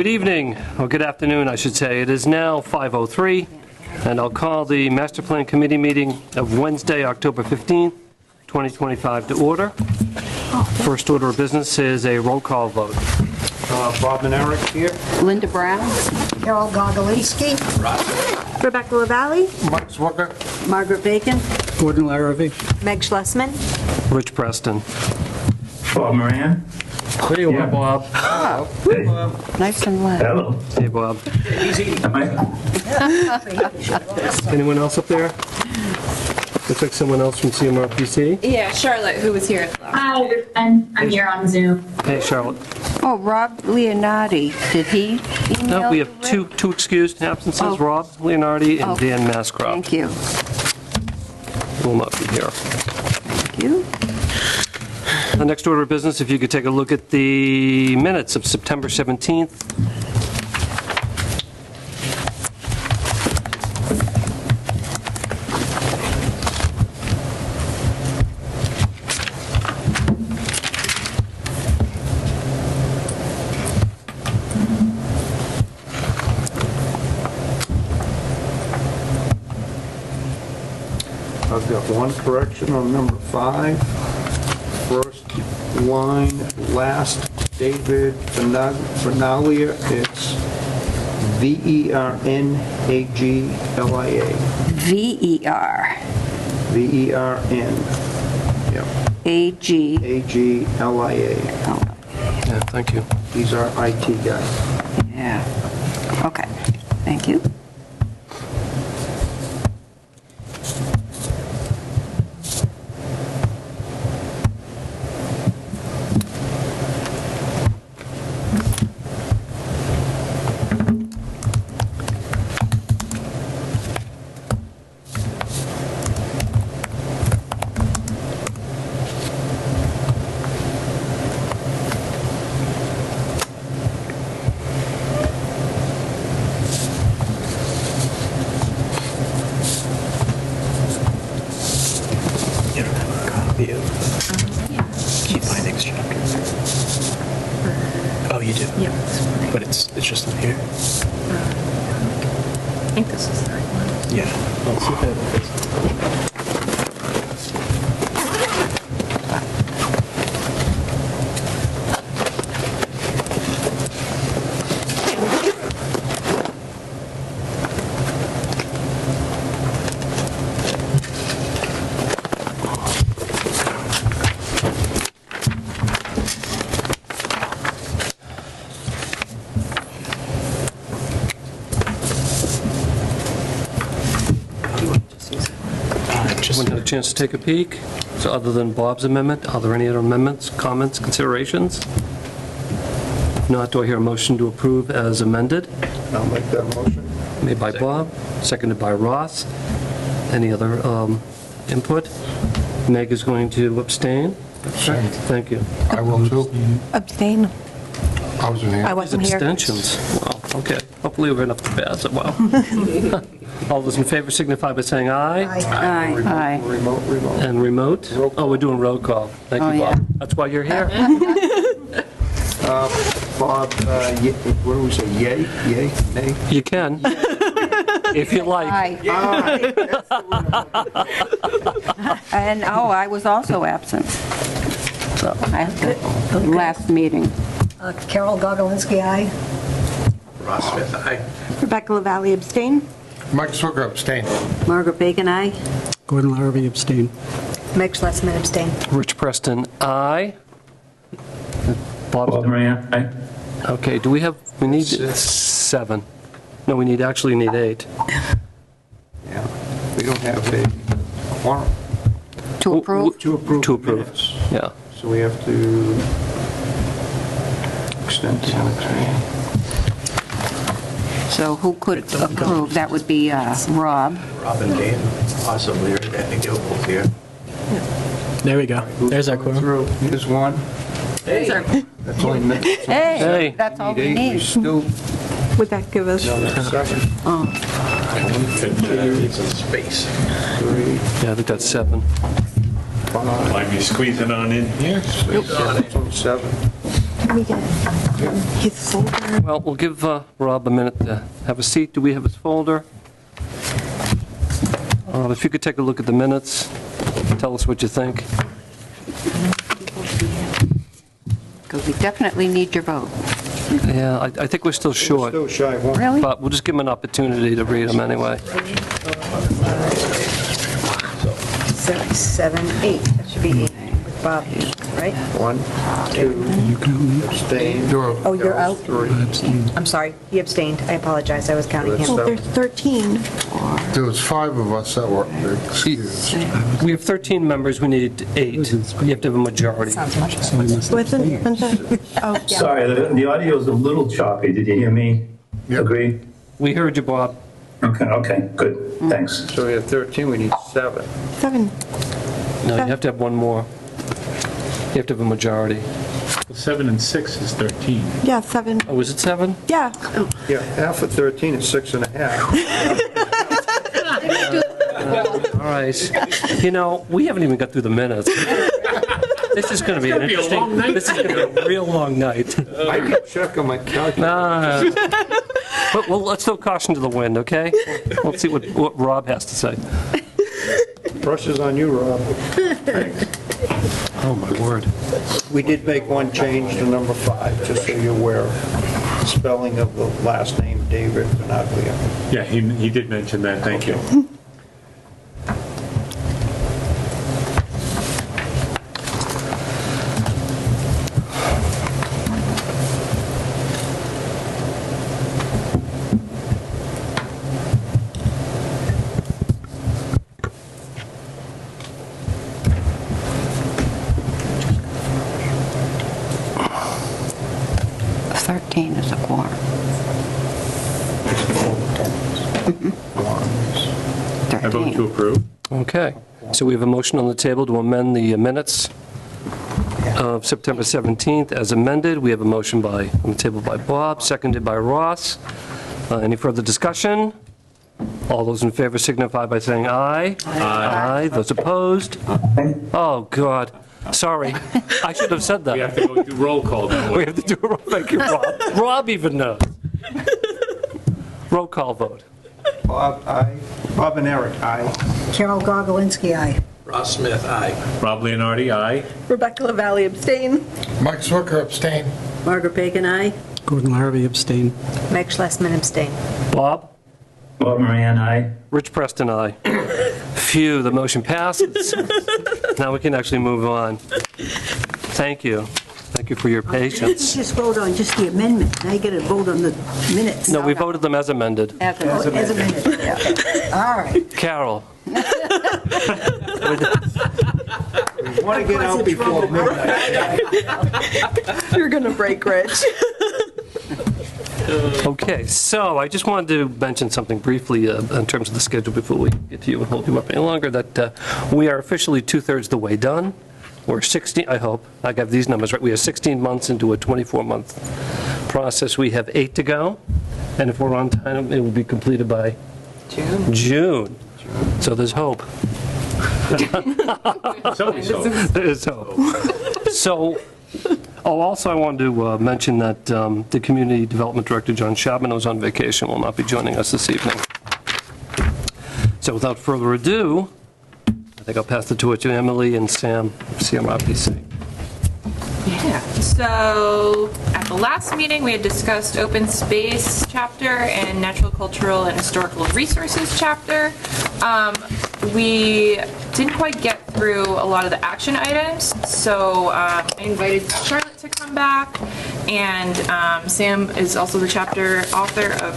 Good evening, or good afternoon, I should say. It is now 5:03, and I'll call the Master Plan Committee meeting of Wednesday, October 15th, 2025 to order. First order of business is a roll call vote. Bob and Eric here. Linda Brown. Carol Gogolinsky. Rebecca LaValle. Mike Zwicker. Margaret Bacon. Gordon Larrabee. Meg Schlesman. Rich Preston. Bob Moran. Hey, Bob. Nice and loud. Hello. Hey, Bob. Am I? Anyone else up there? Looks like someone else from CMRPC. Yeah, Charlotte, who was here. Hi, I'm here on Zoom. Hey, Charlotte. Oh, Rob Leonardi. Did he email? No, we have you? two excused absences, Oh. Rob Leonardi and Oh. Dan Mascroft. Thank you. Will not be here. Thank you. The next order of business, if you could take a look at the minutes of September 17th. I've got one correction on number 5. First line, last David Vernalia, it's Vernagia. V-E-R. Vern. Yep. A-G. Aglia. Oh, Yeah, thank you. He's our IT guy. yeah. Okay. Thank you. You don't have a copy of Key Findings chapter. Oh, you do? Yeah. But it's just in here? I think this is the right one. Yeah. Let's see if it is. Everyone had a chance to take a peek? So other than Bob's amendment, are there any other amendments, comments, considerations? If not, do I hear a motion to approve as amended? I'll make that motion. Made by Bob, seconded by Ross. Any other input? Meg is going to abstain. Thank you. I will too. Abstain. I was in I here. wasn't here. Abstentions. Wow, okay. Hopefully we're enough to pass it well. All those in favor signify by saying aye. Aye. Aye. Remote. And remote? Roll call. Oh, we're doing roll call. Thank Oh, you, yeah. Bob. That's why you're here. Bob, what do we say, yay, nay? You can, if you like. Aye. And, I was also absent. So, at the last meeting. Carol Gogolinsky, aye. Ross Smith, aye. Rebecca LaValle, abstain. Mike Zwicker, abstain. Margaret Bacon, aye. Gordon Larrabee, abstain. Meg Schlesman, abstain. Rich Preston, aye. Bob Bob, Moran, aye. okay, we need 7. No, we actually need 8. Yeah, we don't have a quorum To approve? to approve. To approve. minutes. Yeah. So we have to extend the So who could approve? That would be Rob. Rob and Dan, possibly, or Dan Gilbert here. There we go. There's our quorum. through. Here's one. That's only minutes. Hey, Hey. that's all we We need. still, Would that give us? no, that's second. Need some space. 3, Yeah, I think that's 7. 5, Might be squeezing on in here. 6, 7. Can we get his folder? Well, we'll give Rob a minute to have a seat. Do we have his folder? If you could take a look at the minutes, tell us what you think. Because we definitely need your vote. Yeah, I think we're still short, Still shy of one. Really? but we'll just give him an opportunity to read them anyway. 6, 7, 8. That should be 8 with Bob, right? 1, 2, abstain. Oh, you're out? 3. I'm sorry, he abstained. I apologize, I was counting him. Well, there's 13. There was 5 of us that were excused. We have 13 members, we need 8. You have to have a majority. Wasn't that? Oh, yeah. Sorry, the audio is a little choppy. Did you hear me? Yep. Agree? We heard you, Bob. Okay, good. Thanks. So we have 13, we need 7. 7. No, you have to have one more. You have to have a majority. 7 and 6 is 13. Yeah, 7. Oh, is it 7? Yeah. Yeah, half of 13 is 6 and a half. All right. You know, we haven't even got through the minutes. This is going to be an interesting, this is going to be a real long night. I can check on my calculator. But well, let's throw caution to the wind, okay? Let's see what Rob has to say. Pressure's on you, Rob. Oh, my word. We did make one change to number 5, just so you're aware. Spelling of the last name, David Benaglia. Yeah, he did mention that, thank you. Is a quorum. I vote to 13. approve. Okay. So we have a motion on the table to amend the minutes of September 17th as amended. We have a motion on the table by Bob, seconded by Ross. Any further discussion? All those in favor signify by saying aye. Aye. Those opposed? Oh, God. Sorry. I should have said that. We have to go do roll call. Then. We have to do a roll. Thank you, Rob. Rob even knows. Roll call vote. Bob, aye. Bob and Eric, aye. Carol Gogolinski, aye. Ross Smith, aye. Rob Leonardi, aye. Rebecca LaValle abstain. Mike Zwicker abstained. Margaret Bacon, aye. Gordon Larrabee abstain. Meg Schlesman, abstain. Bob? Bob Moran, aye. Rich Preston, aye. Phew, the motion passes. Now we can actually move on. Thank you. Thank you for your patience. Just vote on just the amendment. Now you got to vote on the minutes. No, we voted them as amended. As As a- amended, yeah. All right. Carol? We want to get out before midnight. You're going to break, Rich. Okay, so I just wanted to mention something briefly in terms of the schedule before we get to you and hold you up any longer, that we are officially 2/3 the way done. We're 16, I hope, I got these numbers right, we are 16 months into a 24-month process. We have 8 to go, and if we're on time, it will be completed by June. So there's hope. Somebody's hope. There's hope. So, also I wanted to mention that the Community Development Director, John Chapman, who's on vacation, will not be joining us this evening. So without further ado, I think I'll pass the torch to Emily and Sam of CMRPC. Yeah, so at the last meeting, we had discussed open space chapter and natural, cultural, and historical resources chapter. We didn't quite get through a lot of the action items, so I invited Charlotte to come back, and Sam is also the chapter author of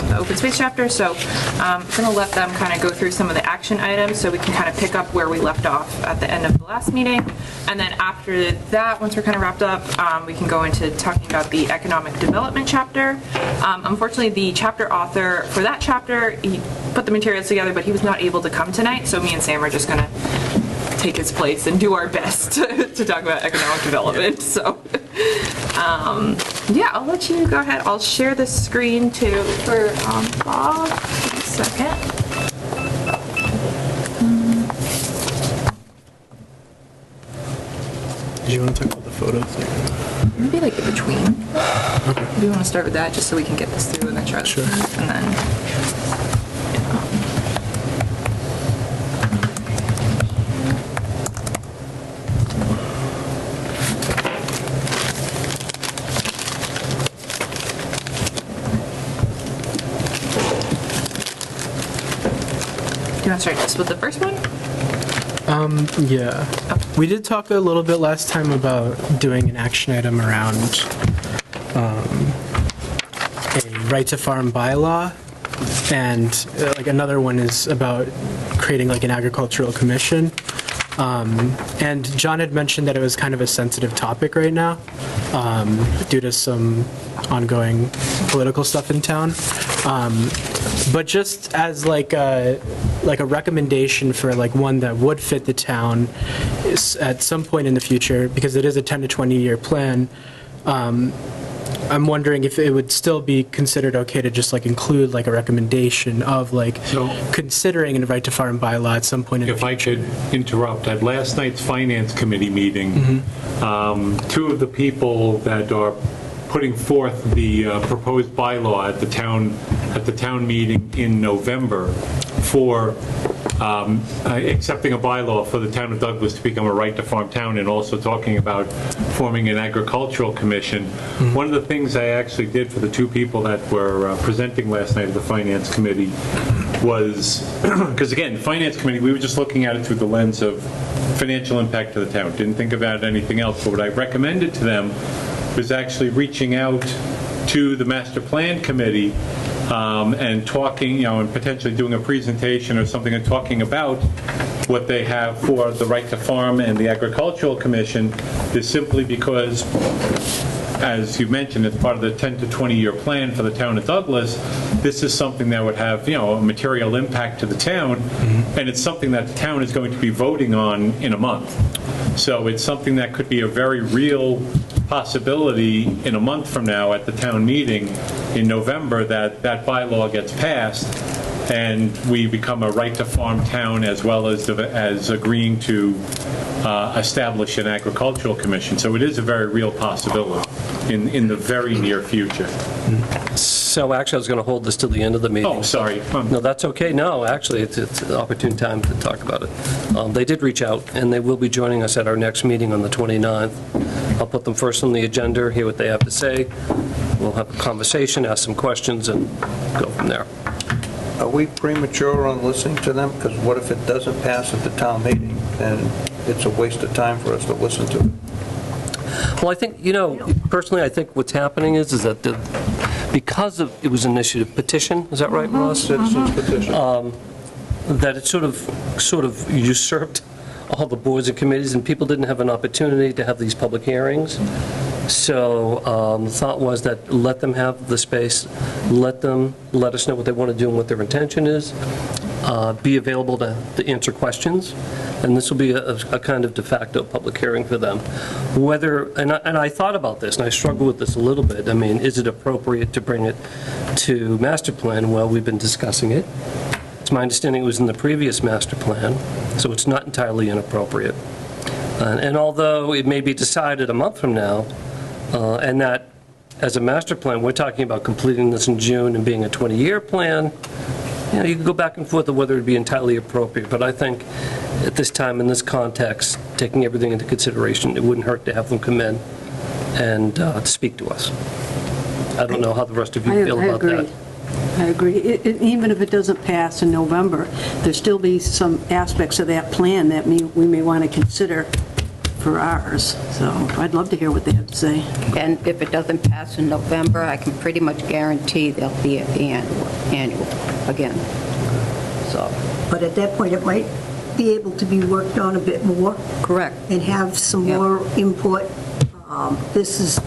the open space chapter, so I'm going to let them kind of go through some of the action items so we can kind of pick up where we left off at the end of the last meeting. And then after that, once we're kind of wrapped up, we can go into talking about the economic development chapter. Unfortunately, the chapter author for that chapter, he put the materials together, but he was not able to come tonight, so me and Sam are just going to take his place and do our best to talk about economic development. So, yeah, I'll let you go ahead. I'll share the screen too for Bob. Give me a second. Do you want to talk about the photos? maybe like in between. Do you want to start with that, just so we can get this through and then try this? Sure. And then, do you want to start just with the first one? Yeah. We did talk a little bit last time about doing an action item around a right to farm bylaw, and like another one is about creating like an agricultural commission. And John had mentioned that it was kind of a sensitive topic right now due to some ongoing political stuff in town. But just as like a recommendation for like one that would fit the town at some point in the future, because it is a 10 to 20 year plan, I'm wondering if it would still be considered okay to just like include like a recommendation of like considering a right to farm bylaw at some point in the future. If I could interrupt, at last night's finance committee meeting, two of the people that are putting forth the proposed bylaw at the town meeting in November for accepting a bylaw for the town of Douglas to become a right to farm town, and also talking about forming an agricultural commission. One of the things I actually did for the two people that were presenting last night at the finance committee was, because again, the finance committee, we were just looking at it through the lens of financial impact to the town, didn't think about anything else, but what I recommended to them was actually reaching out to the master plan committee and talking, and potentially doing a presentation or something and talking about what they have for the right to farm and the agricultural commission, is simply because, as you mentioned, it's part of the 10 to 20 year plan for the town of Douglas. This is something that would have, a material impact to the town, and it's something that the town is going to be voting on in a month. So it's something that could be a very real possibility in a month from now at the town meeting in November, that bylaw gets passed and we become a right to farm town, as well as agreeing to establish an agricultural commission. So it is a very real possibility in the very near future. So actually, I was going to hold this till the end of the meeting. Oh, sorry. No, that's okay. No, actually, it's an opportune time to talk about it. They did reach out, and they will be joining us at our next meeting on the 29th. I'll put them first on the agenda, hear what they have to say. We'll have a conversation, ask some questions, and go from there. Are we premature on listening to them? Because what if it doesn't pass at the town meeting? Then it's a waste of time for us to listen to it. Well, I think, personally, I think what's happening is that because it was an initiative petition, is that right, Ross? Citizens petition. That it sort of usurped all the boards and committees, and people didn't have an opportunity to have these public hearings. So the thought was that let them have the space, let us know what they want to do and what their intention is, be available to answer questions, and this will be a kind of de facto public hearing for them. And I thought about this, and I struggled with this a little bit. I mean, is it appropriate to bring it to master plan? Well, we've been discussing it. It's my understanding it was in the previous master plan, so it's not entirely inappropriate. And although it may be decided a month from now, and that as a master plan, we're talking about completing this in June and being a 20-year plan, you can go back and forth on whether it would be entirely appropriate. But I think at this time, in this context, taking everything into consideration, it wouldn't hurt to have them come in and speak to us. I don't know how the rest of you feel about that. I agree. Even if it doesn't pass in November, there'll still be some aspects of that plan that we may want to consider for ours. So I'd love to hear what they have to say. And if it doesn't pass in November, I can pretty much guarantee there'll be an annual again. So. But at that point, it might be able to be worked on a bit more. Correct. And have some more input. This is,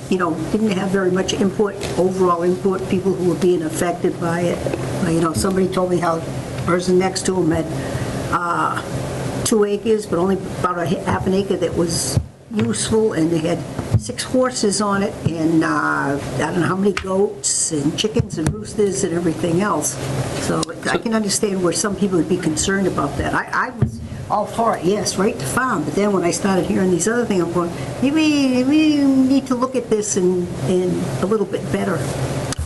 didn't have very much input, overall input, people who were being affected by it. Somebody told me how the person next to him had 2 acres, but only about a half an acre that was useful, and they had 6 horses on it, and I don't know how many goats and chickens and roosters and everything else. So I can understand where some people would be concerned about that. I was all for it, yes, right to farm. But then when I started hearing these other things, I'm going, maybe we need to look at this in a little bit better.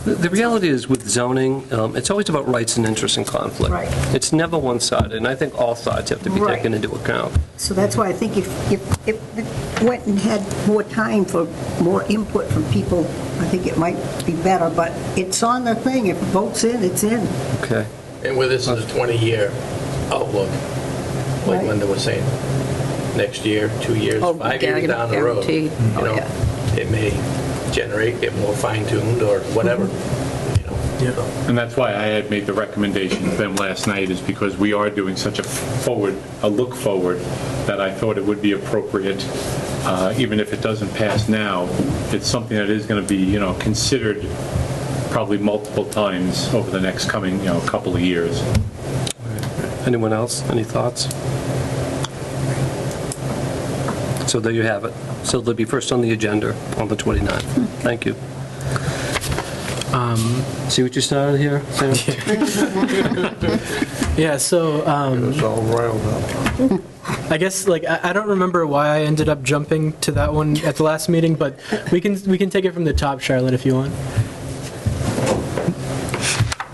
The reality is with zoning, it's always about rights and interests and conflict. Right. It's never one-sided, and I think all sides have to be Right. taken into account. So that's why I think if it went and had more time for more input from people, I think it might be better. But it's on the thing. If it votes in, it's in. Okay. And with this is a 20-year outlook, like Right. Linda was saying, next year, 2 years, Oh, 5 years down the road, guaranteed. you Oh, know, yeah. it may generate, get more fine-tuned or whatever, Mm-hmm. you know. Yeah. So, And that's why I had made the recommendation to them last night, is because we are doing such a look forward, that I thought it would be appropriate, even if it doesn't pass now, it's something that is going to be, considered probably multiple times over the next coming, couple of years. Anyone else? Any thoughts? So there you have it. So they'll be first on the agenda on the 29th. Thank you. See what you started here, Sam? Yeah, so It's all riled up. I guess I don't remember why I ended up jumping to that one at the last meeting, but we can take it from the top, Charlotte, if you want.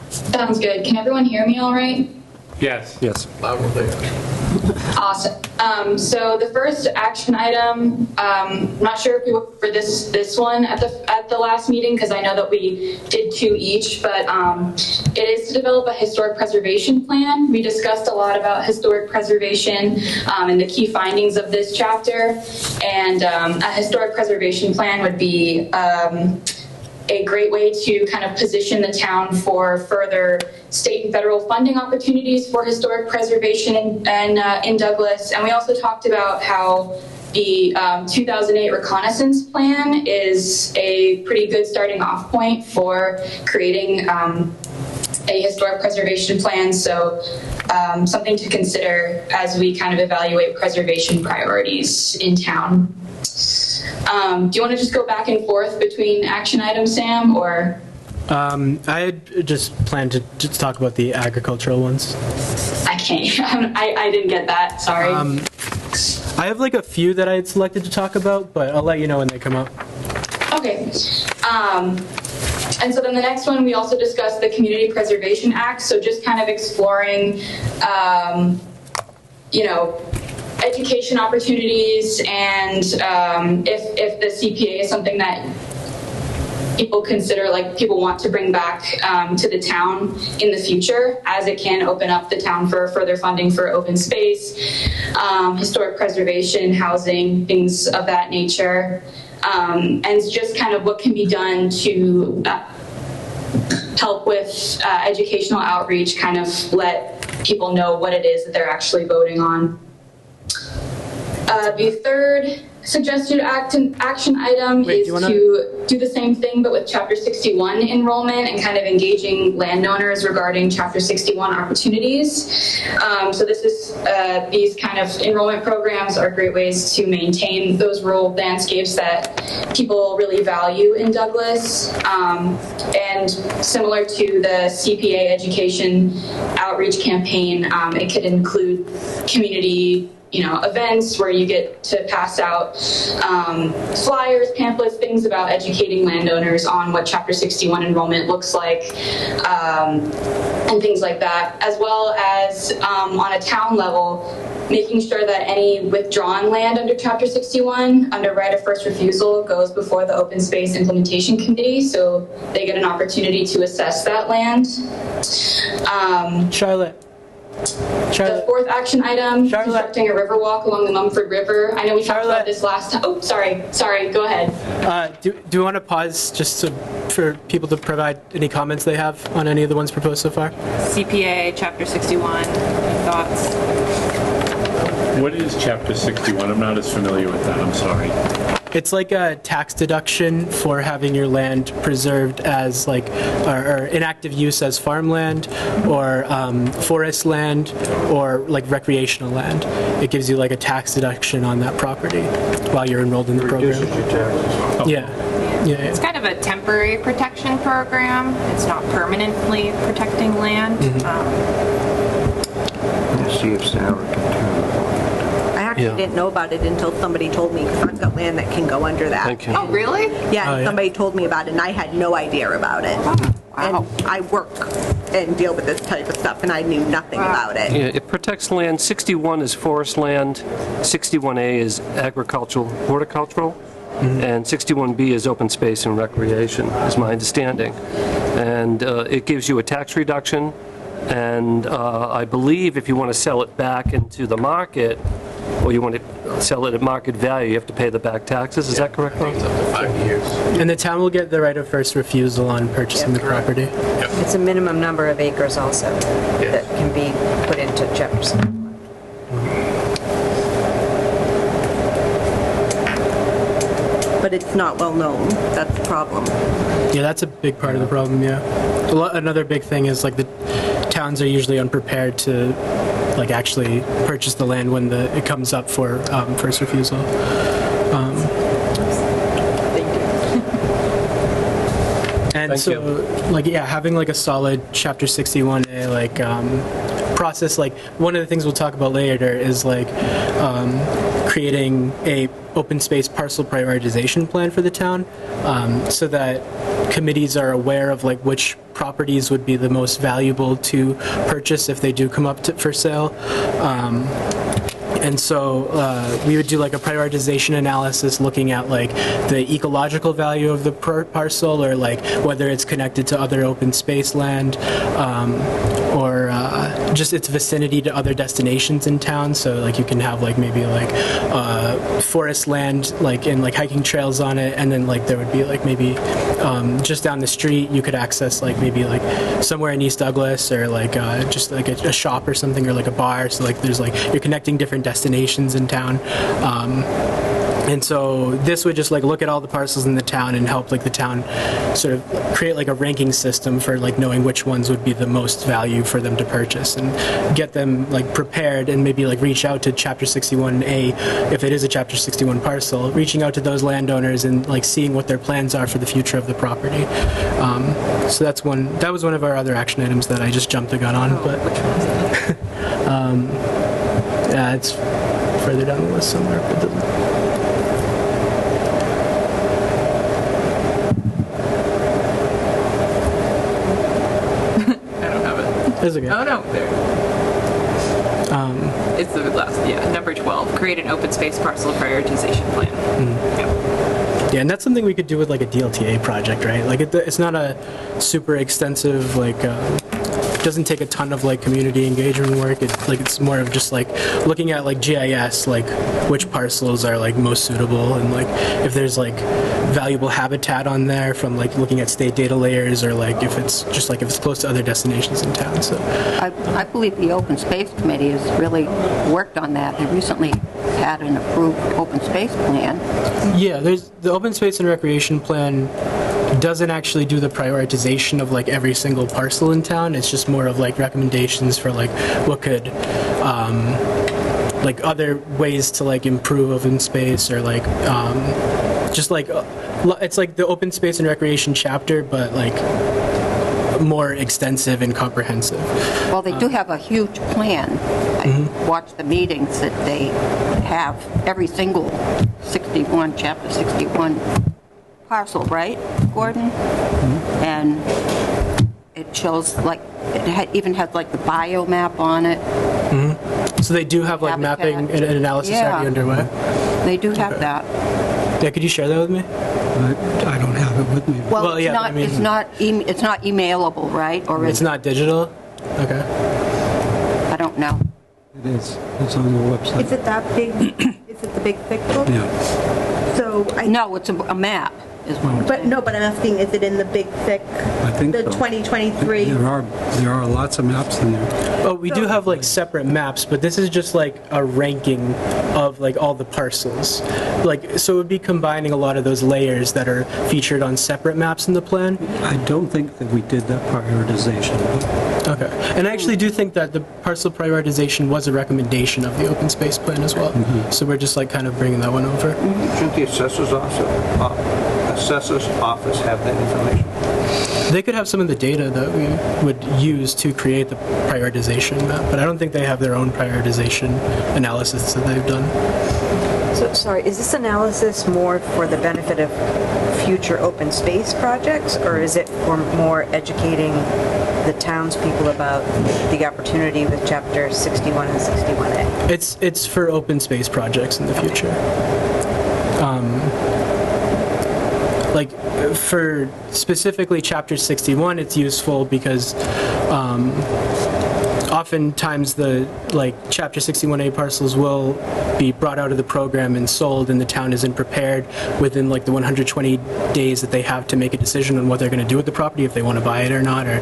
Sounds good. Can everyone hear me all right? Yes. Yes. loud and clear. Awesome. So the first action item, I'm not sure if we were for this one at the last meeting, because I know that we did 2 each, but it is to develop a historic preservation plan. We discussed a lot about historic preservation and the key findings of this chapter, and a historic preservation plan would be a great way to kind of position the town for further state and federal funding opportunities for historic preservation in Douglas. And we also talked about how the 2008 reconnaissance plan is a pretty good starting off point for creating a historic preservation plan. So something to consider as we kind of evaluate preservation priorities in town. Do you want to just go back and forth between action items, Sam, or? I had just planned to just talk about the agricultural ones. I can't. I didn't get that. Sorry. I have a few that I had selected to talk about, but I'll let you know when they come up. Okay. And so then the next one, we also discussed the Community Preservation Act. So just kind of exploring, education opportunities, and if the CPA is something that people consider, people want to bring back to the town in the future, as it can open up the town for further funding for open space, historic preservation, housing, things of that nature. And it's just kind of what can be done to help with educational outreach, kind of let people know what it is that they're actually voting on. The third suggested action item is to do the same thing, but with Chapter 61 enrollment and kind of engaging landowners regarding Chapter 61 opportunities. So this is these kind of enrollment programs are great ways to maintain those rural landscapes that people really value in Douglas. And similar to the CPA education outreach campaign, it could include community events where you get to pass out flyers, pamphlets, things about educating landowners on what Chapter 61 enrollment looks like, and things like that, as well as on a town level, making sure that any withdrawn land under Chapter 61, under right of first refusal, goes before the Open Space Implementation Committee, so they get an opportunity to assess that land. Charlotte. The fourth action item, constructing a river walk along the Mumford River. I know we talked about this last time. Oh, sorry, go ahead. Do you want to pause just for people to provide any comments they have on any of the ones proposed so far? CPA, Chapter 61, thoughts? What is Chapter 61? I'm not as familiar with that, I'm sorry. It's like a tax deduction for having your land preserved as or in active use as farmland or forest land or recreational land. It gives you a tax deduction on that property while you're enrolled in the program. Yeah. It's kind of a temporary protection program. It's not permanently protecting land. See if Sarah can turn it on. actually Yeah. didn't know about it until somebody told me, because I've got land that can go under that. Thank you. Oh, really? Yeah, Oh, yeah. somebody told me about it, and I had no idea about it. And I work and deal with this type of stuff, and I knew nothing about it. Yeah, it protects land. 61 is forest land, 61A is agricultural, horticultural, and 61B is open space and recreation, is my understanding. And it gives you a tax reduction, and I believe if you want to sell it back into the market, or you want to sell it at market value, you have to pay the back taxes. Is that correct, Ron? It's up to 5 years. And the town will get the right of first refusal on purchasing the property. It's a minimum number of acres also that can be put into Chapter 61. But it's not well-known, that's the problem. Yeah, that's a big part of the problem, yeah. Another big thing is like the towns are usually unprepared to like actually purchase the land when it comes up for first refusal. And Thank so, you. like, yeah, having like a solid Chapter 61A like process, like one of the things we'll talk about later is like creating a open space parcel prioritization plan for the town, so that committees are aware of like which properties would be the most valuable to purchase if they do come up for sale. And so we would do like a prioritization analysis looking at like the ecological value of the parcel, or like whether it's connected to other open space land, or just its vicinity to other destinations in town. So like you can have like maybe like forest land like and like hiking trails on it, and then like there would be like maybe just down the street you could access like maybe like somewhere in East Douglas, or like just like a shop or something, or like a bar. So like there's like you're connecting different destinations in town. And so this would just like look at all the parcels in the town and help like the town sort of create like a ranking system for like knowing which ones would be the most value for them to purchase, and get them like prepared, and maybe like reach out to Chapter 61A if it is a Chapter 61 parcel, reaching out to those landowners and like seeing what their plans are for the future of the property. So that was one of our other action items that I just jumped the gun on, but yeah, it's further down the list somewhere. But It's okay. Oh, no, there. It's the last, number 12, create an open space parcel prioritization plan. Yeah, and that's something we could do with like a DLTA project, right? Like it's not a super extensive like. Doesn't take a ton of like community engagement work. It's more of just like looking at like GIS, like which parcels are like most suitable, and like if there's like valuable habitat on there from like looking at state data layers, or like if it's just like if it's close to other destinations in town. So I believe the Open Space Committee has really worked on that. They recently had an approved open space plan. yeah, there's the open space and recreation plan doesn't actually do the prioritization of like every single parcel in town. It's just more of like recommendations for like what could like other ways to like improve open space, or like just like it's like the open space and recreation chapter, but like more extensive and comprehensive. Well, they do have a huge plan. I watch the meetings that they have, every single Chapter 61 parcel, right, Gordon? And it shows like, even has like the bio map on it. So they do have like Habitat. mapping and analysis already underway? They do have that. Yeah, could you share that with me? I don't have it with me. Well, yeah, it's, not, I mean- it's not emailable, right? Or It's not digital? Okay. I don't know. It is. It's on the website. Is it that big? Is it the big thick book? Yeah. So No, it's a map. Is what But no, but I'm asking, is it in the big thick? I think The so. 2023? There are lots of maps in there. Oh, we do have like separate maps, but this is just like a ranking of like all the parcels. Like, so it would be combining a lot of those layers that are featured on separate maps in the plan. I don't think that we did that prioritization. Okay. And I actually do think that the parcel prioritization was a recommendation of the open space plan as well. So we're just like kind of bringing that one over. Shouldn't the assessor's office have that information? They could have some of the data that we would use to create the prioritization map, but I don't think they have their own prioritization analysis that they've done. So, sorry, is this analysis more for the benefit of future open space projects, or is it for more educating the townspeople about the opportunity with Chapter 61 and 61A? It's for open space projects in the future. Like for specifically Chapter 61, it's useful because oftentimes the Chapter 61A parcels will be brought out of the program and sold, and the town isn't prepared within the 120 days that they have to make a decision on what they're going to do with the property, if they want to buy it or not, or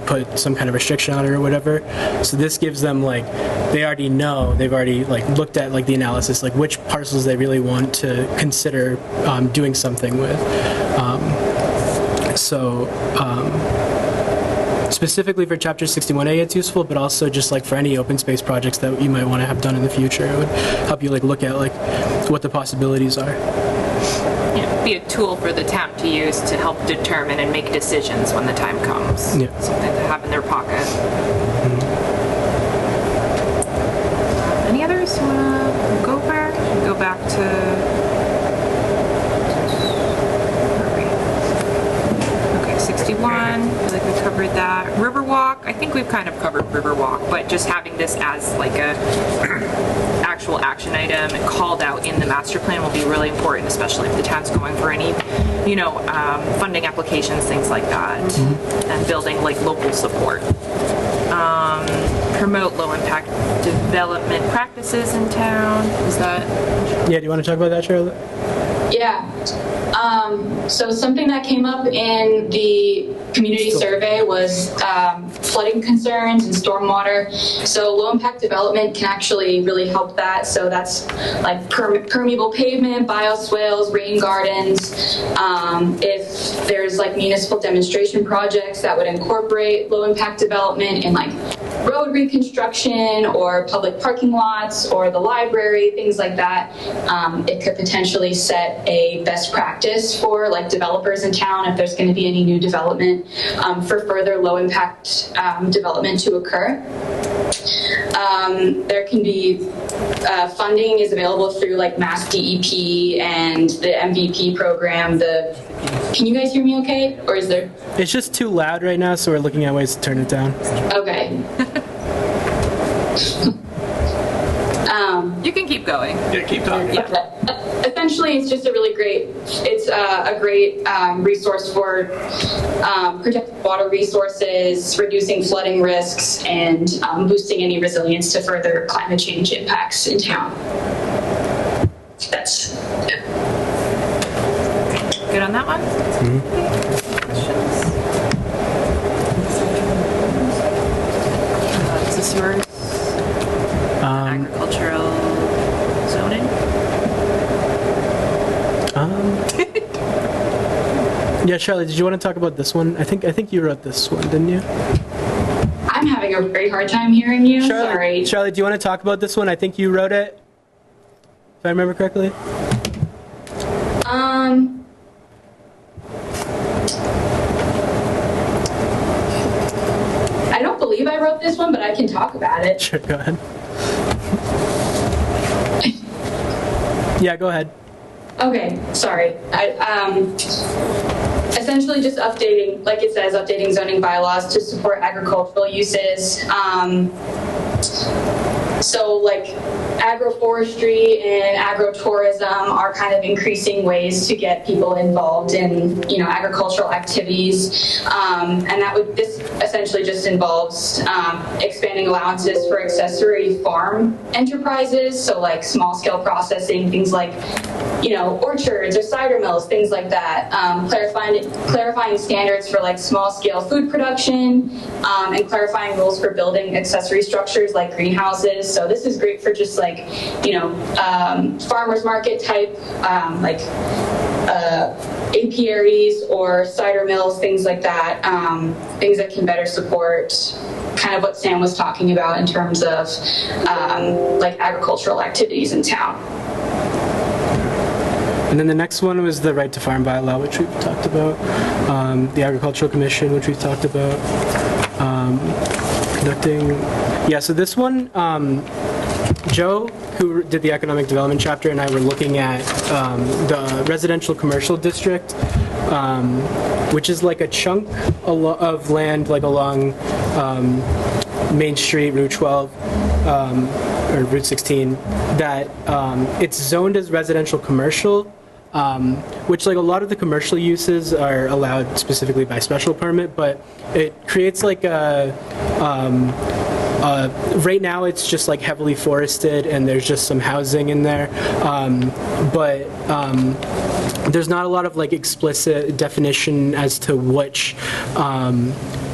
put some kind of restriction on it or whatever. So this gives them they already know, they've already looked at the analysis, which parcels they really want to consider doing something with. Specifically for Chapter 61A, it's useful, but also just for any open space projects that you might want to have done in the future. It would help you look at what the possibilities are. Yeah, be a tool for the town to use to help determine and make decisions when the time comes. Yeah. Something to have in their pocket. Any others you want to go over? Go back to... Okay, 61. I feel like we covered that. Riverwalk. I think we've kind of covered Riverwalk, but just having this as a actual action item and called out in the master plan will be really important, especially if the town's going for any, funding applications, things like that, and building local support. Promote low-impact development practices in town. Is that? Yeah, do you want to talk about that, Charlotte? Yeah. So something that came up in the community survey was flooding concerns and stormwater. So low impact development can actually really help that. So that's permeable pavement, bioswales, rain gardens. If there's municipal demonstration projects that would incorporate low impact development in road reconstruction or public parking lots or the library, things like that, it could potentially set a best practice for developers in town if there's going to be any new development for further low impact development to occur. There can be funding is available through Mass DEP and the MVP program. Can you guys hear me okay? Or is there? It's just too loud right now, so we're looking at ways to turn it down. Okay. You can keep going. Yeah, keep talking. Yeah. Essentially, it's just a great resource for protecting water resources, reducing flooding risks, and boosting any resilience to further climate change impacts in town. That's it. Good on that one? Questions? Is this yours? Agricultural zoning? Yeah, Charlie, did you want to talk about this one? I think you wrote this one, didn't you? I'm having a very hard time hearing you. Sorry. Charlie, do you want to talk about this one? I think you wrote it, if I remember correctly. I don't believe I wrote this one, but I can talk about it. Sure, go ahead. Yeah, go ahead. Okay, sorry. Essentially just updating, like it says, updating zoning bylaws to support agricultural uses. So agroforestry and agrotourism are kind of increasing ways to get people involved in, agricultural activities. And this essentially just involves expanding allowances for accessory farm enterprises. So small scale processing, things like, orchards or cider mills, things like that. Clarifying standards for small scale food production, and clarifying rules for building accessory structures like greenhouses. So this is great for just farmers market type, apiaries or cider mills, things like that, things that can better support kind of what Sam was talking about in terms of agricultural activities in town. And then the next one was the right to farm bylaw, which we've talked about. The Agricultural Commission, which we've talked about. So this one, Joe, who did the Economic Development chapter, and I were looking at the residential commercial district, which is like a chunk of land like along Main Street, Route 12, or Route 16, that it's zoned as residential commercial, which like a lot of the commercial uses are allowed specifically by special permit, but it creates like right now it's just like heavily forested and there's just some housing in there, but there's not a lot of like explicit definition as to which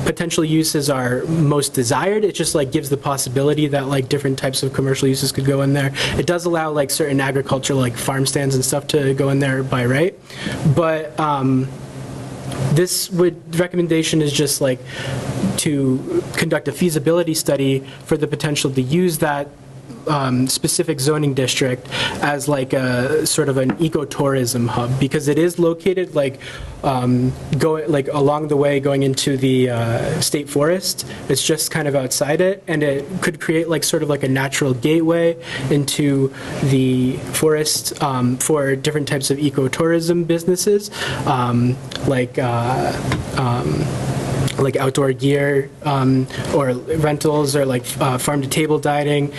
potential uses are most desired. It just like gives the possibility that like different types of commercial uses could go in there. It does allow like certain agricultural like farm stands and stuff to go in there by right, but the recommendation is just like to conduct a feasibility study for the potential to use that specific zoning district as like a sort of an ecotourism hub, because it is located like along the way going into the state forest. It's just kind of outside it, and it could create like sort of like a natural gateway into the forest for different types of ecotourism businesses, like outdoor gear or rentals, or like farm to table dining,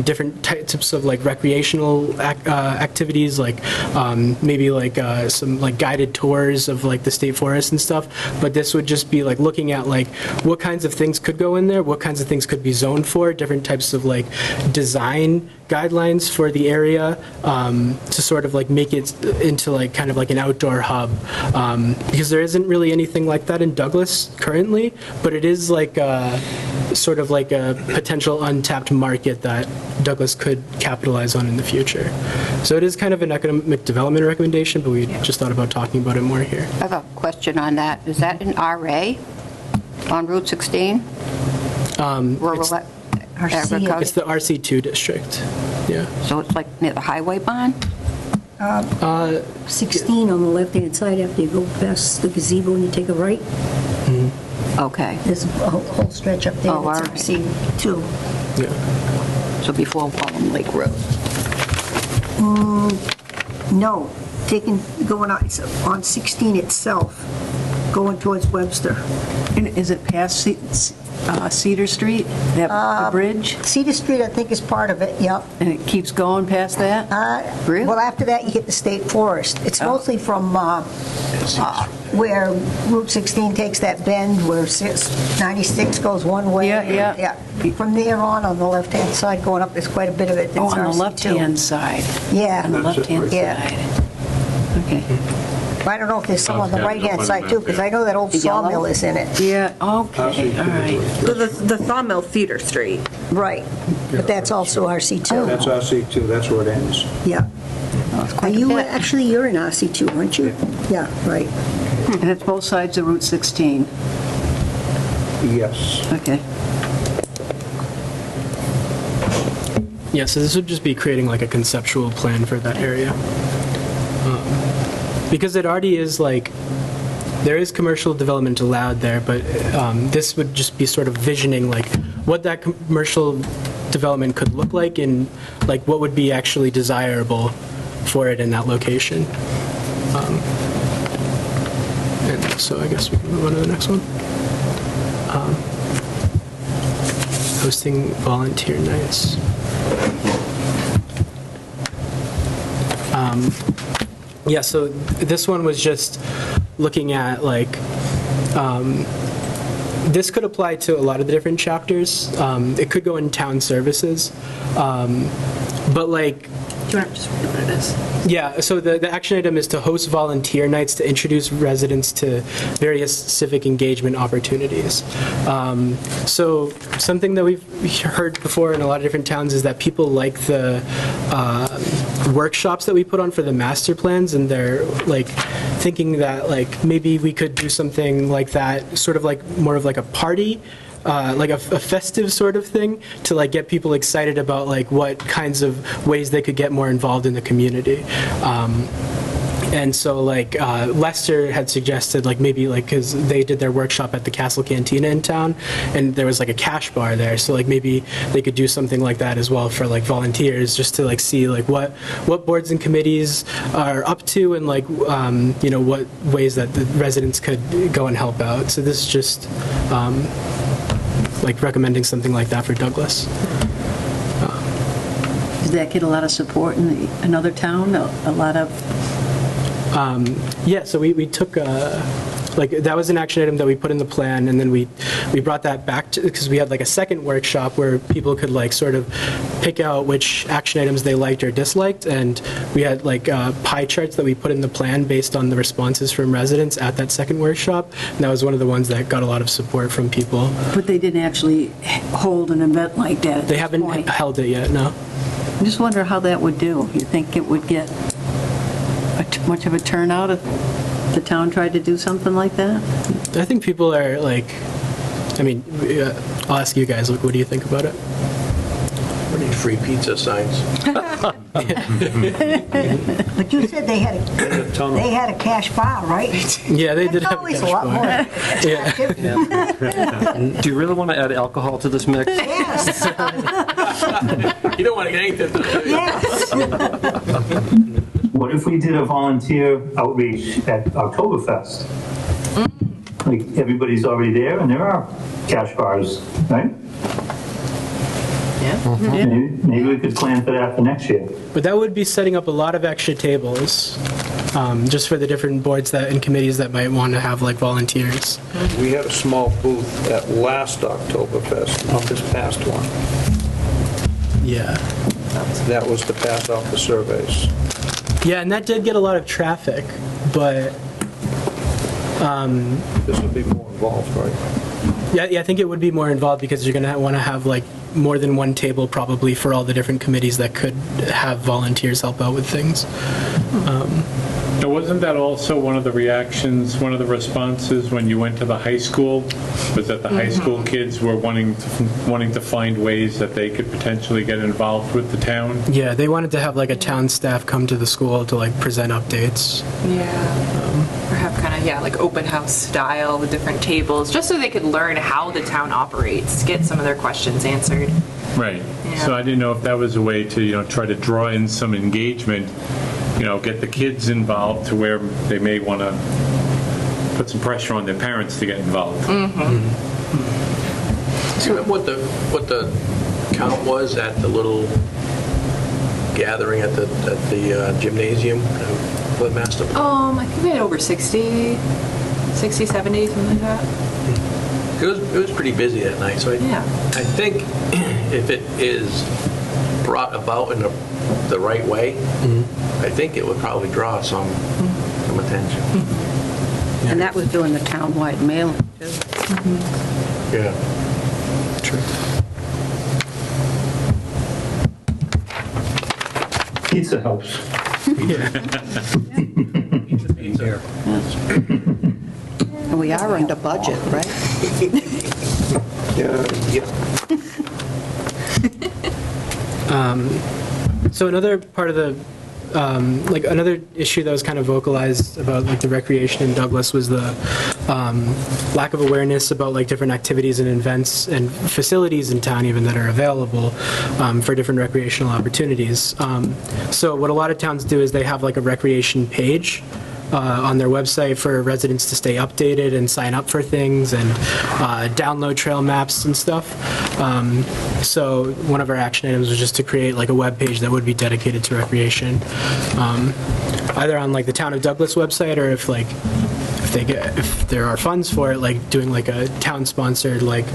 different types of like recreational activities, like maybe like some like guided tours of like the state forest and stuff. But this would just be like looking at like what kinds of things could go in there, what kinds of things could be zoned for, different types of like design guidelines for the area, to sort of like make it into like kind of like an outdoor hub, because there isn't really anything like that in Douglas currently, but it is like sort of like a potential untapped market that Douglas could capitalize on in the future. So it is kind of an economic development recommendation, but we just thought about talking about it more here. I have a question on that. Is that an RA on Route 16? Rural agriculture? It's the RC2 district, yeah. So it's like near the highway barn? 16 on the left-hand side after you go past the gazebo and you take a right. Okay. There's a whole stretch up there that's RC2. Yeah. So before Wallam Lake Road? No, going on 16 itself, going towards Webster. And is it past Cedar Street, the bridge? Cedar Street, I think, is part of it, yep. And it keeps going past that? Really? Well, after that, you hit the state forest. It's mostly from where Route 16 takes that bend, where 96 goes one way. Yeah. From there on the left-hand side, going up, there's quite a bit of it. On the left-hand side? Yeah. On the left-hand side. Okay. I don't know if there's some on the right-hand side, too, because I know that old sawmill is in it. Yeah, okay, all right. The sawmill Cedar Street. Right, but that's also RC2. That's RC2, that's where it ends. Yeah. You're in RC2, aren't you? Yeah, right. And it's both sides of Route 16? Yes. Okay. Yeah, so this would just be creating like a conceptual plan for that area. Because it already is like, there is commercial development allowed there, but this would just be sort of visioning like what that commercial development could look like and like what would be actually desirable for it in that location. And so I guess we can move on to the next one. Hosting volunteer nights. Yeah, so this one was just looking at like, this could apply to a lot of the different chapters. It could go in town services, but like, Do you want to just read what it is? yeah, so the action item is to host volunteer nights to introduce residents to various civic engagement opportunities. So something that we've heard before in a lot of different towns is that people like the workshops that we put on for the master plans, and they're like thinking that like maybe we could do something like that, sort of like more of like a party, like a festive sort of thing, to like get people excited about like what kinds of ways they could get more involved in the community. And so like Leicester had suggested like maybe like, because they did their workshop at the Castle Cantina in town, and there was like a cash bar there, so like maybe they could do something like that as well for like volunteers, just to like see like what boards and committees are up to, and like you know, what ways that the residents could go and help out. So this is just like recommending something like that for Douglas. Did that get a lot of support in another town? A lot of... Yeah, so we took, like, that was an action item that we put in the plan, and then we brought that back to, because we had like a second workshop where people could like sort of pick out which action items they liked or disliked, and we had like pie charts that we put in the plan based on the responses from residents at that second workshop, and that was one of the ones that got a lot of support from people. But they didn't actually hold an event like that at They this haven't point. held it yet, no. I just wonder how that would do. You think it would get much of a turnout if the town tried to do something like that? I think people are like, I mean, I'll ask you guys, like, what do you think about it? We need free pizza signs. But you said they had a cash bar, right? Yeah, they did That's have a always cash a lot bar. more Yeah. Do you really want to add alcohol to this mix? Yes. You don't want to get anything to do. Yes. What if we did a volunteer outreach at Oktoberfest? Like, everybody's already there, and there are cash bars, right? Yeah. Maybe we could plan for that for next year. But that would be setting up a lot of extra tables, just for the different boards that and committees that might want to have like volunteers. We had a small booth at last Oktoberfest, not this past one. Yeah. That was to pass off the surveys. Yeah, and that did get a lot of traffic, but This would be more involved, right? yeah, I think it would be more involved because you're going to want to have like more than one table probably for all the different committees that could have volunteers help out with things. Now, wasn't that also one of the reactions, one of the responses when you went to the high school? Was that the high school kids were wanting to find ways that they could potentially get involved with the town? Yeah, they wanted to have like a town staff come to the school to like present updates. Yeah. Or have kind of, like open house style with different tables, just so they could learn how the town operates, get some of their questions answered. Right. Yeah. So I didn't know if that was a way to, try to draw in some engagement, get the kids involved to where they may want to put some pressure on their parents to get involved. Mm-hmm. Do you remember what the count was at the little gathering at the gymnasium for the master plan? I think we had over 60, 70, something like that. It was pretty busy that night, so I think if it is brought about in the right way, I think it would probably draw some attention. And that was doing the townwide mailing, too. Yeah. True. Pizza helps. And we are under budget, right? Yeah. So another part of the, another issue that was kind of vocalized about like the recreation in Douglas was the lack of awareness about like different activities and events and facilities in town even that are available for different recreational opportunities. So what a lot of towns do is they have like a recreation page on their website for residents to stay updated and sign up for things and download trail maps and stuff. So one of our action items was just to create like a web page that would be dedicated to recreation, either on like the Town of Douglas website, or if there are funds for it, like doing like a town-sponsored like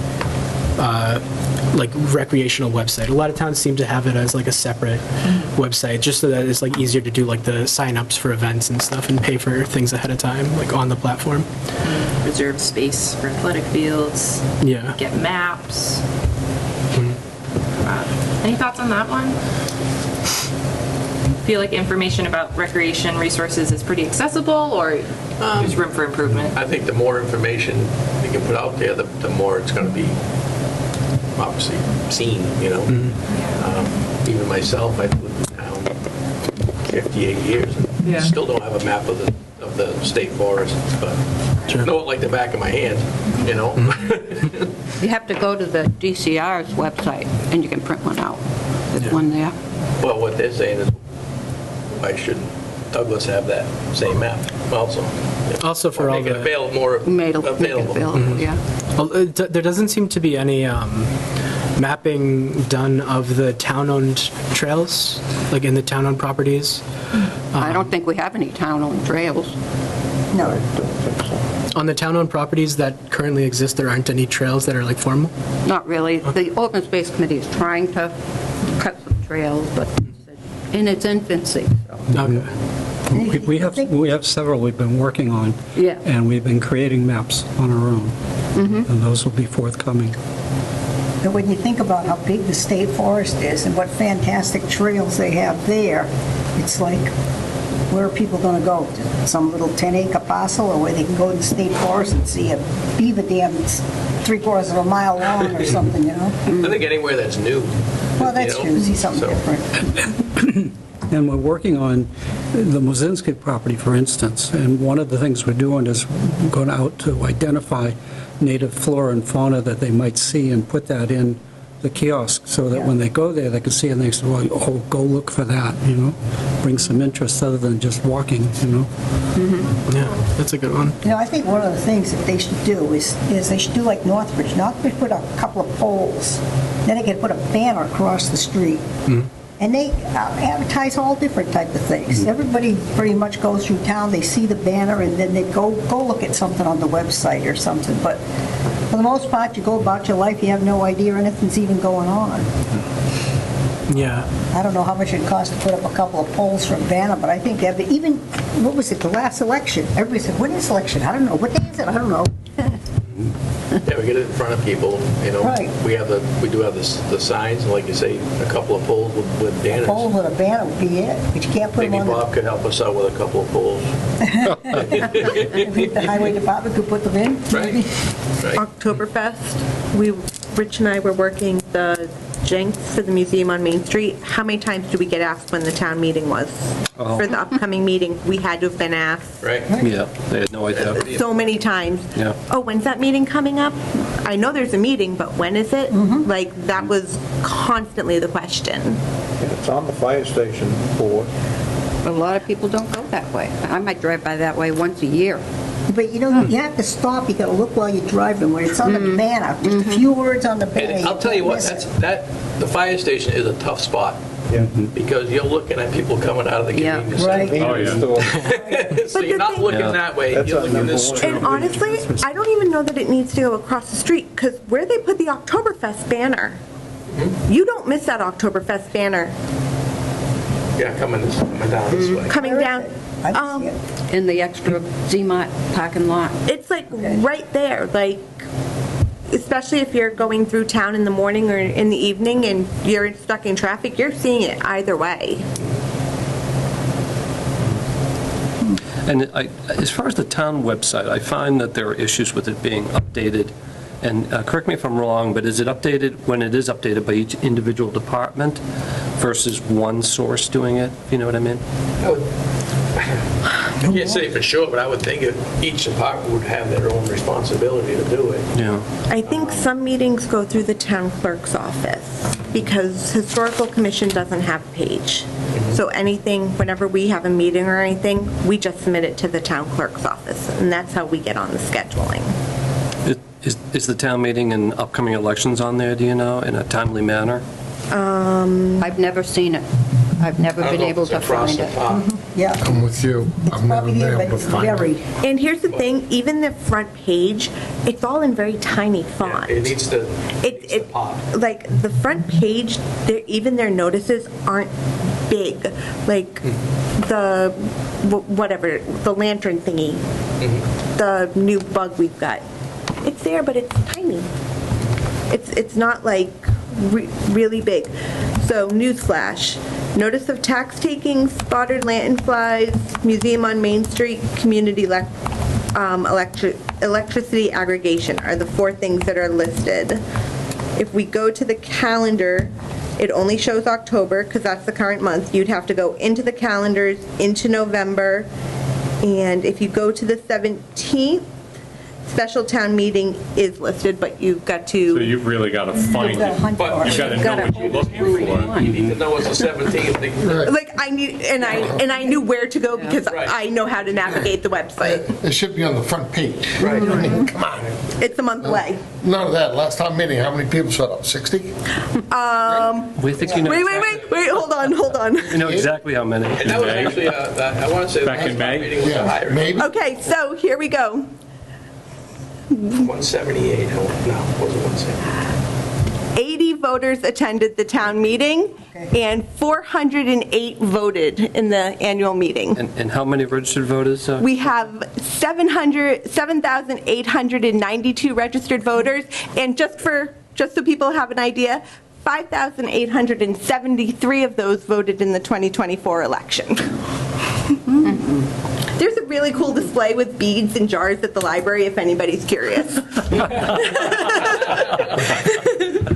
recreational website. A lot of towns seem to have it as like a separate website, just so that it's like easier to do like the sign-ups for events and stuff and pay for things ahead of time, like on the platform. Reserve space for athletic fields. Yeah. Get maps. Any thoughts on that one? Feel like information about recreation resources is pretty accessible, or there's room for improvement? I think the more information we can put out there, the more it's going to be obviously seen, Even myself, I live in town 58 years. Yeah. Still don't have a map of the state forest, but know it like the back of my hand, you know? You have to go to the DCR's website, and you can print one out. There's one there. Well, what they're saying is, why shouldn't Douglas have that same map also? Also for all Make it the... available, more available. Yeah. Well, there doesn't seem to be any mapping done of the town-owned trails, like in the town-owned properties. I don't think we have any town-owned trails. No. On the town-owned properties that currently exist, there aren't any trails that are like formal? Not really. The Open Space Committee is trying to cut some trails, but it's in its infancy. So. Okay. We have several we've been working on. Yeah. And we've been creating maps on our own. And those will be forthcoming. But when you think about how big the state forest is and what fantastic trails they have there, it's like, where are people going to go? To some little 10-acre parcel, or where they can go to the state forest and see a beaver dam that's 3/4 of a mile long or something, you know? I think anywhere that's new. Well, that's true. See something different. And we're working on the Mozinski property, for instance, and one of the things we're doing is going out to identify native flora and fauna that they might see and put that in the kiosk so that when they go there, they can see it and they say, well, oh, go look for that, you know? Bring some interest other than just walking, you know? Yeah, that's a good one. You know, I think one of the things that they should do is they should do like Northbridge. Northbridge put a couple of poles, then they could put a banner across the street. And they advertise all different type of things. Everybody pretty much goes through town, they see the banner, and then they go look at something on the website or something. But for the most part, you go about your life, you have no idea anything's even going on. Yeah. I don't know how much it costs to put up a couple of poles for a banner, but I think that even, what was it, the last election? Everybody said, when is election? I don't know. What day is it? I don't know. Yeah, we get it in front of people, you know. Right. We do have the signs, and like you say, a couple of poles with banners. A pole with a banner would be it, but you can't put them Maybe on Bob could help us out with a couple of poles. Maybe the highway department could put them in. Right. Oktoberfest, Rich and I were working the Jenks for the museum on Main Street. How many times did we get asked when the town meeting was? For the upcoming meeting, we had to have been asked. Right. Yeah, they had no idea. So many times. Yeah. Oh, when's that meeting coming up? I know there's a meeting, but when is it? Like, that was constantly the question. Yeah, it's on the fire station board. But a lot of people don't go that way. I might drive by that way once a year. But you know, you have to stop, you gotta look while you're driving, when it's on the banner, just a few words on the banner. And I'll tell you what, can't miss it. the fire station is a tough spot. Yeah. Because you're looking at people coming out of the convenience Right. center. Oh, yeah. So you're not looking that way, That's you're on looking number this one. street. And honestly, I don't even know that it needs to go across the street, because where they put the Oktoberfest banner, you don't miss that Oktoberfest banner Yeah, coming down this way. coming down. I didn't see it. In the extra Z-Mart parking lot. It's like right there, like, especially if you're going through town in the morning or in the evening and you're stuck in traffic, you're seeing it either way. And as far as the town website, I find that there are issues with it being updated. And correct me if I'm wrong, but is it updated when it is updated by each individual department versus one source doing it? You know what I mean? I can't say for sure, but I would think each department would have their own responsibility to do it. Yeah. I think some meetings go through the town clerk's office because Historical Commission doesn't have a page. So anything, whenever we have a meeting or anything, we just submit it to the town clerk's office, and that's how we get on the scheduling. Is the town meeting and upcoming elections on there, do you know, in a timely manner? I've never seen it. I've never been able to find it. Yeah. I'm with you. I've never Probably here, been but able to it's find it. buried. And here's the thing, even the front page, it's all in very tiny font. It needs to pop. Like, the front page, even their notices aren't big. Like, the, whatever, the lantern thingy, the new bug we've got. It's there, but it's tiny. It's not like really big. So, newsflash. Notice of tax taking, spotted lanternflies, museum on Main Street, community electricity aggregation are the 4 things that are listed. If we go to the calendar, It only shows October, because that's the current month. You'd have to go into the calendars, into November, and if you go to the 17th, special town meeting is listed, but you've got to... So you've really got to find it. But You've got to know what you're looking for. You need to know it's the 17th. Like, I need, and I knew where to go because I know how to navigate the website. It should be on the front page. Right. I mean, come on. It's a month away. None of that. Last time meeting, how many people showed up? 60? We think you know. Wait, hold on. You know exactly how many. And that was actually, I want to say, Back in May? meeting was higher. Maybe. Okay, so here we go. 178, no, was it 178? 80 voters attended the town meeting, and 408 voted in the annual meeting. And how many registered voters? We have 7,892 registered voters, and just so people have an idea, 5,873 of those voted in the 2024 election. There's a really cool display with beads and jars at the library if anybody's curious.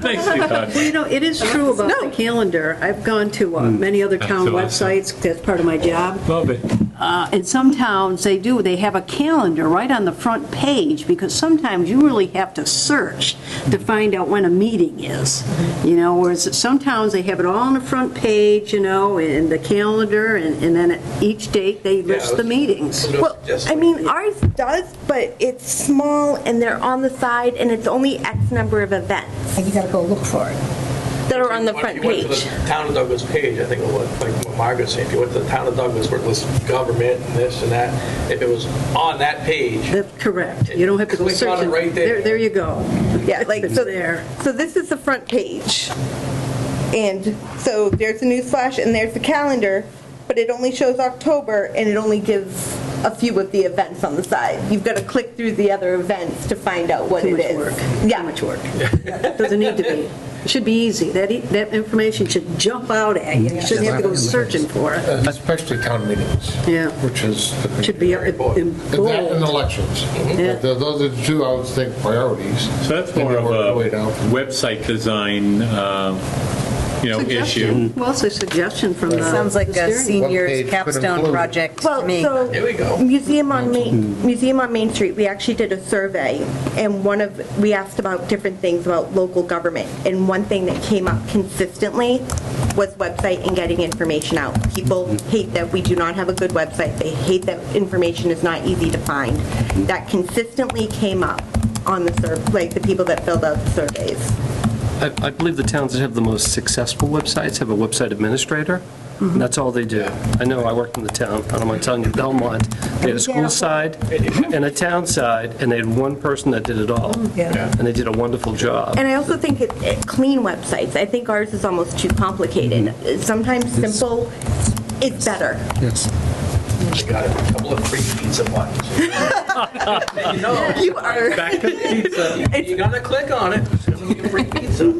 Thanks, Yvonne. Well, you know, it is true about the calendar. I've gone to many other town That's awesome. websites, that's part of my job. Love it. In some towns, they have a calendar right on the front page, because sometimes you really have to search to find out when a meeting is. You know, whereas some towns, they have it all on the front page, you know, and the calendar, and then at each date, they list the meetings. Well, I mean, ours does, but it's small, and they're on the side, and it's only X number of events. And you gotta go look for it. That are on the front If you went to page. the Town of Douglas page, I think it was, like what Margaret said, if you went to the Town of Douglas where it lists government and this and that, if it was on that page. That's correct. You don't have to go Click on it searching. right there. There you go. Yeah, like, It's so there. So this is the front page. And so there's the newsflash and there's the calendar, but it only shows October and it only gives a few of the events on the side. You've got to click through the other events to find out what Too it much is. work. Yeah. Too much work. Doesn't need to be. It should be easy. That information should jump out at you. You shouldn't have to go searching for it. Especially town meetings. Yeah. Which is. Should be in bold. That and elections. Yeah. Those are the two, I would think, priorities. So that's more of a website design, issue. Well, it's a suggestion from the... Sounds like a steering- senior's capstone project to me. So Here we go. Museum on Main Street, we actually did a survey, and we asked about different things about local government, and one thing that came up consistently was website and getting information out. People hate that we do not have a good website. They hate that information is not easy to find. That consistently came up on the the people that filled out the surveys. I believe the towns that have the most successful websites have a website administrator. And that's all they do. I know, I worked in the town, I don't mind telling you, Belmont. They had a school side and a town side, and they had one person that did it all. Yeah. And they did a wonderful job. And I also think clean websites. I think ours is almost too complicated. Sometimes simple is better. Yes. You got a couple of free pizza buttons. You are. Back to pizza. You're gonna click on it. It's gonna be free pizza.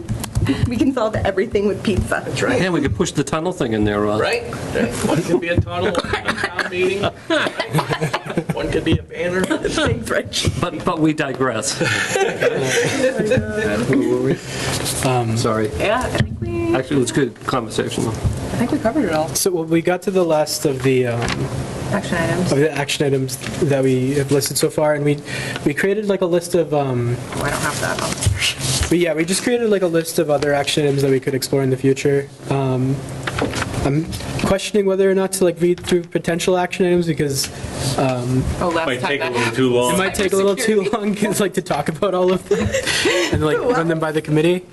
We can solve everything with pizza. That's right. Yeah, we could push the tunnel thing in there, Ron. Right? One could be a tunnel, one could be a town meeting. One could be a banner. Thanks, Rich. But we digress. Sorry. Yeah, I think we Actually, it's good conversation, though. I think we covered it all. So we got to the last of the Action items. action items that we have listed so far, and we created like a list of. Oh, I don't have that on. But yeah, we just created like a list of other action items that we could explore in the future. I'm questioning whether or not to like read through potential action items because Might take a little too long. it might take a little too long like to talk about all of them and like run them by the committee.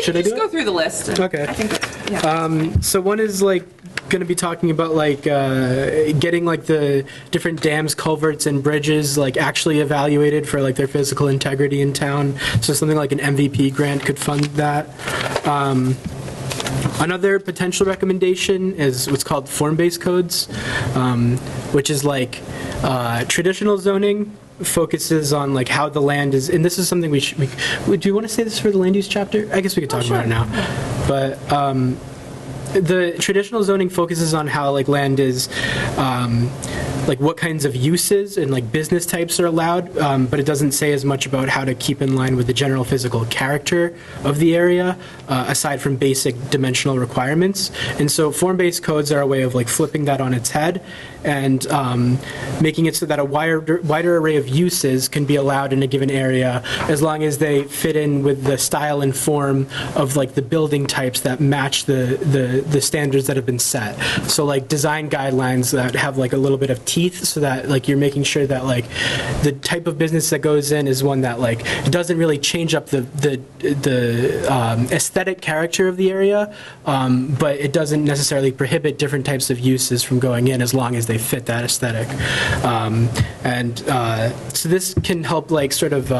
Should I do Just go through the list. Okay. I think, yeah. So one is like going to be talking about like getting like the different dams, culverts, and bridges like actually evaluated for like their physical integrity in town. So something like an MVP grant could fund that. Another potential recommendation is what's called form-based codes, which is like traditional zoning focuses on like how the land is, and this is something do you want to say this for the land use chapter? I guess we could talk about it now. But the traditional zoning focuses on how like land is like what kinds of uses and like business types are allowed, but it doesn't say as much about how to keep in line with the general physical character of the area, aside from basic dimensional requirements. And so form-based codes are a way of like flipping that on its head and making it so that a wider array of uses can be allowed in a given area as long as they fit in with the style and form of like the building types that match the standards that have been set. So like design guidelines that have like a little bit of teeth, so that like you're making sure that like the type of business that goes in is one that like doesn't really change up the aesthetic character of the area, but it doesn't necessarily prohibit different types of uses from going in as long as they fit that aesthetic. So this can help like sort of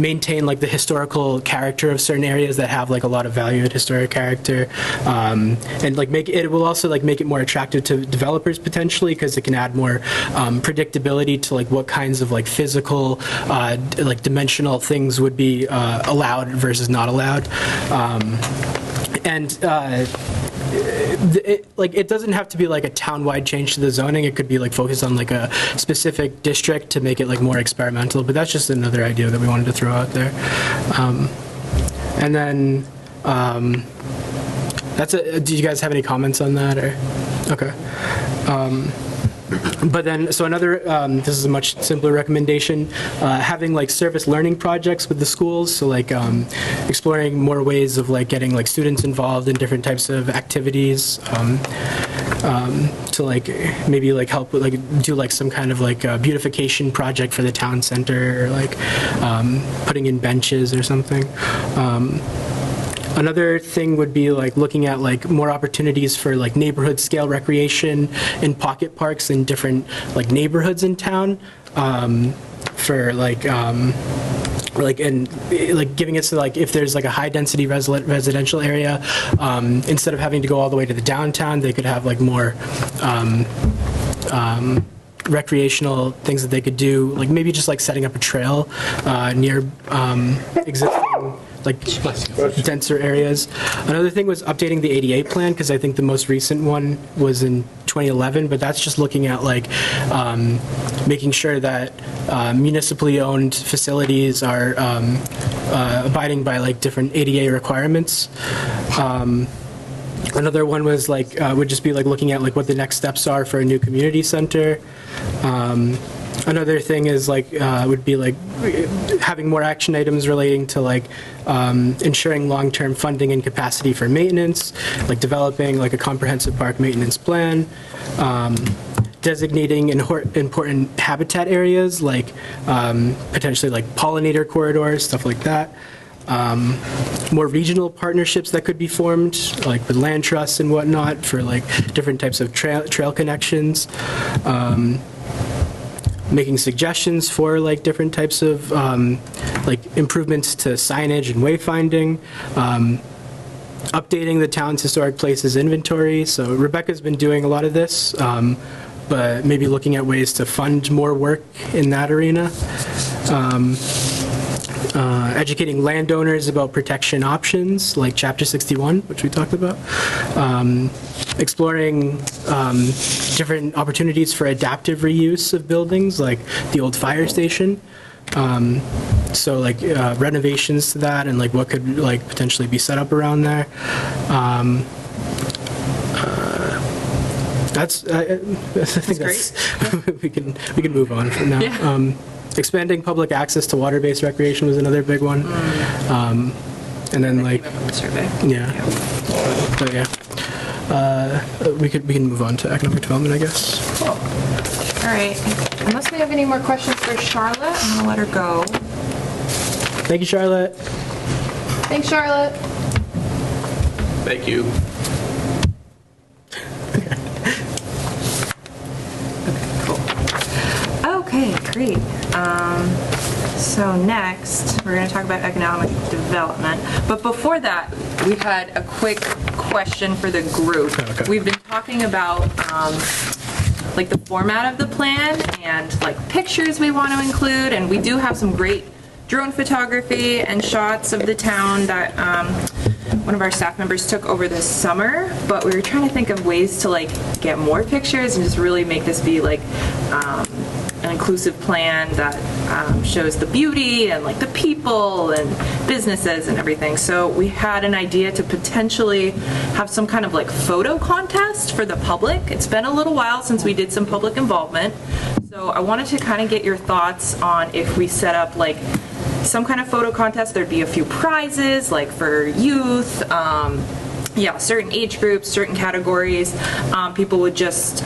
maintain like the historical character of certain areas that have like a lot of value and historic character, and like it will also like make it more attractive to developers potentially, because it can add more predictability to like what kinds of like physical like dimensional things would be allowed versus not allowed. It doesn't have to be like a town-wide change to the zoning. It could be like focused on like a specific district to make it like more experimental, but that's just another idea that we wanted to throw out there. Do you guys have any comments on that, or? Okay. But then, so another, this is a much simpler recommendation, having like service learning projects with the schools, so like exploring more ways of like getting like students involved in different types of activities, to like maybe like help with, like do like some kind of like beautification project for the town center, or like putting in benches or something. Another thing would be like looking at like more opportunities for like neighborhood scale recreation in pocket parks in different like neighborhoods in town, for like giving it so like if there's like a high density residential area, instead of having to go all the way to the downtown, they could have like more recreational things that they could do, like maybe just like setting up a trail near existing like denser areas. Another thing was updating the ADA plan, because I think the most recent one was in 2011, but that's just looking at like making sure that municipally owned facilities are abiding by like different ADA requirements. Another one was like would just be like looking at like what the next steps are for a new community center. Another thing is like would be like having more action items relating to like ensuring long-term funding and capacity for maintenance, like developing like a comprehensive park maintenance plan, designating important habitat areas like potentially like pollinator corridors, stuff like that. More regional partnerships that could be formed, like with land trusts and whatnot, for like different types of trail connections. Making suggestions for like different types of like improvements to signage and wayfinding. Updating the town's historic places inventory. So Rebecca's been doing a lot of this, but maybe looking at ways to fund more work in that arena. Educating landowners about protection options, like Chapter 61, which we talked about. Exploring different opportunities for adaptive reuse of buildings, like the old fire station. So like renovations to that, and like what could like potentially be set up around there. I think that's we can move on from now. Yeah. Expanding public access to water-based recreation was another big one. And then like, yeah. But yeah. We can move on to economic development, I guess. Cool. All right. Unless we have any more questions for Charlotte, I'm gonna let her go. Thank you, Charlotte. Thanks, Charlotte. Thank you. Okay, great. So next, we're going to talk about economic development. But before that, we had a quick question for the group. Okay. We've been talking about like the format of the plan and like pictures we want to include, and we do have some great drone photography and shots of the town that one of our staff members took over this summer, but we were trying to think of ways to like get more pictures and just really make this be like an inclusive plan that shows the beauty and like the people and businesses and everything. So we had an idea to potentially have some kind of like photo contest for the public. It's been a little while since we did some public involvement. So I wanted to kind of get your thoughts on if we set up like some kind of photo contest. There'd be a few prizes like for youth, certain age groups, certain categories. People would just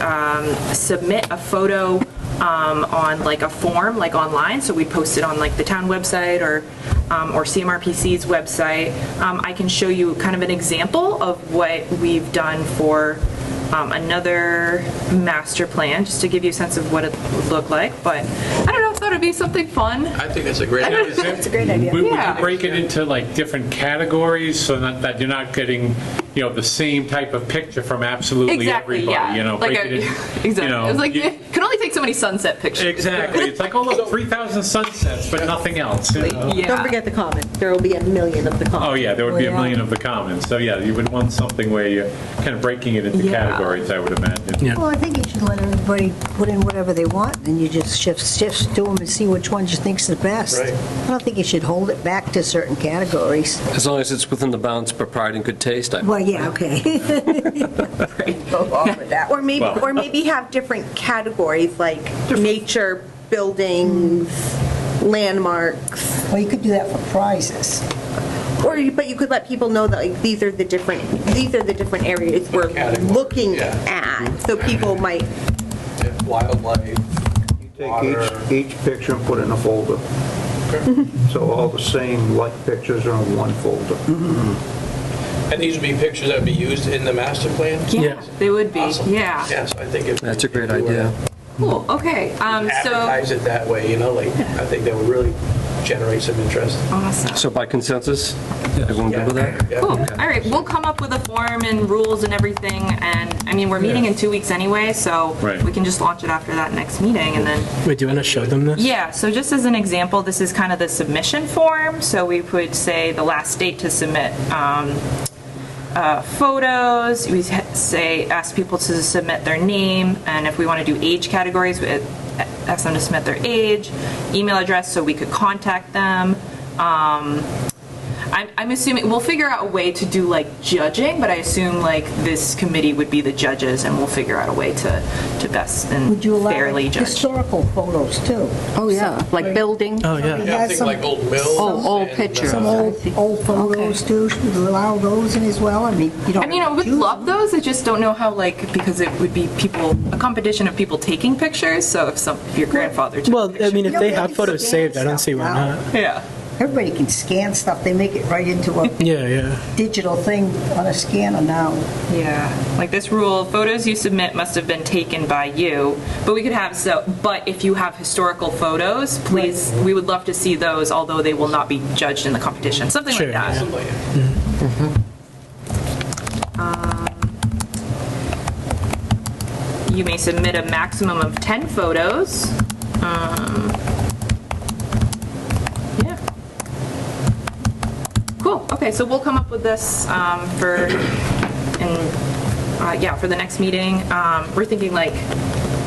submit a photo on like a form, like online. So we post it on like the town website or CMRPC's website. I can show you kind of an example of what we've done for another master plan, just to give you a sense of what it would look like. But I don't know, I thought it'd be something fun. I think that's a great idea. It's a great idea. We can break it into like different categories so that you're not getting, the same type of picture from absolutely everybody. Like break it in, exactly. It's like you can only take so many sunset pictures. Exactly. It's like, look, 3,000 sunsets, but nothing else. Don't forget the comment. There will be a million of the comments. Oh, yeah, there would be a million of the comments. So, yeah, you would want something where you're kind of breaking it into categories, I would imagine. Well, I think you should let everybody put in whatever they want, and you just shift to them and see which ones you think's the best. Right. I don't think you should hold it back to certain categories. As long as it's within the bounds of pride and good taste. Well, yeah, okay. Go along with that. Or maybe have different categories like nature, buildings, landmarks. Well, you could do that for prizes. But you could let people know that like these are the different areas we're looking at. So people might Wildlife. Take each picture and put it in a folder. So all the same like pictures are in one folder. And these would be pictures that would be used in the master plan? Yeah, they would be. Awesome. Yeah. Yes, I think That's a great idea. Cool. Okay. Advertise it that way, I think that would really generate some interest. Awesome. So by consensus, everyone good with that? Yeah. Cool. All right. We'll come up with a form and rules and everything. And I mean, we're meeting in 2 weeks anyway, so we can just launch it after that next meeting. And then. Wait, do you want to show them this? Yeah. So just as an example, this is kind of the submission form. So we would say the last date to submit photos. We ask people to submit their name, and if we want to do age categories, we ask them to submit their age, email address, so we could contact them. I'm assuming we'll figure out a way to do like judging, but I assume like this committee would be the judges, and we'll figure out a way to best and Would you allow fairly judge. historical photos too? Oh, yeah, like building. Oh, yeah. Yeah, I think like old mills. Old pictures. Some old photos too, should we allow those in as well? I mean, you don't. I would love those. I just don't know how, because it would be a competition of people taking pictures. So if your grandfather took Well, pictures. if they have photos saved, I don't see why not. Yeah. Everybody can scan stuff. They make it right into a digital thing on a scanner now. Yeah, like this rule, photos you submit must have been taken by you, but we could have, but if you have historical photos, please, we would love to see those, although they will not be judged in the competition, something like that. You may submit a maximum of 10 photos. Cool. Okay, so we'll come up with this for the next meeting. We're thinking like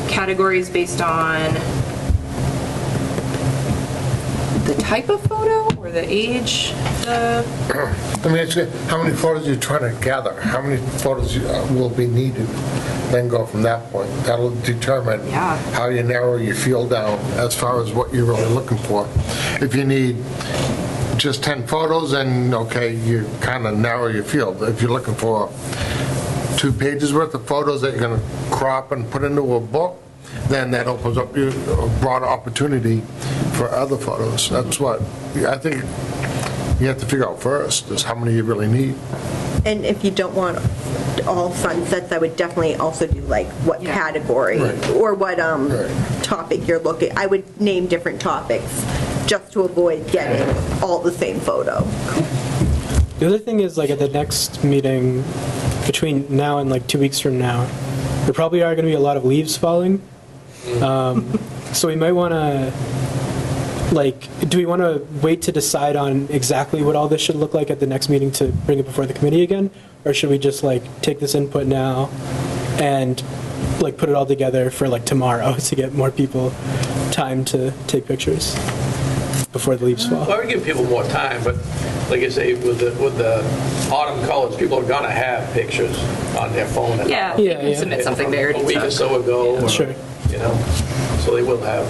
categories based on the type of photo or the age. How many photos are you trying to gather? How many photos will be needed? Then go from that point. That'll determine how you narrow your field down as far as what you're really looking for. If you need just 10 photos, then okay, you kind of narrow your field. If you're looking for 2 pages worth of photos that you're going to crop and put into a book, then that opens up a broader opportunity for other photos. That's what I think you have to figure out first, is how many you really need. And if you don't want all sunsets, I would definitely also do like what category or what topic you're looking. I would name different topics just to avoid getting all the same photo. The other thing is, like, at the next meeting, between now and 2 weeks from now, there probably are going to be a lot of leaves falling. So we might want to like, do we want to wait to decide on exactly what all this should look like at the next meeting to bring it before the committee again? Or should we just like take this input now and like put it all together for like tomorrow to get more people time to take pictures before the leaves fall? Well, we give people more time, but like I say, with the autumn colors, people are gonna have pictures on their phone. Yeah, you can submit something there. A week or so ago. Yeah, or, sure. You know, so they will have.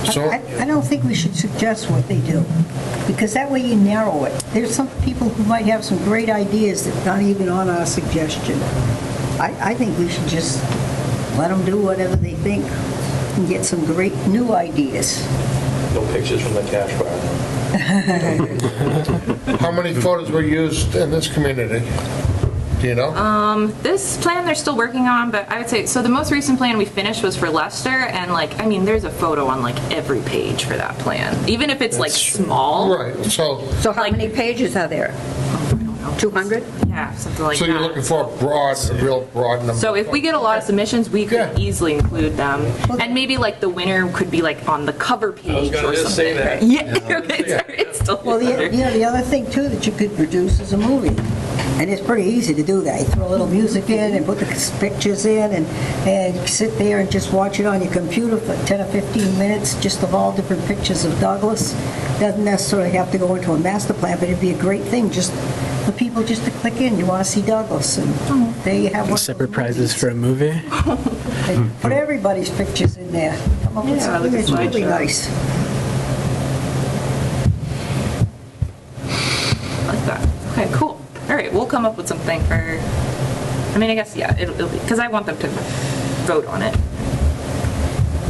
I don't think we should suggest what they do, because that way you narrow it. There's some people who might have some great ideas that aren't even on our suggestion. I think we should just let them do whatever they think and get some great new ideas. No pictures from the cash bar. How many photos were used in this community? Do you know? This plan they're still working on, but I would say, so the most recent plan we finished was for Leicester, and like, I mean, there's a photo on like every page for that plan, even if it's like small. Right, so how many pages are there? 200? Yeah, something like so that. you're looking for a real broad number. So if we get a lot of submissions, we could easily include them. And maybe like the winner could be like on the cover page or something. Say that. Yeah, it's still Well, the other thing too that you could produce is a movie. And it's pretty easy to do that. You throw a little music in and put the pictures in and sit there and just watch it on your computer for 10 or 15 minutes, just of all different pictures of Douglas. Doesn't necessarily have to go into a master plan, but it'd be a great thing just for people just to click in. You want to see Douglas, and there you have one. Separate prizes for a movie. And put everybody's pictures in there. Come up with something that's really nice. I like that. Okay, cool. All right, we'll come up with something for, I mean, I guess, yeah, it'll be, because I want them to vote on it.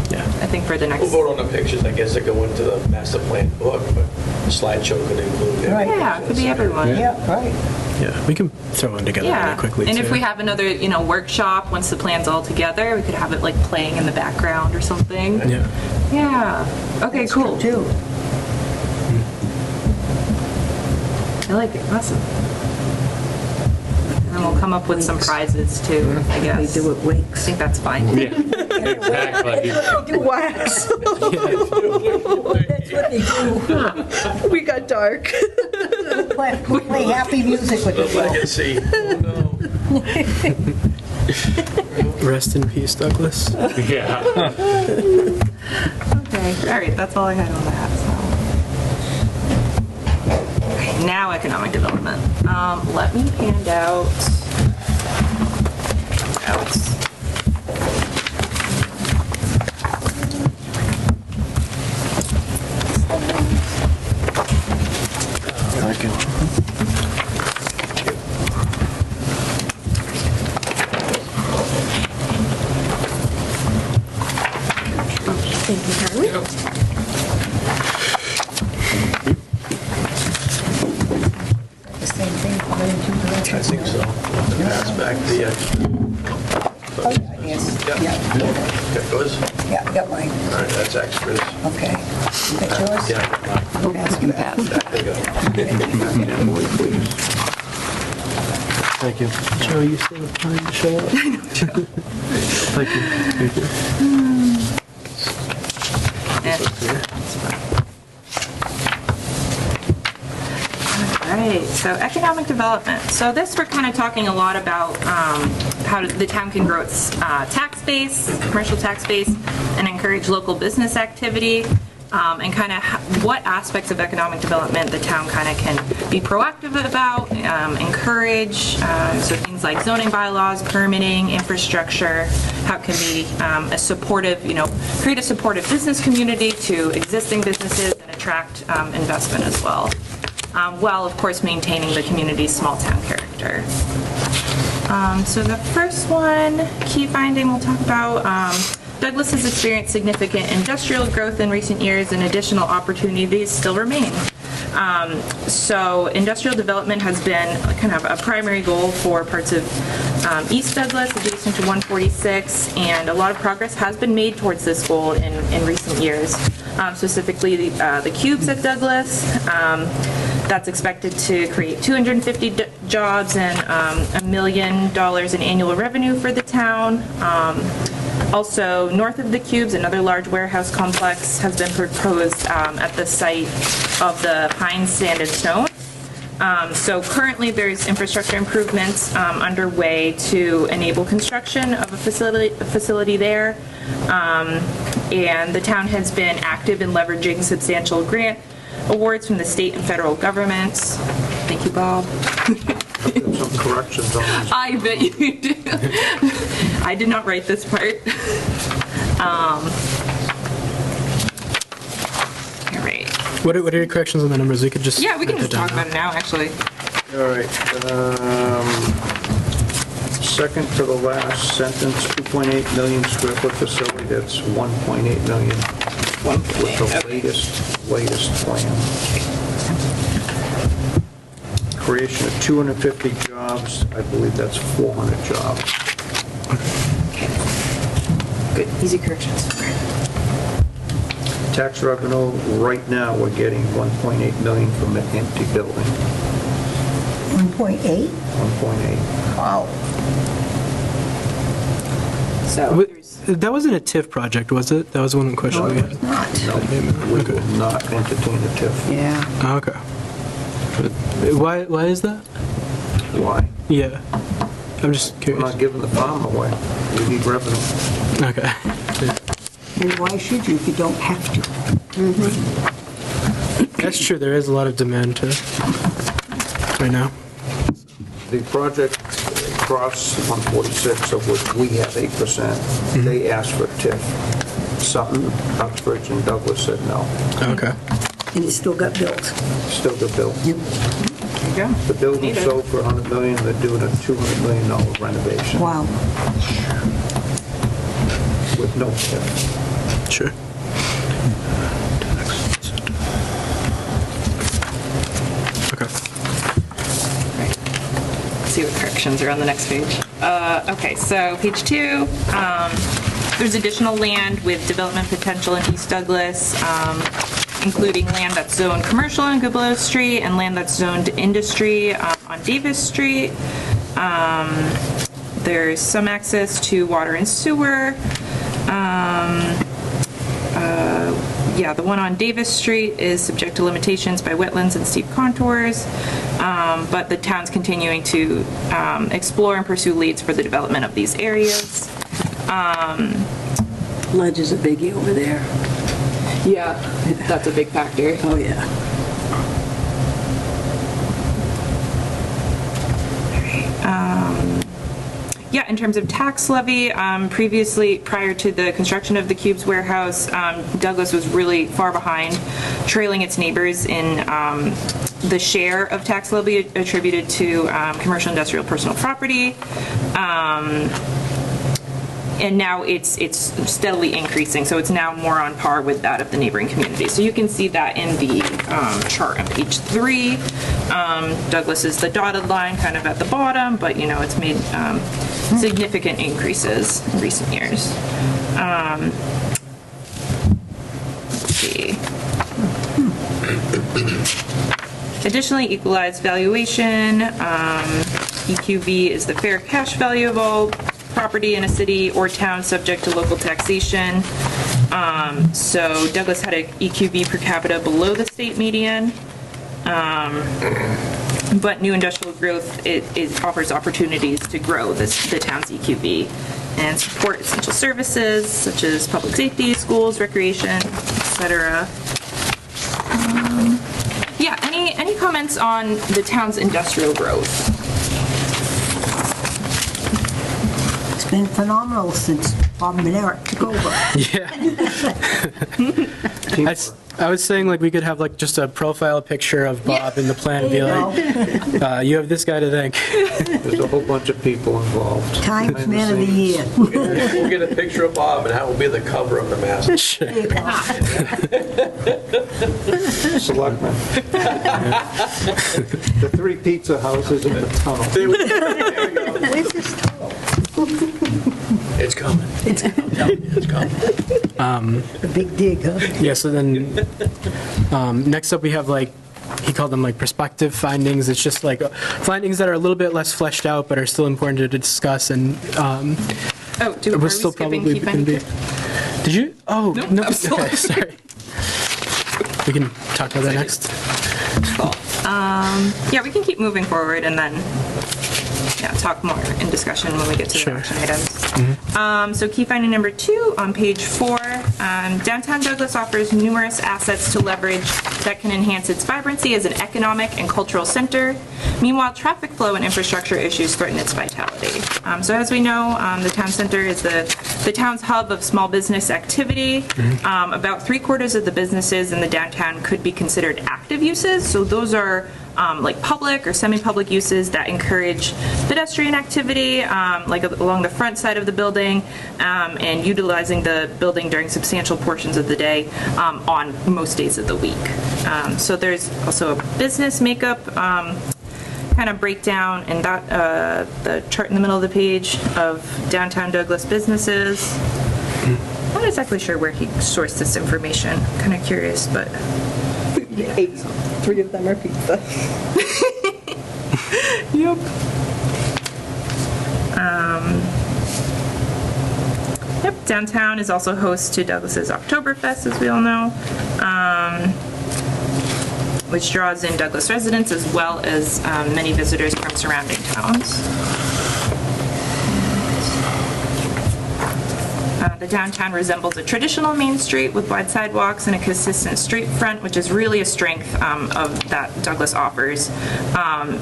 Yeah. I think for the next. We'll vote on the pictures, I guess, that go into the master plan book, but the slideshow could include it. Right. Yeah, it could be everyone. Yeah, right. Yeah, we can throw one together Yeah, really quickly and too. if we have another, workshop, once the plan's all together, we could have it like playing in the background or something. Yeah. Yeah, okay, That's cool. true, too. I like it, awesome. And we'll come up with some prizes too, I guess. They do it I wakes. think that's fine. Yeah, exactly. Wax. That's what they do. We got dark. Play happy music with the Legacy. Oh, no. Rest in peace, Douglas. Yeah. Okay, all right, that's all I had on that, so. Okay, now economic development. Let me hand out. Thank you, Harley. The same thing, put it in two I directions. think so. Pass back the, Oh, yeah, yes. Yeah, got yours? yeah, I got mine. All right, that's extras. Okay. That's yours? Yeah. Pass it back. There you go. Thank you. Joe, you still have time to show up? Thank you. Thank you. All right, so economic development. So this, we're kind of talking a lot about how the town can grow its tax base, commercial tax base, and encourage local business activity, and kind of what aspects of economic development the town kind of can be proactive about, encourage, so things like zoning bylaws, permitting, infrastructure, how it can be a supportive, create a supportive business community to existing businesses and attract investment as well. While, of course, maintaining the community's small town character. So the first one, key finding we'll talk about, Douglas has experienced significant industrial growth in recent years and additional opportunities still remain. So industrial development has been kind of a primary goal for parts of East Douglas, adjacent to 146, and a lot of progress has been made towards this goal in recent years. Specifically, the cubes at Douglas. That's expected to create 250 jobs and $1 million in annual revenue for the town. Also, north of the cubes, another large warehouse complex has been proposed at the site of the Pine Sand and Stone. So currently, there's infrastructure improvements underway to enable construction of a facility there. And the town has been active in leveraging substantial grant awards from the state and federal governments. Thank you, Bob. Some corrections on this. I bet you do. I did not write this part. All right. What are your corrections on the numbers? We could just Yeah, we can write just that talk down about it now, actually. All right. Second to the last sentence, 2.8 million square foot facility, that's 1.8 million with the latest plan. Creation of 250 jobs, I believe that's 400 jobs. Good, easy corrections. Tax revenue, right now, we're getting 1.8 million from an empty building. 1.8? 1.8. Wow. So That wasn't a TIF project, was it? That was one question we had. Not. No, we will not entertain a TIF. Yeah. Oh, okay. Why is that? Why? Yeah. I'm just We're curious. not giving the farm away. We need revenue. Okay. And why should you if you don't have to? That's true. There is a lot of demand to right now. The project across 146, of which we have 8%, they asked for a TIF. Sutton, Uxbridge, and Douglas said no. Okay. And it still got built. Still got built. there you go. The building sold for $100 million, they're doing a $200 million renovation Wow. with no TIF. Sure. Okay. Let's see what corrections are on the next page. Okay, so page 2, there's additional land with development potential in East Douglas, including land that's zoned commercial on Goodloe Street and land that's zoned industry on Davis Street. There's some access to water and sewer. Yeah, the one on Davis Street is subject to limitations by wetlands and steep contours, but the town's continuing to explore and pursue leads for the development of these areas. Ledge is a biggie over there. Yeah, that's a big factor. Oh, yeah. Yeah, in terms of tax levy, previously, prior to the construction of the Cubes warehouse, Douglas was really far behind, trailing its neighbors in the share of tax levy attributed to commercial, industrial, personal property. And now it's steadily increasing, so it's now more on par with that of the neighboring communities. So you can see that in the chart on page 3. Douglas is the dotted line kind of at the bottom, but you know, it's made significant increases in recent years. Let's see. Additionally, equalized valuation. EQV is the fair cash value of all property in a city or town subject to local taxation. So Douglas had an EQV per capita below the state median. But new industrial growth, it offers opportunities to grow the town's EQV and support essential services such as public safety, schools, recreation, etc. Yeah, any comments on the town's industrial growth? It's been phenomenal since Bob and Eric took over. Yeah. I was saying like we could have like just a profile picture of Bob in the plan and be like, you have this guy to thank. There's a whole bunch of people involved. Times Man of the Year. We'll get a picture of Bob, and that will be the cover of the Mass. Sure. Selectmen. The 3 pizza houses in the tunnel. There we go. Where's this tunnel? It's coming. It's coming. A big dig, huh? Yeah, so then next up we have like, he called them like prospective findings. It's just like findings that are a little bit less fleshed out but are still important to discuss. And Oh, are We're we still skipping probably key going to be. finding? Did you? Oh, Nope, no. I'm still- Okay, sorry. We can talk about that next. Cool. Yeah, we can keep moving forward and then talk more in discussion when we get to the action items. So key finding number 2 on page 4, downtown Douglas offers numerous assets to leverage that can enhance its vibrancy as an economic and cultural center. Meanwhile, traffic flow and infrastructure issues threaten its vitality. So as we know, the town center is the town's hub of small business activity. About 3/4 of the businesses in the downtown could be considered active uses. So those are like public or semi-public uses that encourage pedestrian activity, like along the front side of the building, and utilizing the building during substantial portions of the day on most days of the week. So there's also a business makeup kind of breakdown in that the chart in the middle of the page of downtown Douglas businesses. I'm not exactly sure where he sourced this information. Kind of curious, but 3 of them are pizza. Yep. Yep, downtown is also host to Douglas's Oktoberfest, as we all know, which draws in Douglas residents as well as many visitors from surrounding towns. The downtown resembles a traditional main street with wide sidewalks and a consistent street front, which is really a strength of that Douglas offers,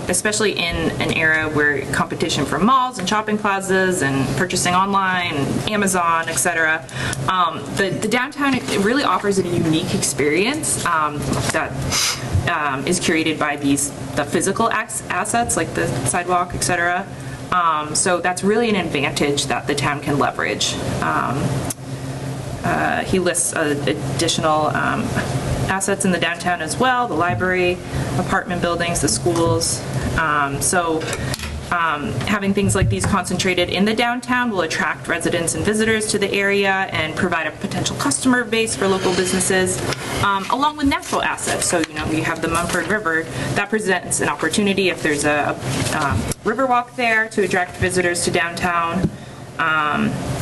especially in an era where competition from malls and shopping plazas and purchasing online, Amazon, etc. The downtown, it really offers a unique experience that is curated by the physical assets like the sidewalk, etc. So that's really an advantage that the town can leverage. He lists additional assets in the downtown as well, the library, apartment buildings, the schools. Having things like these concentrated in the downtown will attract residents and visitors to the area and provide a potential customer base for local businesses, along with natural assets. So, you have the Mumford River. That presents an opportunity if there's a river walk there to attract visitors to downtown.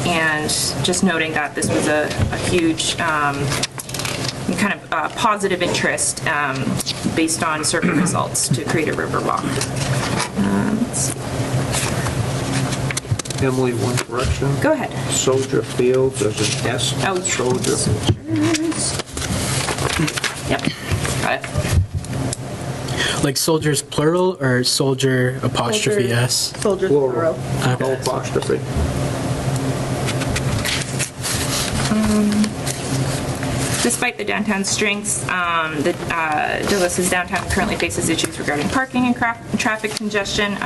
And just noting that this was a huge kind of positive interest based on survey results to create a river walk. Let's see. Emily, one correction. Go ahead. Soldier Field, there's an S. Oh, Soldier. Yep. Got it. Like soldiers plural or soldier apostrophe S? Soldiers plural. No apostrophe. Despite the downtown's strengths, Douglas's downtown currently faces issues regarding parking and traffic congestion.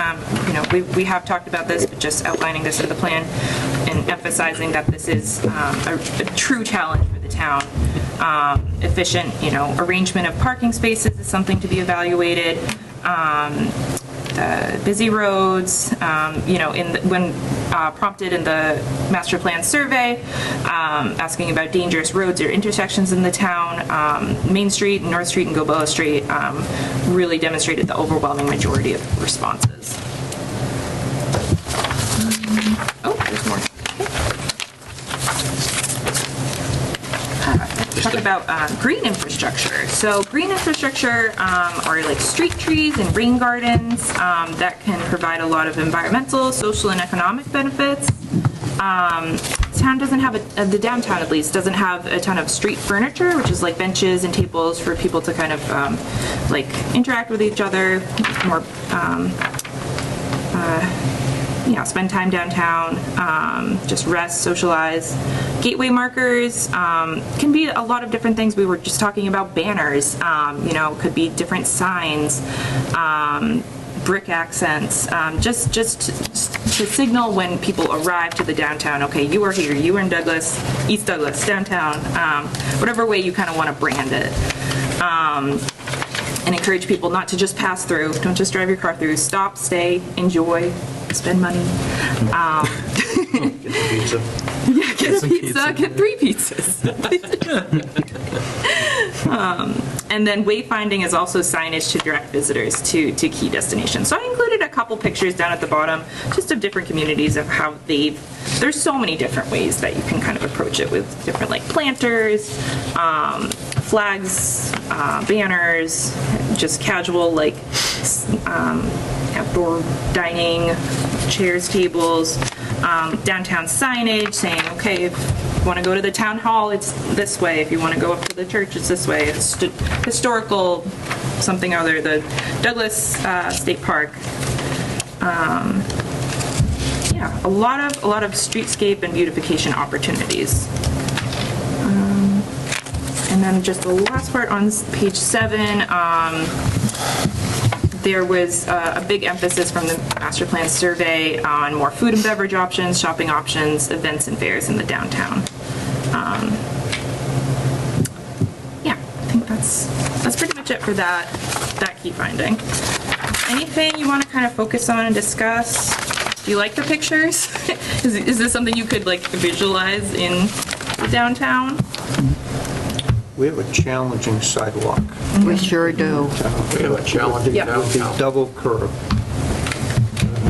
We have talked about this, but just outlining this in the plan and emphasizing that this is a true challenge for the town. Efficient, arrangement of parking spaces is something to be evaluated. Busy roads, when prompted in the master plan survey, asking about dangerous roads or intersections in the town, Main Street, North Street, and Gilboa Street really demonstrated the overwhelming majority of responses. Oh, there's more. Talk about green infrastructure. So green infrastructure are like street trees and rain gardens that can provide a lot of environmental, social, and economic benefits. Town doesn't have, the downtown at least, doesn't have a ton of street furniture, which is like benches and tables for people to kind of like interact with each other, more spend time downtown, just rest, socialize. Gateway markers can be a lot of different things. We were just talking about banners, could be different signs, brick accents, just to signal when people arrive to the downtown, okay, you are here, you are in Douglas, East Douglas, downtown, whatever way you kind of want to brand it. And encourage people not to just pass through, don't just drive your car through, stop, stay, enjoy, spend money. Get the pizza. Yeah, get a pizza, get 3 pizzas. And then wayfinding is also signage to direct visitors to key destinations. So I included a couple pictures down at the bottom, just of different communities of how there's so many different ways that you can kind of approach it with different like planters, flags, banners, just casual like outdoor dining, chairs, tables, downtown signage saying, okay, if you want to go to the town hall, it's this way. If you want to go up to the church, it's this way. It's historical, something or other, the Douglas State Park. Yeah, a lot of streetscape and beautification opportunities. And then just the last part on page 7, there was a big emphasis from the master plan survey on more food and beverage options, shopping options, events and fairs in the downtown. Yeah, I think that's pretty much it for that key finding. Anything you want to kind of focus on and discuss? Do you like the pictures? Is this something you could like visualize in the downtown? We have a challenging sidewalk. We sure do. We have a challenging downtown. Double curb.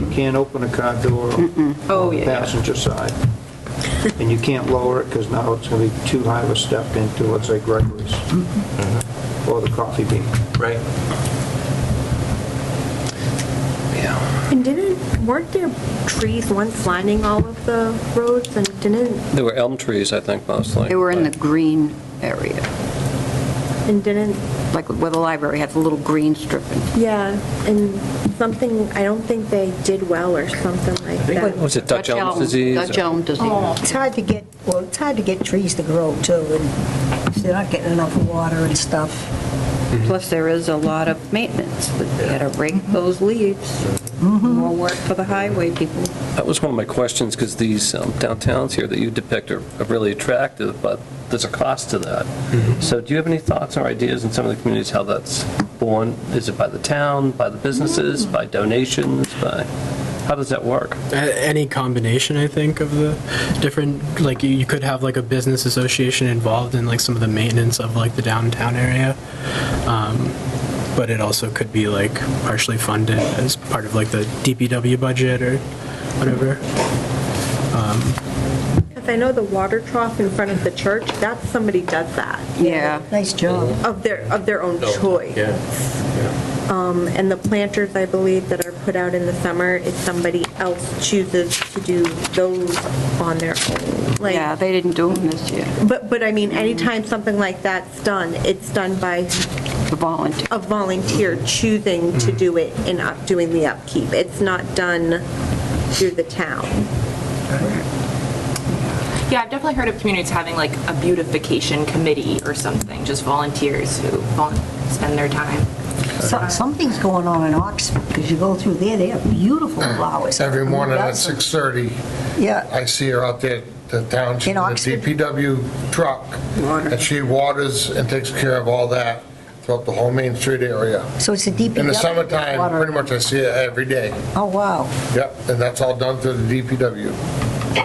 You can't open a car door on the passenger side. And you can't lower it because now it's going to be too high of a step into, let's say, Gregory's or the Coffee Bean. Right. And weren't there trees once lining all of the roads and There were elm trees, I think, mostly. They were in the green area. And like where the library has a little green strip. Yeah, and something, I don't think they did well or something like that. Was it Dutch elm disease? Dutch elm disease. It's hard to get trees to grow too, and they're not getting enough water and stuff. Plus, there is a lot of maintenance. You gotta rake those leaves. More work for the highway people. That was one of my questions, because these downtowns here that you depict are really attractive, but there's a cost to that. So do you have any thoughts or ideas in some of the communities how that's borne? Is it by the town, by the businesses, by donations, by... How does that work? Any combination, I think, of the different, like you could have like a business association involved in like some of the maintenance of like the downtown area. But it also could be like partially funded as part of like the DPW budget or whatever. Because I know the water trough in front of the church, that's somebody does that. Yeah. Nice job. Of their own choice. And the planters, I believe, that are put out in the summer, if somebody else chooses to do those on their own. Like, Yeah, they didn't do them this year. But I mean, anytime something like that's done, it's done by a volunteer choosing to do it and doing the upkeep. It's not done through the town. Yeah, I've definitely heard of communities having like a beautification committee or something, just volunteers who spend their time. Something's going on in Oxford, because you go through there, they have beautiful flowers. Every morning at 6:30, I see her out there, the town, the DPW truck, and she waters and takes care of all that throughout the whole Main Street area. So it's a DPW? In the summertime, pretty much I see it every day. Oh, wow. Yep, and that's all done through the DPW.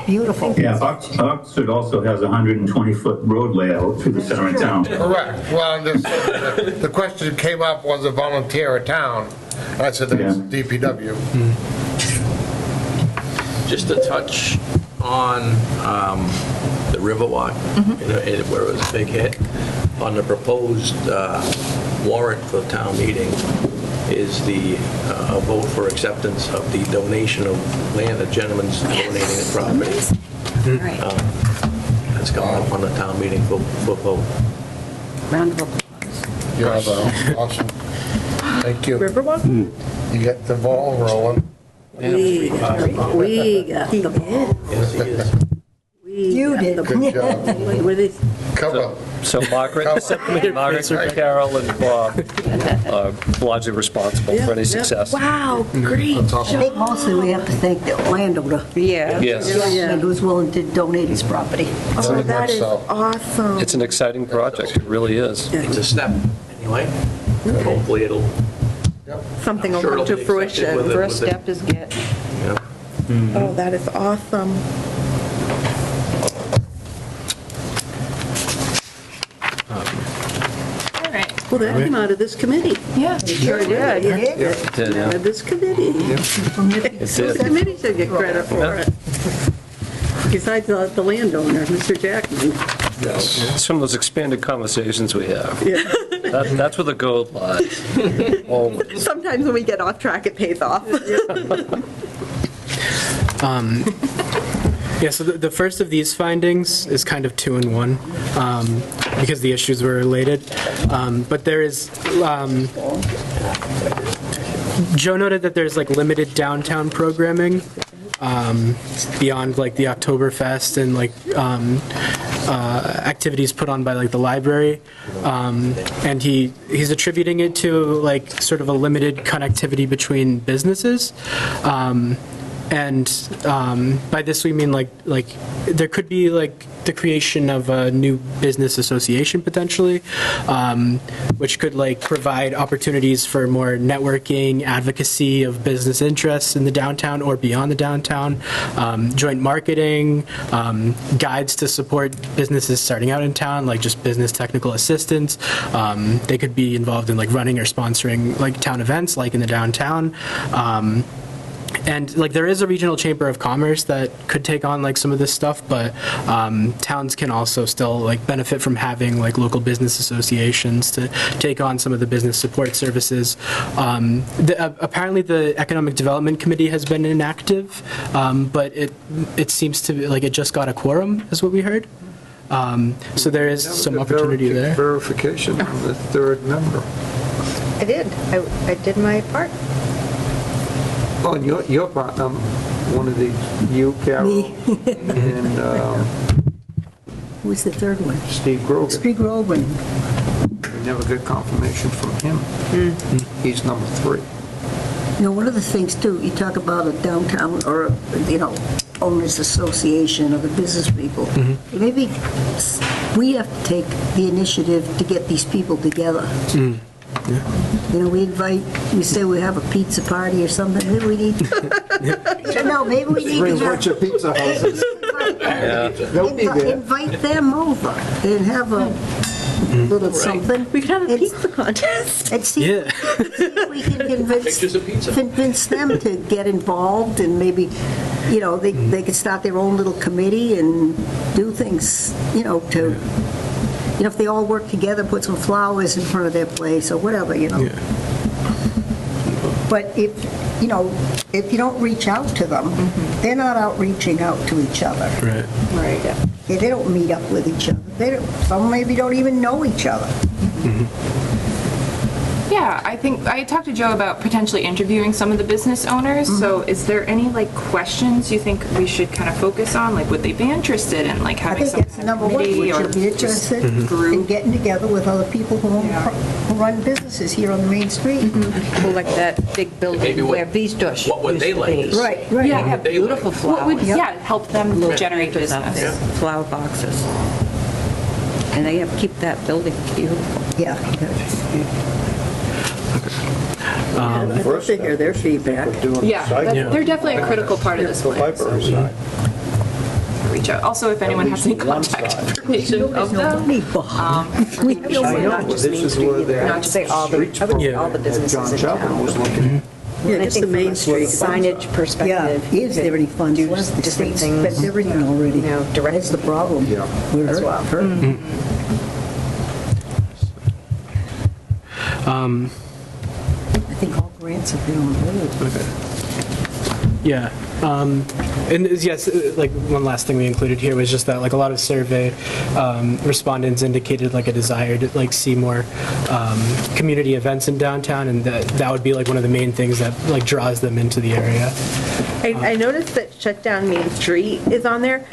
Beautiful. Yeah, Oxford also has a 120-foot road layout through the center of town. Correct. Well, the question came up, was a volunteer a town? And I said, that's DPW. Just to touch on the Riverwalk, where it was a big hit, on the proposed warrant for the town meeting is the vote for acceptance of the donation of land. A gentleman's donating the property. That's coming up on the town meeting for vote. Round of applause. Yeah, awesome. Thank you. Riverwalk? You get the ball rolling. We got the ball. Yes, he is. You did. Good job. With his Cover. So Margaret, Carol, and Bob are largely responsible for any success. Wow, great. I think mostly we have to thank the landowner. Yeah. Yes. And who's willing to donate his property. Oh, that is awesome. It's an exciting project, it really is. It's a step, anyway. Hopefully it'll... Something will Sure come it'll to be accepted fruition. with it. First step is get. Yeah. Oh, that is awesome. All right, Well, that came out of this committee. Yeah. Sure did. You did? Out of this committee. This committee should get credit for it. Besides the landowner, Mr. Jackman. It's from those expanded conversations we have. Yeah. That's where the gold lies. Always. Sometimes when we get off track, it pays off. Yeah, so the first of these findings is kind of 2 in 1 because the issues were related. But there is, Joe noted that there's like limited downtown programming beyond like the Oktoberfest and like activities put on by like the library. And he's attributing it to like sort of a limited connectivity between businesses. And by this we mean like there could be like the creation of a new business association potentially, which could like provide opportunities for more networking, advocacy of business interests in the downtown or beyond the downtown, joint marketing, guides to support businesses starting out in town, like just business technical assistance. They could be involved in like running or sponsoring like town events like in the downtown. And like there is a regional chamber of commerce that could take on like some of this stuff, but towns can also still like benefit from having like local business associations to take on some of the business support services. Apparently the Economic Development Committee has been inactive, but it seems to be like it just got a quorum is what we heard. So there is some opportunity there. Verification on the third member. I did. I did my part. Oh, and your part, one of the, you, Carol, and Who's the third one? Steve Grogan. Steve Grogan. We never got confirmation from him. He's number 3. You know, one of the things too, you talk about a downtown or, owners association or the business people. Maybe we have to take the initiative to get these people together. Yeah. We say we have a pizza party or something, maybe we need, maybe we need Bring a to bunch of pizza houses. invite them over and have a little something. We could have a pizza contest. And see if we can convince them to get involved and maybe, they could start their own little committee and do things, if they all work together, put some flowers in front of their place or whatever, But if you don't reach out to them, they're not outreaching out to each other. Right. They don't meet up with each other. Some maybe don't even know each other. Yeah, I think I talked to Joe about potentially interviewing some of the business owners. So is there any questions you think we should kind of focus on? Like, would they be interested in having some kind of committee or be interested in getting together with other people who run businesses here on the main street. Well, like that big building where Vistos. What would they like to see? Right. Yeah, What would they beautiful like? flowers. what would help them generate business? Flower boxes. And they have to keep that building beautiful. Yeah. I'd love to hear their feedback. Yeah, they're definitely a critical part of this plan. So reach out. Also, if anyone has any contact information of them. This is where they Not to say all the businesses in town. was looking. Yeah, just the main street. Signage perspective. Yeah, is there any funds left? The different state's things, spent everything already. direct That's the problem. Yeah. We're as well. hurt. I think all grants have been on hold. Yeah. And yes, one last thing we included here was just that a lot of survey respondents indicated a desire to see more community events in downtown, and that would be one of the main things that draws them into the area. I noticed that Shutdown Main Street is on there.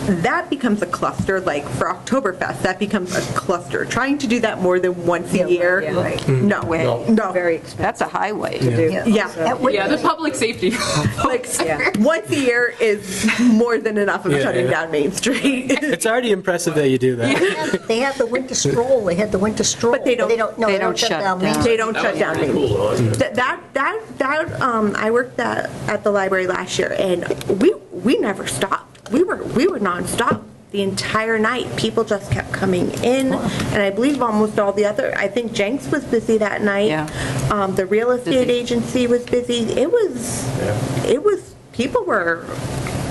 That becomes a cluster, for Oktoberfest, that becomes a cluster. Trying to do that more than once a year, no way, no. Very expensive. That's a highway to do. Yeah. The public safety. Once a year is more than enough of shutting down Main Street. It's already impressive that you do that. They have the winter stroll. They had the winter stroll. But they don't shut down Main They Street. don't shut down Main Street. I worked at the library last year, and we never stopped. We were nonstop the entire night. People just kept coming in, and I believe almost all the other, I think Jenks was busy that night. Yeah. The real estate agency was busy. It was, people were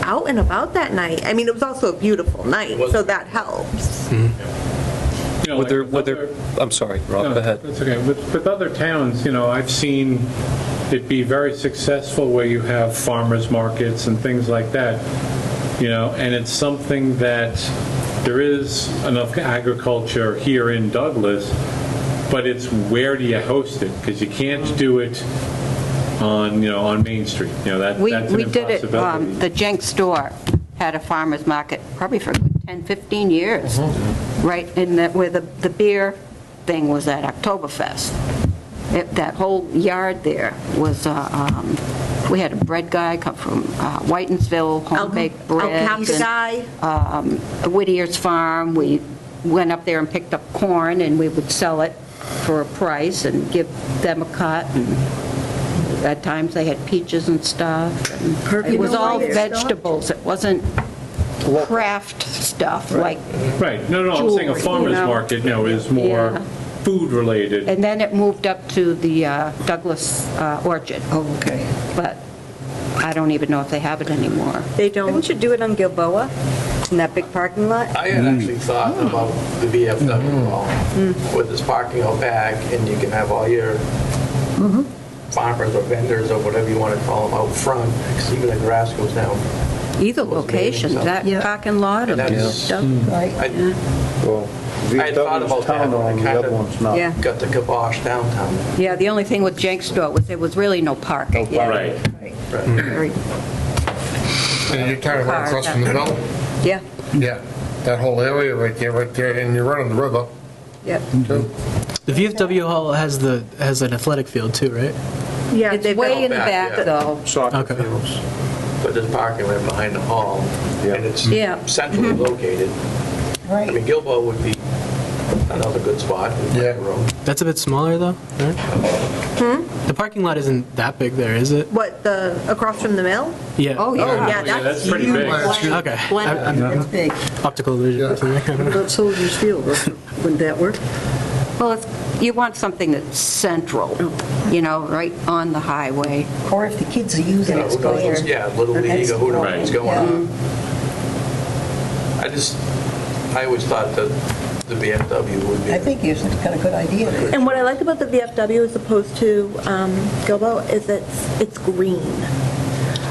out and about that night. I mean, it was also a beautiful night, so that helps. You know, I'm sorry, Rob, go ahead. That's okay. With other towns, you know, I've seen it be very successful where you have farmers markets and things like that, you know, and it's something that there is enough agriculture here in Douglas, but it's where do you host it? Because you can't do it on, you know, on Main Street. You know, that's an impossibility. We did it, the Jenks store had a farmer's market probably for 10, 15 years, right in where the beer thing was at Oktoberfest. That whole yard there was, we had a bread guy come from Whitensville, home-baked bread. Whittier's Farm. We went up there and picked up corn, and we would sell it for a price and give them a cut. And at times they had peaches and stuff. And it was all vegetables. It wasn't craft stuff like Right. No, I'm saying a farmer's market, you know, is more food related. And then it moved up to the Douglas Orchard. Oh, okay. But I don't even know if they have it anymore. They don't. We should do it on Gilboa, in that big parking lot. I had actually thought about the VFW hall with this parking out back, and you can have all your farmers or vendors or whatever you want to call them out front, because even the grass goes down. Either location, that parking lot or stuff. Well, I had thought about that, but I kind the other one's not. Yeah. got the kibosh downtown. Yeah, the only thing with Jenks store was there was really no parking. Right. Very- And you're talking right across from the mill? Yeah. Yeah, that whole area right there, and you're right on the river. Yep. The VFW hall has an athletic field too, right? Yeah, It's way in the back, though. Soccer fields. But there's parking right behind the hall, and it's Yeah. centrally located. I mean, Gilboa would be another good spot. Yeah. That's a bit smaller though, right? The parking lot isn't that big there, is it? What, across from the mill? Yeah. Oh, yeah. That's pretty big. Okay. That's big. Optical illusion. What about Soldier's Field? Wouldn't that work? Well, you want something that's central, you know, right on the highway. Or if the kids are using it, go there. Yeah, Little League, or who knows what's going on. I always thought that the VFW would be. I think you've got a good idea. And what I like about the VFW as opposed to Gilboa is it's green.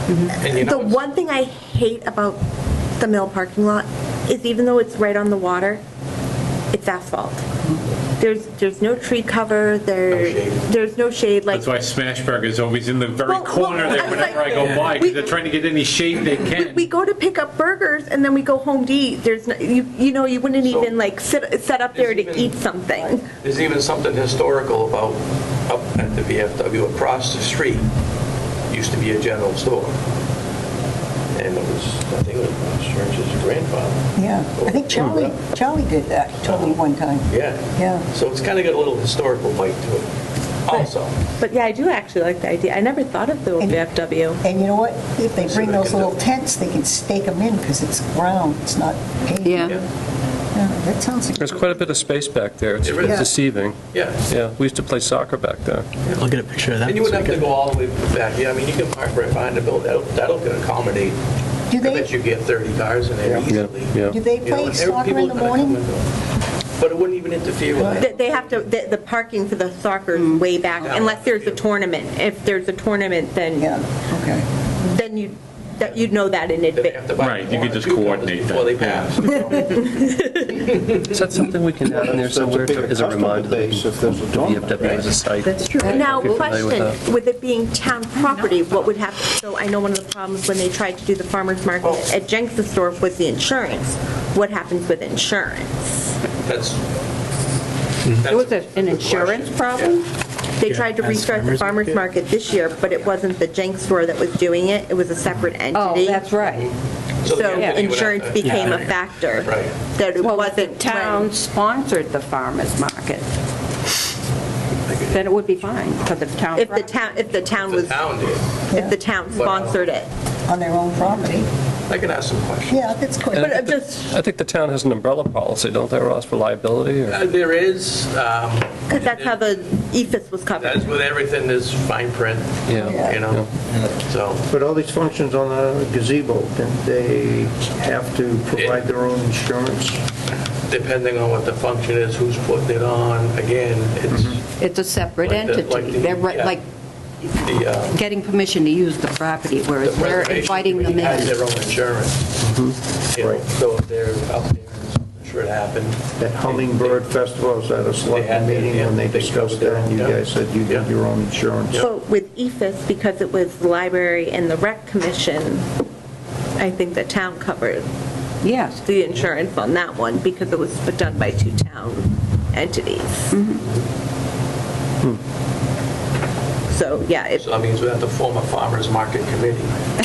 And you know, The one thing I hate about the mill parking lot is even though it's right on the water, it's asphalt. There's no tree cover, there's no shade. Like, That's why Smashburger is always in the very Well, corner well, there I was whenever I like- go by, because they're trying to get any shade they can. we go to pick up burgers and then we go home to eat. There's no, you know, you wouldn't So- even like set up there to eat something. there's even something historical about up at the VFW across the street. Used to be a general store. And it was, I think it was Church's grandfather. Yeah, I think Charlie did that, he told me one time. Yeah. Yeah. So it's kind of got a little historical bite to it also. But yeah, I do actually like the idea. I never thought of the VFW. And you know what? If they bring those little tents, they can stake them in because it's ground, it's not paved. Yeah. Yeah, that sounds like. There's quite a bit of space back there. It's It is. deceiving. Yeah. Yeah, we used to play soccer back there. I'll get a picture of that. And you this wouldn't have to weekend. go all the way back. Yeah, I mean, you can park right behind the building. That'll can accommodate. Do I bet they, you get 30 cars in there easily. Yeah. do they You know, play and soccer people in the are gonna morning? come into it. But it wouldn't even interfere with that. They have to, the parking for the soccer is way back, unless there's a tournament. If there's a tournament, then Okay. you'd know that in Then they have advance. to buy Right, you one could or just two coordinate before that. they pass. Is that something we can add in there somewhere as a reminder that base if there's a the tournament. VFW is a site? That's true. Now, You're familiar with question, that? with it being town property, what would happen? So I know one of the problems when they tried to do the farmer's market at Jenks' store was the insurance. What happens with insurance? That's. It was an insurance problem? They tried to as restart the farmer's farmer's market this year, but it wasn't the Jenks store that was doing it. It was a separate Oh, entity. that's right. So the So entity would have insurance to- became a factor. Right. That it Well, if the wasn't. town sponsored the farmer's market, then it would be fine for the town. If the town The was, town did. if the town sponsored it. On their own property. I can ask some questions. Yeah, that's good. And But I'm just, I think the town has an umbrella policy, don't they, Ross, for liability? Or? There is, because that's how the EFS was covered. as with everything, there's fine print, Yeah. you know, so. But all these functions on the gazebo, then they have to provide their own insurance? Depending on what the function is, who's putting it on, again, It's a separate Like the- entity. like the- They're yeah. like the getting permission to use the property, whereas we're preservation inviting them committee has in. their own insurance. You know, so if they're out there, I'm sure it happened. That Hummingbird Festival, was at a They selectment had their- meeting yeah, when they they discussed covered their that, and you own, yeah. guys said you did your own insurance? So with EFS, because it was the library and the rec commission, I think the town covered Yes. the insurance on that one because it was done by two town entities. So, yeah, it, So that means we have to form a farmer's market committee. Well,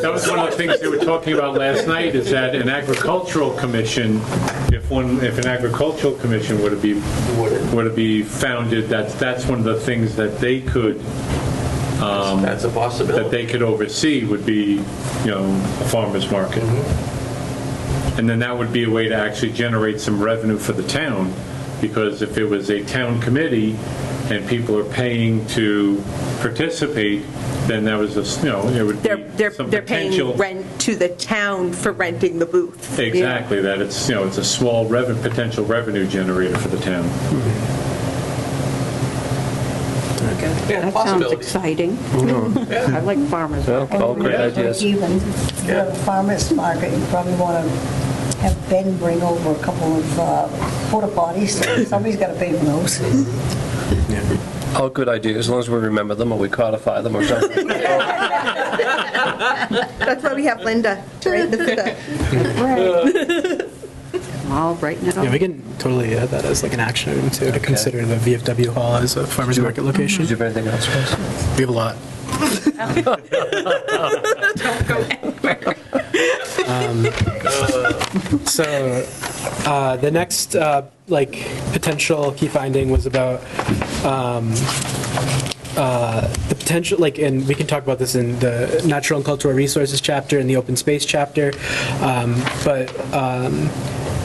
that was one of the things they were talking about last night, is that an agricultural commission, if an agricultural commission were to be founded, that's one of the things that they could, That's a possibility. that they could oversee, would be, a farmer's market. And then that would be a way to actually generate some revenue for the town, because if it was a town committee and people are paying to participate, then that was it would be some they're paying potential. rent to the town for renting the booth. Exactly, that it's, it's a small potential revenue generator for the town. Yeah, That sounds possibility. exciting. I like farmers. Well, all great ideas. Even for a farmer's market, you probably want to have Ben bring over a couple of porta potties. Somebody's got to pay for those. All good ideas, as long as we remember them or we codify them or something. That's why we have Linda to write this stuff. All writing it Yeah, up. we can totally add that as like an action item too, to consider the VFW hall as a farmer's market location. Do you have anything else, Ross? We have a lot. Don't go anywhere. So the next potential key finding was about the potential, and we can talk about this in the natural and cultural resources chapter and the open space chapter, but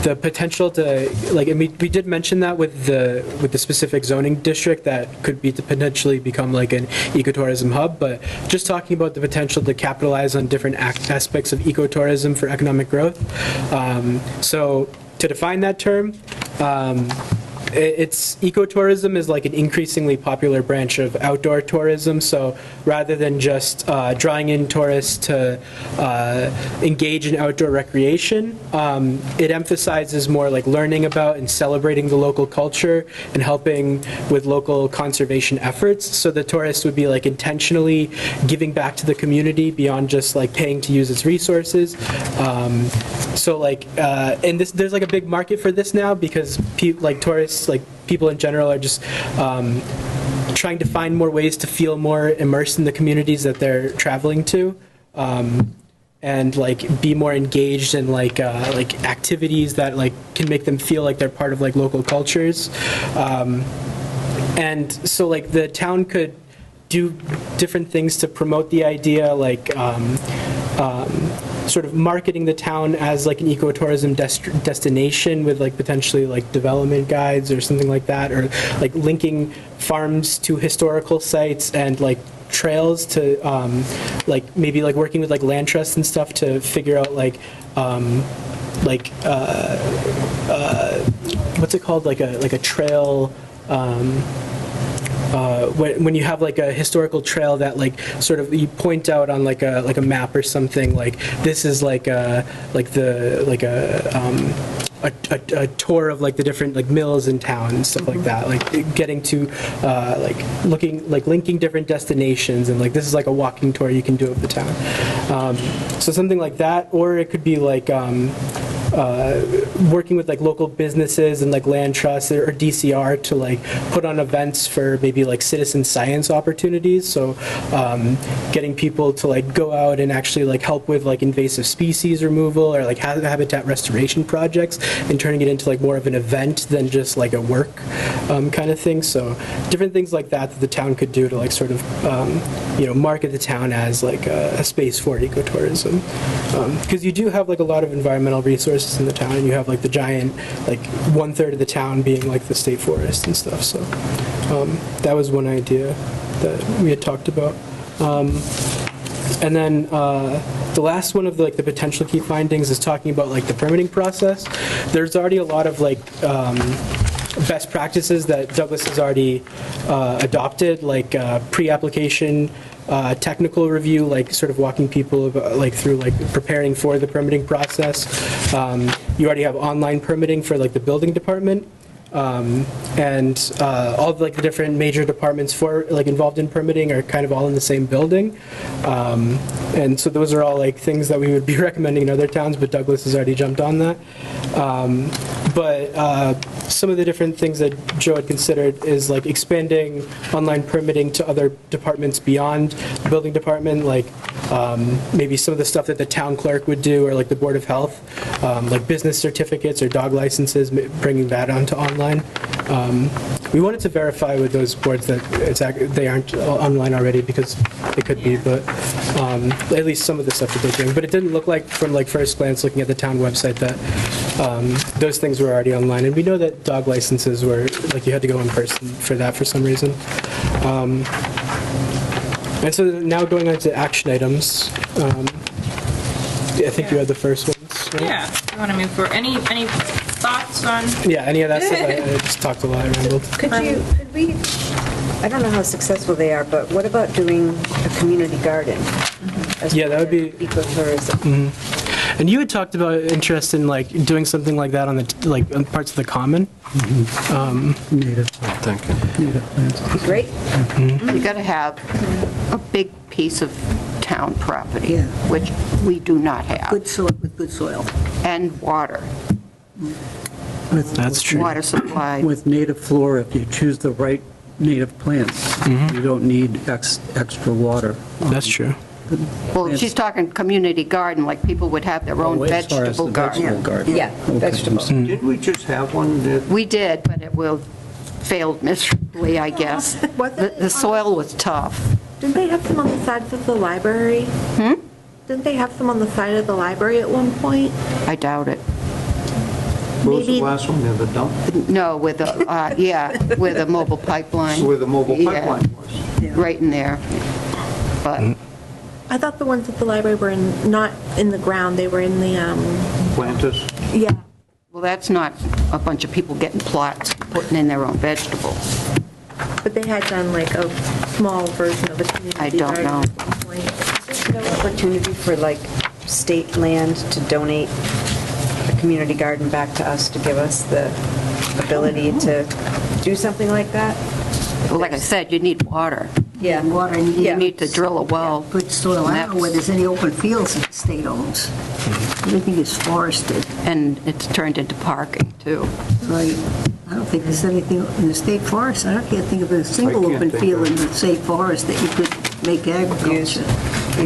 the potential to, and we did mention that with the specific zoning district that could be to potentially become like an ecotourism hub, but just talking about the potential to capitalize on different aspects of ecotourism for economic growth. So to define that term, ecotourism is like an increasingly popular branch of outdoor tourism. So rather than just drawing in tourists to engage in outdoor recreation, it emphasizes more like learning about and celebrating the local culture and helping with local conservation efforts. So the tourist would be like intentionally giving back to the community beyond just like paying to use its resources. And there's like a big market for this now because tourists, like people in general, are just trying to find more ways to feel more immersed in the communities that they're traveling to, and like be more engaged in like activities that like can make them feel like they're part of like local cultures, and so like the town could do different things to promote the idea, like sort of marketing the town as like an ecotourism destination with like potentially like development guides or something like that, or like linking farms to historical sites and like trails to like maybe like working with like land trusts and stuff to figure out what's it called, like a trail, when you have like a historical trail that like sort of you point out on like a map or something, like this is a tour of like the different like mills in town and stuff like that, like getting to linking different destinations, and like this is like a walking tour you can do of the town. So something like that, or it could be like working with like local businesses and like land trusts or DCR to like put on events for maybe like citizen science opportunities. So getting people to like go out and actually like help with like invasive species removal or like habitat restoration projects, and turning it into like more of an event than just like a work kind of thing. So different things like that the town could do to like sort of market the town as like a space for ecotourism, because you do have like a lot of environmental resources in the town, and you have like the giant, like 1/3 of the town being like the state forest and stuff. So that was one idea that we had talked about. And then the last one of the potential key findings is talking about like the permitting process. There's already a lot of like best practices that Douglas has already adopted, like pre-application technical review, like sort of walking people like through like preparing for the permitting process. You already have online permitting for like the building department. And all of like the different major departments for like involved in permitting are kind of all in the same building, and so those are all like things that we would be recommending in other towns, but Douglas has already jumped on that. But some of the different things that Joe had considered is like expanding online permitting to other departments beyond the building department, like maybe some of the stuff that the town clerk would do, or like the Board of Health, like business certificates or dog licenses, bringing that onto online. We wanted to verify with those boards that they aren't online already, because they could be, but at least some of the stuff that they're doing. But it didn't look like, from like first glance looking at the town website, that those things were already online. And we know that dog licenses were, like, you had to go in person for that for some reason. And so now going on to action items. I think you had the first ones, right? Yeah. You want to move forward? Any thoughts on? Yeah, any of that stuff? I just talked a lot, I rambled. Could we, I don't know how successful they are, but what about doing a community garden? Yeah, that would be ecotourism. Mm-hmm. And you had talked about interest in like doing something like that on the on parts of the common. Mm-hmm. Native. Thank you. Native plants. Great. Mm-hmm. You got to have a big piece of town property, Yeah. which we do not have, Good soil, with good soil. and water, That's true. water supply. With native flora, if you choose the right native plants, you don't need extra water. That's true. Well, she's talking community garden, like people would have their own As far as the vegetable garden. vegetable garden. Yeah, vegetables. Didn't we just have one that, We did, but it failed miserably, I guess. The soil was tough. Didn't they have some on the sides of the library? Didn't they have some on the side of the library at one point? I doubt it. what was the Maybe- last one, the dump? No, with where the mobile pipeline. Where the mobile Yeah, pipeline was? right in there. But I thought the ones at the library were not in the ground, they were in the, Planters? yeah. well, that's not a bunch of people getting plots, putting in their own vegetables. But they had done like a small version of a community I don't garden know. at one point. There's no opportunity for like state land to donate a community garden back to us, to give us the ability to do something like that? Well, like I said, you need water. Yeah. Water, and You need to drill a well. good soil. I don't know where there's any open fields that the state owns. Everything is forested. And it's turned into parking, too. Right. I don't think there's anything in the state forest. I can't think of a single can't open think field of in the state forest that you could make agriculture.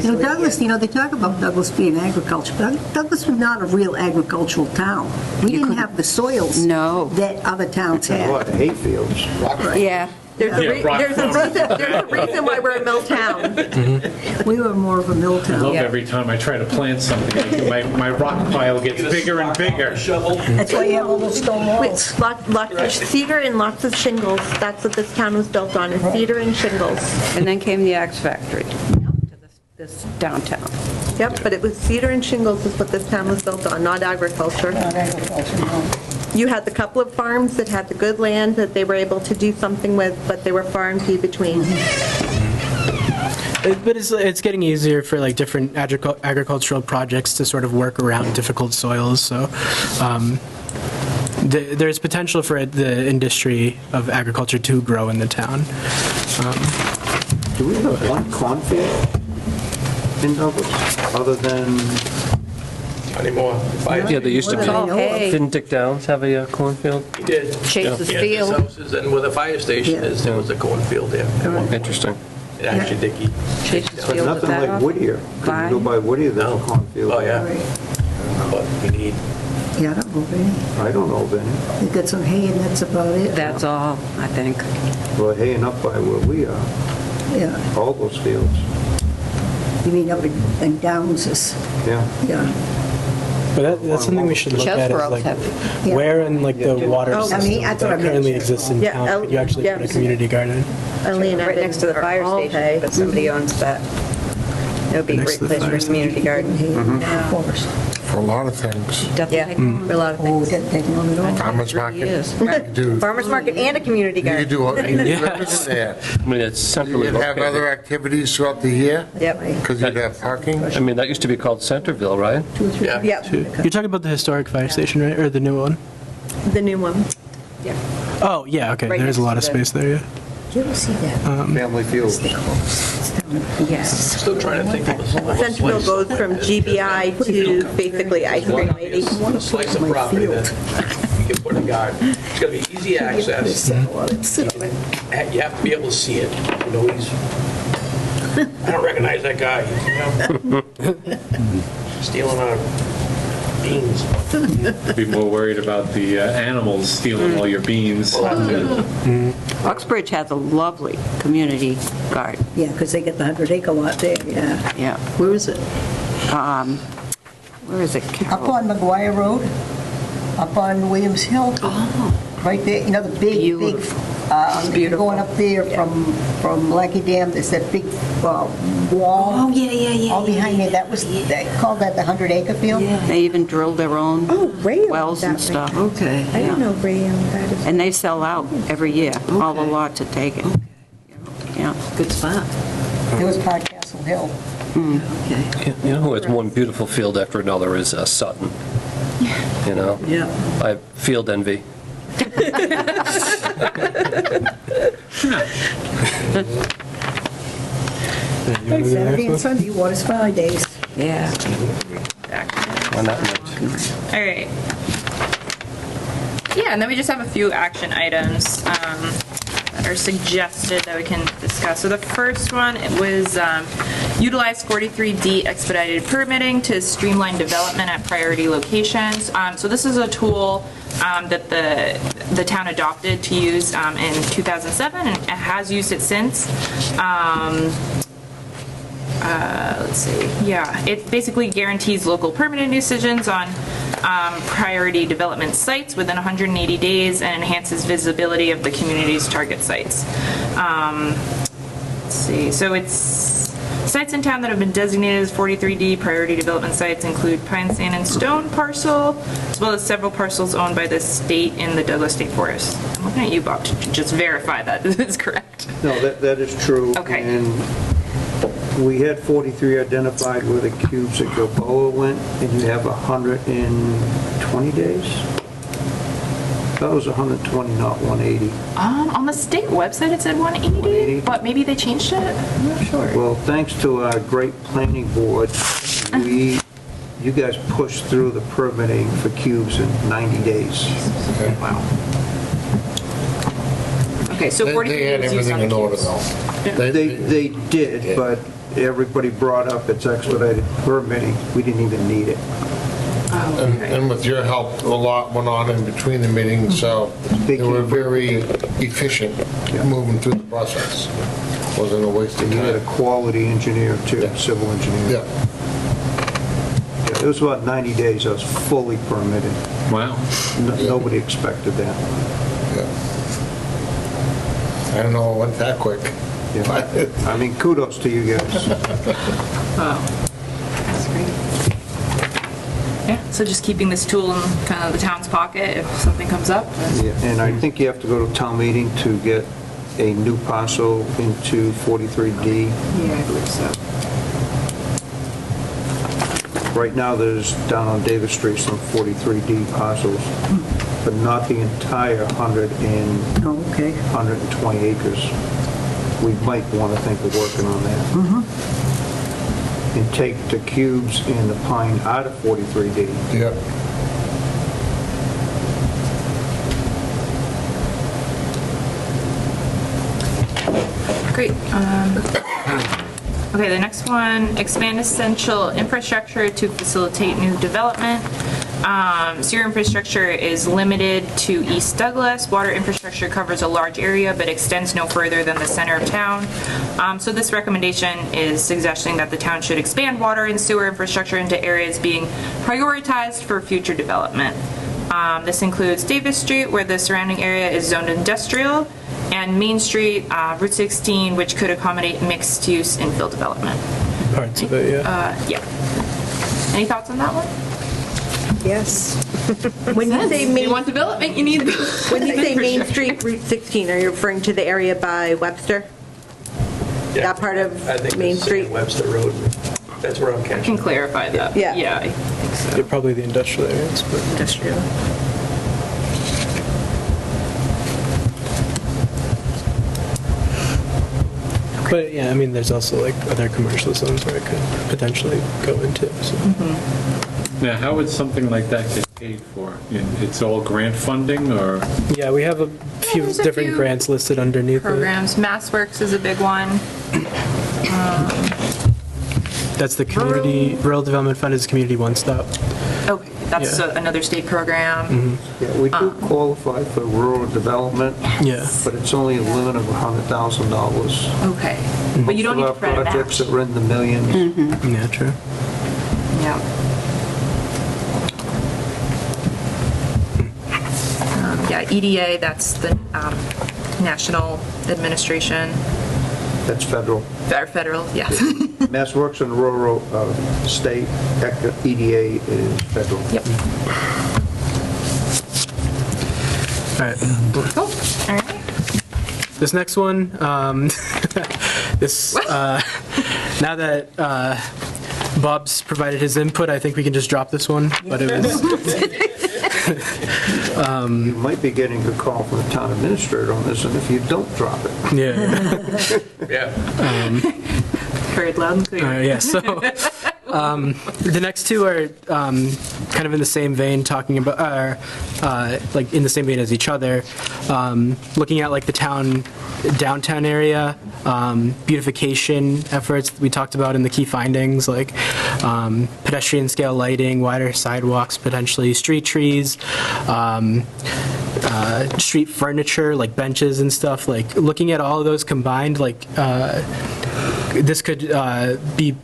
Douglas, they talk about Douglas being agriculture, but Douglas was not a real agricultural town. We didn't have the soils that other towns A lot had. of hayfields. Yeah. There's a reason why we're a mill town. We were more of a mill I town. love every time I try to plant something, my rock pile gets bigger and bigger. That's why you have all those stone walls. Lots of cedar and lots of shingles. That's what this town was built on, is cedar and shingles. And then came the axe factory to this downtown. Yep, but it was cedar and shingles is what this town was built on, not agriculture. Not agriculture, no. You had the couple of farms that had the good land that they were able to do something with, but they were far and few between. But it's getting easier for like different agricultural projects to sort of work around difficult soils. So there's potential for the industry of agriculture to grow in the town. Do we have one cornfield in Douglas, other than anymore. Yeah, there used to be. It's all hay. Didn't Dick Downs have a cornfield? He did. Chase's He had his Field. houses, and where the fire station is, there was a cornfield there. Interesting. Actually, Dickie. Chase's But Field, is nothing that like off? Whittier. When you go by Whittier, there's a cornfield. Oh, yeah. But we need, Yeah, I don't know of any. I don't know of any. They got some hay and that's about it. That's all, I think. Well, hay and up by where we are, Yeah, all those fields. you mean up in Downs is, Yeah. yeah. But that's something we should look at, is Chesbrough like, have- Yeah. where in like the water I system mean, that's what I that meant. currently exists in Yeah, town, could you actually yeah. put a community garden? Right next to the fire All station, hay. but somebody owns that. It would be a Next great to the place for fire a community garden. Hay, of course. For a lot of things. Yeah, for a lot of Oh, things. that they don't at all. Farmers market. You could do, Farmers market and a community you could garden. do everything there. I mean, it's centrally You'd have located. other activities throughout the year, Yep. because you'd have parking. I mean, that used to be called Centerville, right? yeah. Yep, You're talking about the historic fire station, right, or the new one? the new one. Oh, yeah, okay, Right there's a lot of next to the- space there, yeah. Did you ever see that? Family fields. Yes. Still trying to think of a Centerville slice. goes from GBI to basically Ice Cream Lady. A slice of property that you can put in a garden. It's gonna be easy access. You have to be able to see it. You know, I don't recognize that guy, you know? Stealing our beans. Be more worried about the animals stealing all your beans. Uxbridge has a lovely community garden. Yeah, because they get the 100-acre lot there, yeah. Yeah. Where is it? Where is it? Up on McGuire Road, up on Williams Hill. Right there, you know, the big, Beautiful. going up there from Lackey Dam, there's that big wall. Oh, yeah. All behind there, they called that the 100-acre field? They even drilled their own Oh, Ray wells and stuff. Okay. I didn't know Ray owned that. as- And they sell out every year, all the Okay. lots are taken. Yeah. Good spot. It was part Castle Hill. Okay. You know who has one beautiful field after another is Sutton. You know? Yeah. I have field envy. Saturday and Sunday, water supply days. Yeah. Why not much? All right. Yeah, and then we just have a few action items that are suggested that we can discuss. So the first one, it was utilize 43D expedited permitting to streamline development at priority locations. So this is a tool that the town adopted to use in 2007 and has used it since. Let's see. Yeah, it basically guarantees local permitting decisions on priority development sites within 180 days and enhances visibility of the community's target sites. Let's see. So it's sites in town that have been designated as 43D priority development sites include Pine, Sand, and Stone parcel, as well as several parcels owned by the state in the Douglas State Forest. I'm looking at you, Bob, to just verify that this is correct. No, that is true. Okay. And we had 43 identified where the cubes at Gilboa went, and you have 120 days? That was 120, not 180. On the state website, it said 180, 180. but maybe they changed it? I'm not sure. Well, thanks to our great planning board, you guys pushed through the permitting for cubes in 90 days. Wow. Okay, so 43 They had was used everything on in order, cubes. though. They did, but everybody brought up it's expedited permitting. We didn't even need it. And with your help, a lot went on in between the meetings, so they were very efficient moving through the process. Wasn't a waste of And you had a time. quality engineer too, Yeah. civil engineer. Yeah. Yeah, it was about 90 days, I was fully permitted. Wow. Nobody expected that. Yeah. I don't know, it went that quick. Yeah. I mean, kudos to you guys. That's great. Yeah, so just keeping this tool in kind of the town's pocket if something comes up. Yeah, and I think you have to go to town meeting to get a new parcel into 43D. Yeah, I believe so. Right now, there's, down on Davis Street, some 43D parcels, but not the entire 120 acres. We might want to think of working on that. and take the cubes and the pine out of 43D. Yeah. Great. Okay, the next one, expand essential infrastructure to facilitate new development. Sewer infrastructure is limited to East Douglas. Water infrastructure covers a large area but extends no further than the center of town. So this recommendation is suggesting that the town should expand water and sewer infrastructure into areas being prioritized for future development. This includes Davis Street, where the surrounding area is zoned industrial, and Main Street, Route 16, which could accommodate mixed-use infill development. Parts of it, yeah. Yeah. Any thoughts on that one? Yes. When you say Main, you want development, you need. When you say Main Street, Route 16, are you referring to the area by Webster? Yeah, That part of I think Main it's Street? Webster Road. That's where I'm I catching. can clarify that. Yeah. Yeah, I think so. Yeah, probably the industrial areas, but. Industrial. But yeah, I mean, there's also like other commercial zones where it could potentially go into. So. Now, how would something like that get paid for? It's all grant funding, or? Yeah, we have a few there's a different few grants listed underneath Programs. MassWorks is a big one. it. That's the community, Rural Development Fund is Community One Stop. Okay, that's Yeah. another state program. Yeah, we do qualify for rural development, Yeah. but it's only a limit of $100,000. Okay, but you don't need to For our provide a projects match. that are in the millions. Yeah, true. Yeah. Yeah, EDA, that's the National Administration, That's federal. or federal, yes. Mass Works and rural state, EDA is federal. Yep. All right. Cool, all right. This next one, this, now that Bob's provided his input, I think we can just drop this one, but it was. You might be getting a call from the town administrator on this, and if you don't drop it. Yeah. Yeah. Heard loud and clear. Yeah, so the next two are kind of in the same vein, talking about, like in the same vein as each other, looking at like the downtown area, beautification efforts that we talked about in the key findings, like pedestrian scale lighting, wider sidewalks, potentially street trees, street furniture, like benches and stuff, like looking at all of those combined, like this could be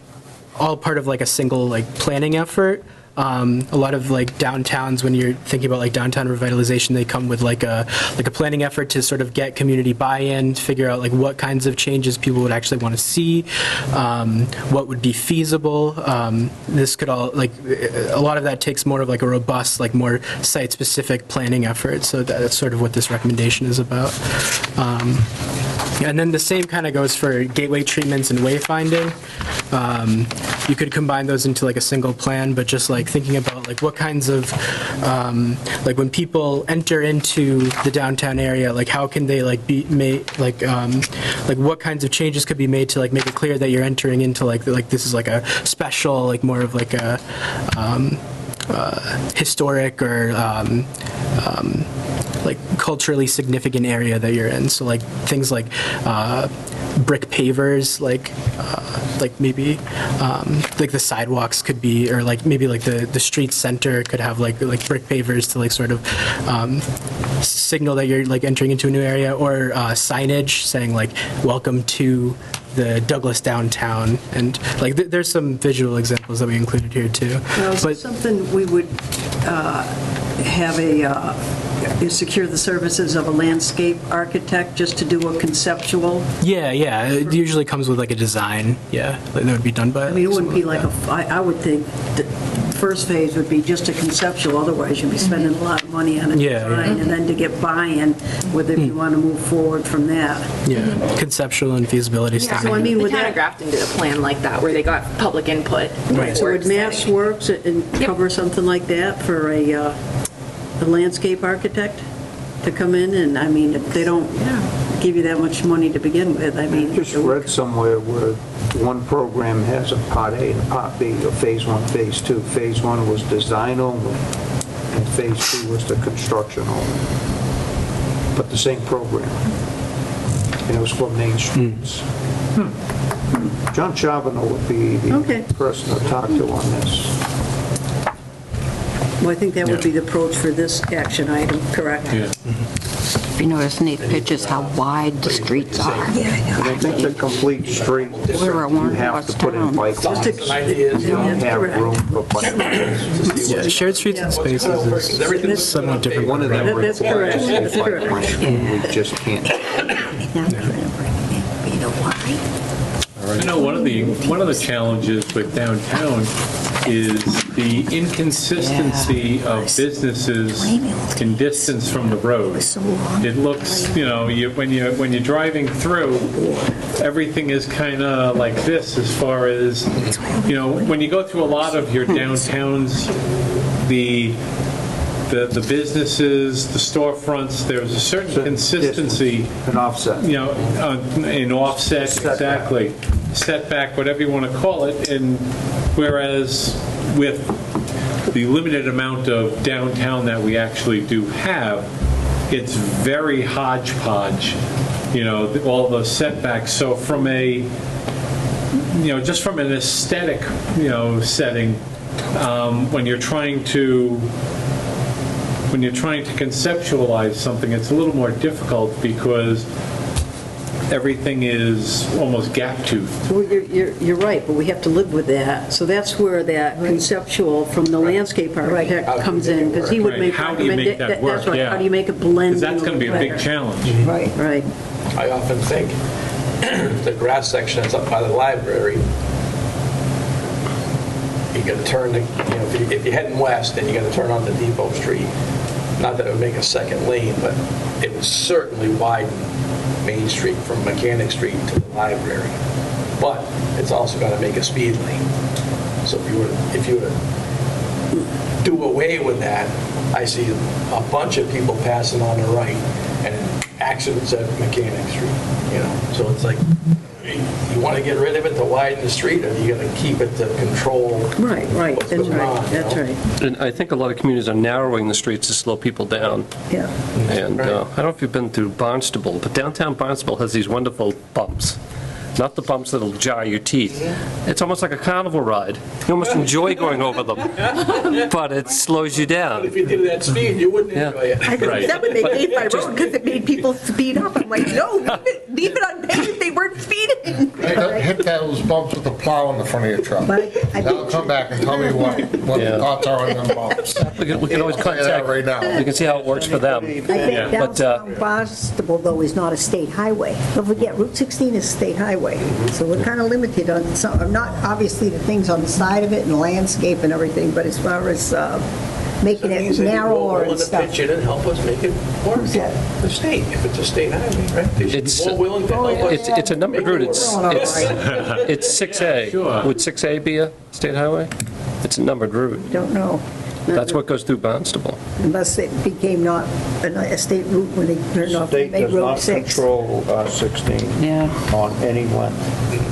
all part of like a single like planning effort. A lot of like downtowns, when you're thinking about like downtown revitalization, they come with like a planning effort to sort of get community buy-in, to figure out like what kinds of changes people would actually want to see, what would be feasible. This could all like a lot of that takes more of like a robust, like more site-specific planning effort. So that's sort of what this recommendation is about. And then the same kind of goes for gateway treatments and wayfinding. You could combine those into like a single plan, but just like thinking about like what kinds of, like when people enter into the downtown area, like how can they like be made, like what kinds of changes could be made to like make it clear that you're entering into like this is like a special, like more of like a historic or like culturally significant area that you're in. So like things like brick pavers, like maybe like the sidewalks could be, or like maybe like the street center could have like brick pavers to like sort of signal that you're like entering into a new area, or signage saying like welcome to the Douglas downtown, and like there's some visual examples that we included here too. Now, is But it something we would have secure the services of a landscape architect just to do a conceptual? yeah, it usually comes with like a design. Yeah, that would be done by. I mean, it wouldn't be like I would think the first phase would be just a conceptual, otherwise you'd be spending a lot of money on a design, and then to get buy-in, whether you want to move forward from that. Yeah, conceptual and feasibility study. So I mean, The with town that, of Grafton did a plan like that, where they got public input. right, so would Mass Works and cover something like that for a landscape architect to come in? And I mean, if they don't, give you that much money to begin with. I mean, Just read somewhere where one program has a Part A and a Part B, or Phase 1, Phase 2. Phase 1 was design only, and Phase 2 was the construction only. But the same program. And it was for main streets. John Charbonneau would be the person to talk to on this. well, I think that would be the approach for this action item, correct? Yeah. You notice in these pictures how wide the streets are. I think the complete street, We're a you one have to put in bike lanes. You don't have room for bike lanes. Yeah, shared streets and spaces is somewhat different. One of them That's correct. requires That's a bike correct. lane. We just can't. You know why? I know one of the challenges with downtown is the inconsistency of businesses in distance from the road. It looks, when you're driving through, everything is kind of like this as far as, when you go through a lot of your downtowns, the businesses, the storefronts, there's a certain consistency. An offset. In offset, exactly. Setback, whatever you want to call it. And whereas with the limited amount of downtown that we actually do have, it's very hodgepodge, all the setbacks. So from just from an aesthetic, setting, when you're trying to conceptualize something, it's a little more difficult because everything is almost gap-toothed. Well, you're right, but we have to live with that. So that's where that conceptual from the landscape architect comes in, because he would make How do you make that work? That's right. Yeah. How do you make it blend? Because that's going to be a big better? challenge. Right. I often think the grass section that's up by the library, you got to turn, if you're heading west, then you got to turn onto Depot Street. Not that it would make a second lane, but it would certainly widen Main Street from Mechanic Street to the library. But it's also got to make a speed lane. So if you were to do away with that, I see a bunch of people passing on the right and accidents at Mechanic Street. So it's like, you want to get rid of it to widen the street, or you got to keep it to control? Right. what's That's going right. on, That's right. And I think a lot of communities are narrowing the streets to slow people down. Yeah. And I don't know if you've been through Barnstable, but downtown Barnstable has these wonderful bumps. Not the bumps that'll jar your teeth. It's almost like a carnival ride. You almost enjoy going over them, but it slows you down. If you did that speed, you wouldn't enjoy it. I think that when they gave my road because it made people speed up. I'm like, no, leave it unpaved. They weren't speeding. Hit those bumps with the plow in the front of your truck. That'll come back and tell me what the thoughts are on them bumps. We can always contact right now. We can see how it works for them. I think But downtown Barnstable, though, is not a state highway. Don't forget, Route 16 is a state highway. So we're kind of limited on some, not obviously the things on the side of it and landscape and everything, but as far as making it narrower and stuff. Pitch in and help us make it work. The state, if it's a state highway, right? They should be more willing to help us. it's a numbered route. It's 6A. Sure. Would 6A be a state highway? It's a numbered route. Don't know, That's what goes through Barnstable. unless it became not a state route when they turned off State Main does Road not 6. control 16 on any length.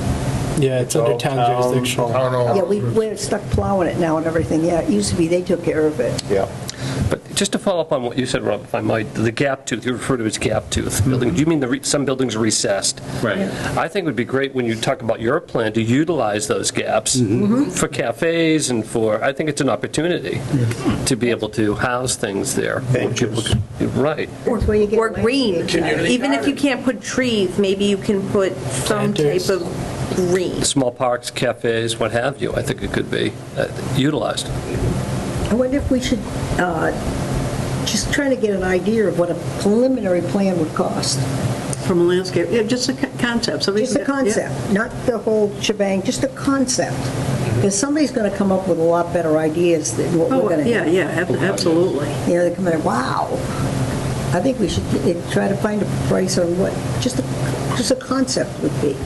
Yeah, it's under town jurisdiction. Yeah, we're stuck plowing it now and everything. Yeah, it used to be, they took care of it. Yeah. But just to follow up on what you said, Rob, if I might, the gap tooth, you refer to it as gap tooth building. Do you mean some buildings are recessed? Right. I think it would be great when you talk about your plan to utilize those gaps for cafes and I think it's an opportunity to be able to house things there. Right. That's where you get Or green. Community Even if you can't put trees, maybe you can put some type of green. Small parks, cafes, what have you, I think it could be utilized. I wonder if we should just try to get an idea of what a preliminary plan would cost. From a landscape, just a concept. Just a concept, not the whole shebang, just a concept. Because somebody's going to come up with a lot better ideas than what we're going to have. Yeah, absolutely. They come in, wow. I think we should try to find a price on what just a concept would be.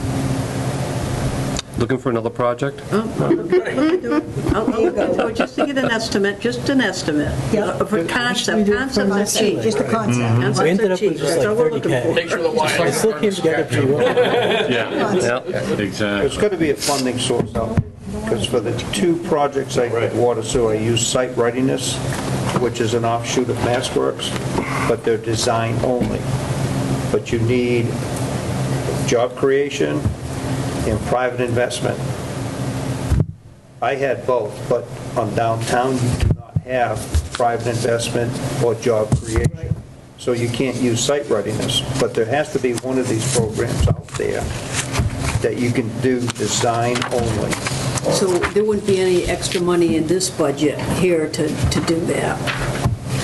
Looking for another project? I'll just to get an estimate, just an estimate. Yeah. For concept, concepts are cheap. Just a concept. We Concepts ended are up cheap, with just that's all like we're looking 30K. for. Make sure the wire. It still came together pretty well. Yeah, exactly. There's got to be a funding source out there, because for the two projects I did, water sewer, I used Site Readiness, which is an offshoot of MassWorks, but they're design only. But you need job creation and private investment. I had both, but on downtown, you do not have private investment or job creation. So you can't use Site Readiness, but there has to be one of these programs out there that you can do design only. So there wouldn't be any extra money in this budget here to do that?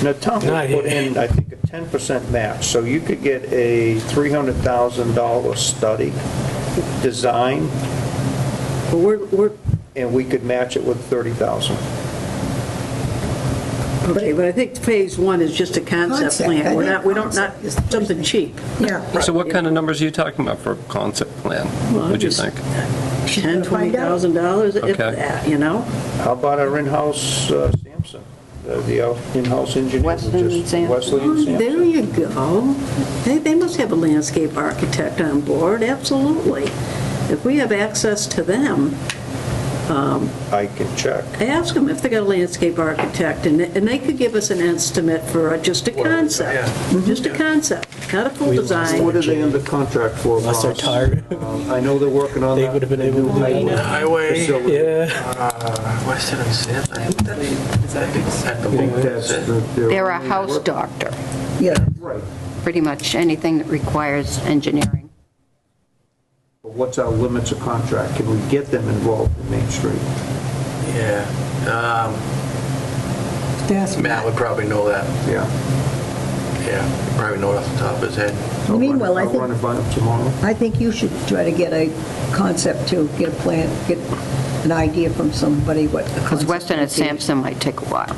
Now, Tom would put in, I think, a 10% match, so you could get a $300,000 study, design, and we could match it with $30,000. Okay, but I think phase one is just a concept plan. We don't, not something cheap. Yeah. So what kind of numbers are you talking about for a concept plan? What'd you think? $10,000, $20,000, if Okay. that, you know? How about our in-house Sampson, the in-house engineer? Wesley and Sampson. Wesley and Sampson. There you go. They must have a landscape architect on board, absolutely. If we have access to them, I can check. ask them if they got a landscape architect, and they could give us an estimate for just a concept. Just a concept, not a full design. What are they under contract for? Unless they're boss? tired. I know they're working on that. They would have been able to do that. Highway. Yeah. Western and Sampson. At the moment. They're a house doctor, Yeah. Right. pretty much anything that requires engineering. But what's our limits of contract? Can we get them involved in Main Street? Yeah. Matt would probably know that. Yeah. Yeah, probably know it off the top of his head. Meanwhile, I I'll run it by them tomorrow. think you should try to get a concept too, get a plan, get an idea from somebody what the Because concept Weston and would be. Sampson might take a while.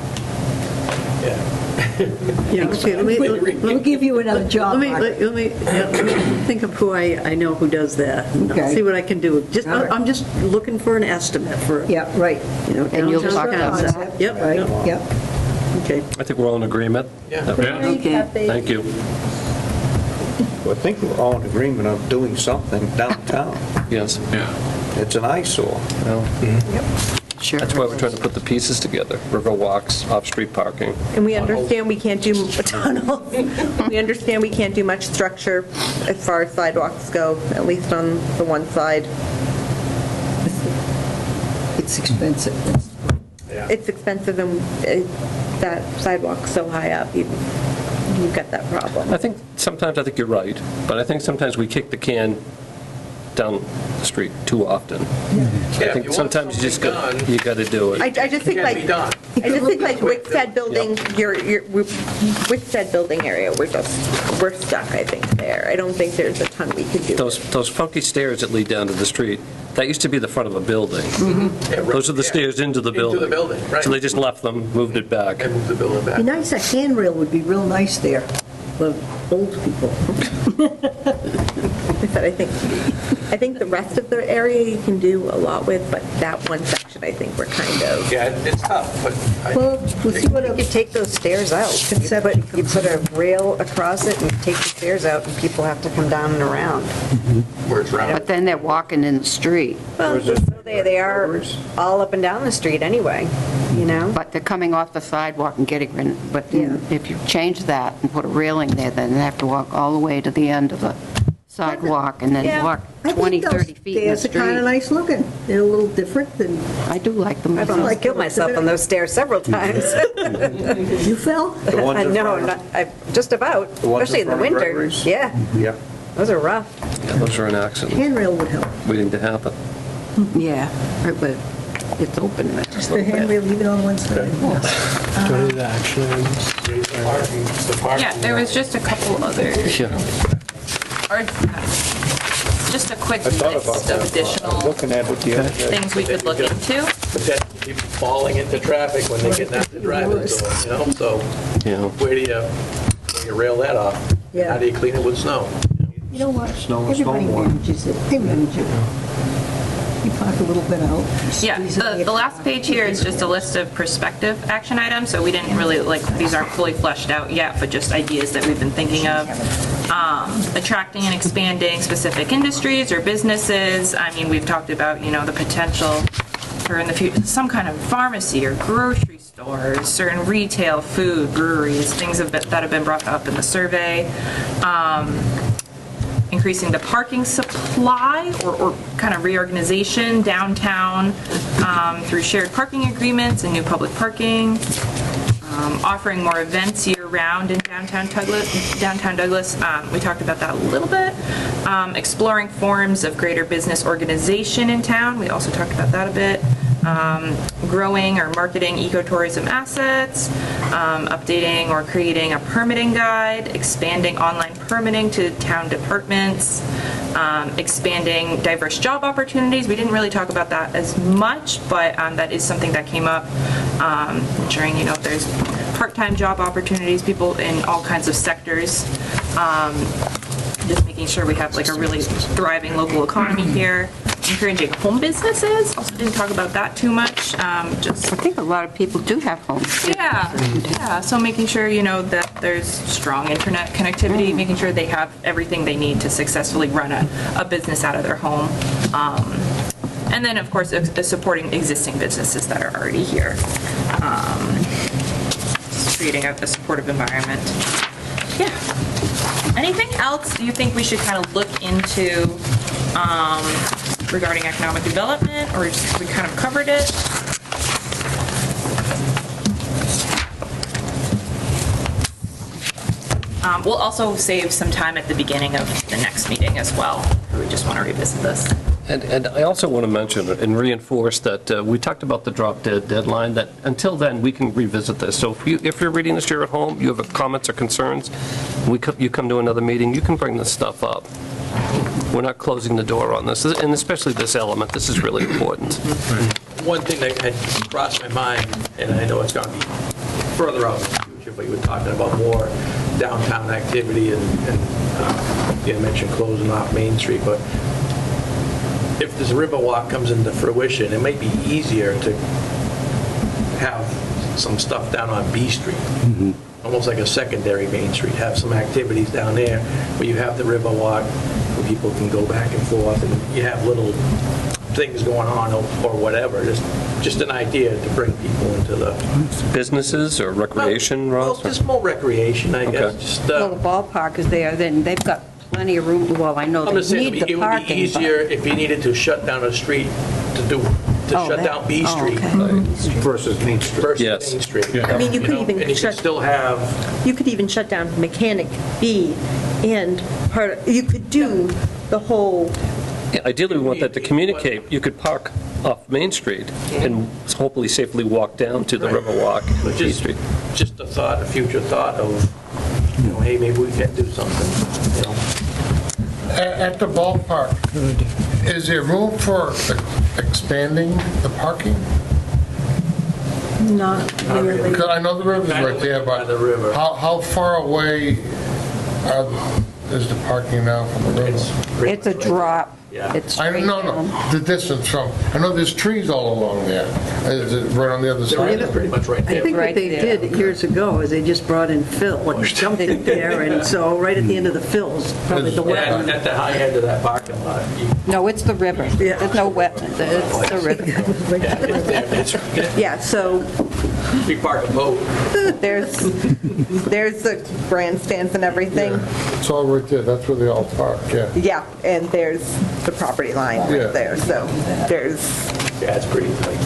Yeah, okay, We'll give you another job, Mark. let me think of who I know who does that. Okay. See what I can do. Just, All right. I'm just looking for an estimate for, Yeah, right. you know, And you'll downtown talk to them. concept. Yep, Right, yep, yep. okay. I think we're all in agreement. Yeah. Okay. Thank you. Well, I think we're all in agreement on doing something downtown. Yes. Yeah. It's an eyesore. Sure. That's why we're trying to put the pieces together. River walks, off-street parking. And we understand we can't do tunnels. We understand we can't do much structure as far as sidewalks go, at least on the one side. It's expensive. It's expensive and that sidewalk's so high up, you've got that problem. I think you're right, but I think sometimes we kick the can down the street too often. I think sometimes you just got to do it. I just think like, Wickstead building, your Wickstead building area, we're stuck, I think, there. I don't think there's a ton we could do. Those funky stairs that lead down to the street, that used to be the front of a building. Those are the stairs into the building. Into the building, right. So they just left them, moved it back. And move the building Be back. nice, a handrail would be real nice there for old people. I said, I think the rest of the area you can do a lot with, but that one section, I think we're kind of. Yeah, it's tough, but Well, we'll see what You could take those stairs out. You put a rail across it and take the stairs out, and people have to come down and around. where it's round. But then they're walking in the street, Well, so they are all up and down the street anyway, you know? but they're coming off the sidewalk and getting in. But if you change that and put a railing there, then they have to walk all the way to the end of the sidewalk and then walk I 20, think 30 feet in the those stairs are kind of street. nice looking. They're a little different than, I do like them. I've almost killed myself on those stairs several times. you fell? The ones in No, front of- just about, The ones especially in the front of winter. Gregory's? Yeah, Yeah. those are rough. Yeah, those are an accident Handrail would help. waiting to happen. Yeah, but it's open there. Just the handrail, leave it on one side. Go to the actions. Yeah, there was just a couple other, Yeah. or just a quick I thought list about of that. I was additional looking at it the other day. things we could look into. But then people falling into traffic when they get out the driving zone, you know, so Yeah. where do you rail that off? Yeah. How do you clean it with snow? You know what? Snow and Everybody snowboard. manages it. They manage it. You park a little bit out. Yeah, the last page here is just a list of prospective action items, so we didn't really, these aren't fully fleshed out yet, but just ideas that we've been thinking of. Attracting and expanding specific industries or businesses. I mean, we've talked about, the potential for in the future, some kind of pharmacy or grocery stores, certain retail, food, breweries, things that have been brought up in the survey. Increasing the parking supply or kind of reorganization downtown through shared parking agreements and new public parking. Offering more events year-round in downtown Douglas. We talked about that a little bit. Exploring forms of greater business organization in town. We also talked about that a bit. Growing or marketing ecotourism assets. Updating or creating a permitting guide. Expanding online permitting to town departments. Expanding diverse job opportunities. We didn't really talk about that as much, but that is something that came up. Ensuring, if there's part-time job opportunities, people in all kinds of sectors. Just making sure we have a really thriving local economy here. Encouraging home businesses. Also didn't talk about that too much. I think a lot of people do have homes. Yeah. So making sure, that there's strong internet connectivity, making sure they have everything they need to successfully run a business out of their home. And then, of course, supporting existing businesses that are already here. Creating a supportive environment. Yeah. Anything else you think we should kind of look into regarding economic development, or just we kind of covered it? We'll also save some time at the beginning of the next meeting as well. We just want to revisit this. And I also want to mention and reinforce that we talked about the drop dead deadline, that until then, we can revisit this. So if you're reading this here at home, you have comments or concerns, you come to another meeting, you can bring this stuff up. We're not closing the door on this, and especially this element. This is really important. One thing that had crossed my mind, and I know it's going to be further out in the future, but you were talking about more downtown activity, and you mentioned closing off Main Street, but if this Riverwalk comes into fruition, it might be easier to have some stuff down on B Street. Almost like a secondary Main Street, have some activities down there where you have the Riverwalk where people can go back and forth, and you have little things going on or whatever. Just an idea to bring people into the businesses or recreation, Ross? Well, just more recreation, I guess. Just, well, the ballpark is there, then they've got plenty of room. Well, I know I'm they just saying, need the it would parking. be easier if you needed to shut down a street to shut down B Street versus Main Street. Versus Main Street. I mean, you could even and you shut. could still have. You could even shut down Mechanic B, and you could do the whole. Yeah, ideally, we want that to communicate. You could park off Main Street and hopefully safely walk down to the Riverwalk and B Street. Just a thought, a future thought of, hey, maybe we can do something, At the ballpark, is there room for expanding the parking? Not really. Because I know the river's right there, but how far away is the parking now from the river? It's a drop. It's straight No, the distance from, I know there's trees all along there. Is it right on the other side? They're pretty much right there. I think what they did years ago is they just brought in fill and dumped it there, and so right at the end of the fill's probably the wetland. At the high end of that parking lot. No, it's the river. There's no wetland. It's the river. Yeah, so We park a boat. there's the grandstands and everything. It's all right there, that's where they all park, yeah. Yeah, and there's the property line Yeah. right there, so there's, Yeah, it's pretty tight.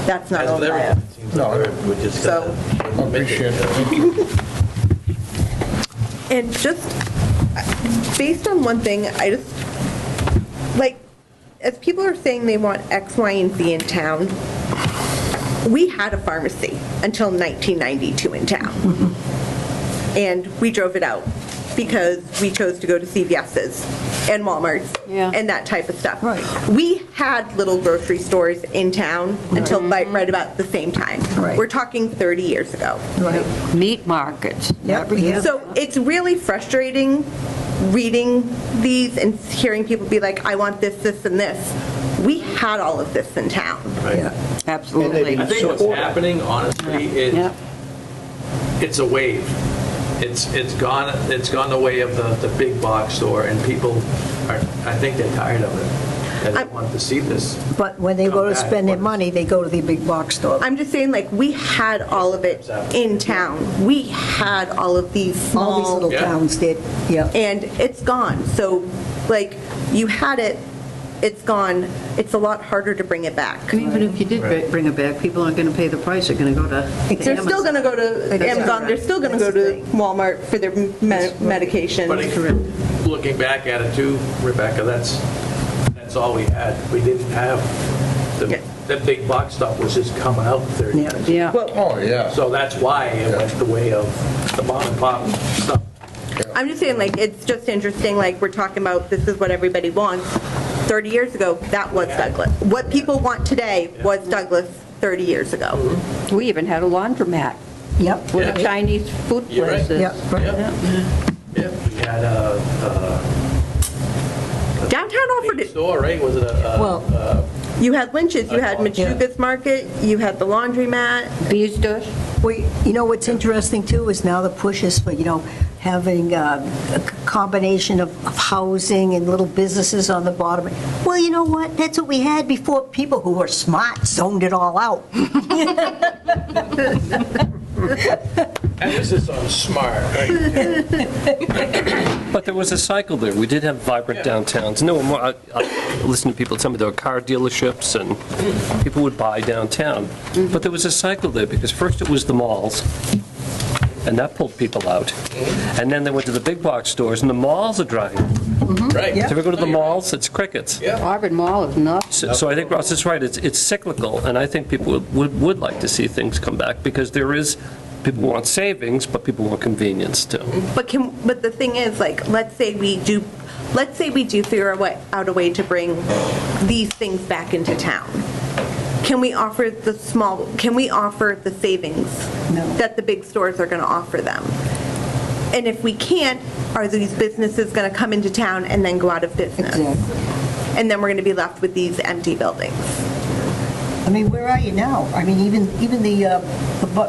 that's not As all with that. everything, it seems like we just So- Appreciate it. And just based on one thing, I just, like, as people are saying they want X, Y, and Z in town, we had a pharmacy until 1992 in town. And we drove it out because we chose to go to CVS's and Walmart's and that type of stuff. Right. We had little grocery stores in town until right about the same time. Right. We're talking 30 years ago. Meat markets. So it's really frustrating reading these and hearing people be like, I want this, this, and this. We had all of this in town. Right. Absolutely. I think what's happening, honestly, is it's a wave. It's gone the way of the big box store, and people are, I think they're tired of it. And they want to see this. But when they go to spend their money, they go to the big box store. I'm just saying, like, we had all of it in town. We had all of these small... All these little towns did, yeah. And it's gone. So, like, you had it, it's gone. It's a lot harder to bring it back. Even if you did bring it back, people aren't going to pay the price. They're going to go to They're still going to go to Amazon. They're still going to go to Walmart for their medication. But looking back at it too, Rebecca, that's all we had. We didn't have the big box stuff was just coming out 30 years ago. Yeah. Well, So that's why it went the way of the mom and pop stuff. I'm just saying, like, it's just interesting, like, we're talking about this is what everybody wants. 30 years ago, that was Douglas. What people want today was Douglas 30 years ago. We even had a laundromat. Yep. With Chinese food You're right. places. Yep. Yeah, we had Downtown offered it. store, right? Was it You had Lynch's, you had Machuga's Market, you had the laundromat. Bees Dish. Well, you know what's interesting too is now the push is for, having a combination of housing and little businesses on the bottom. Well, you know what? That's what we had before. People who were smart zoned it all out. Emphasis on smart, right? But there was a cycle there. We did have vibrant downtowns. No more. I listen to people tell me there were car dealerships and people would buy downtown. But there was a cycle there because first it was the malls, and that pulled people out. And then they went to the big box stores, and the malls are drying. Right. If you ever go to the malls, it's crickets. Harvard Mall is nuts. So I think Ross is right. It's cyclical, and I think people would like to see things come back because there is. People want savings, but people want convenience too. But the thing is, like, let's say we do figure out a way to bring these things back into town. Can we offer the savings that the big stores are going to offer them? And if we can't, are these businesses going to come into town and then go out of business? Exactly. And then we're going to be left with these empty buildings. I mean, where are you now? I mean, even the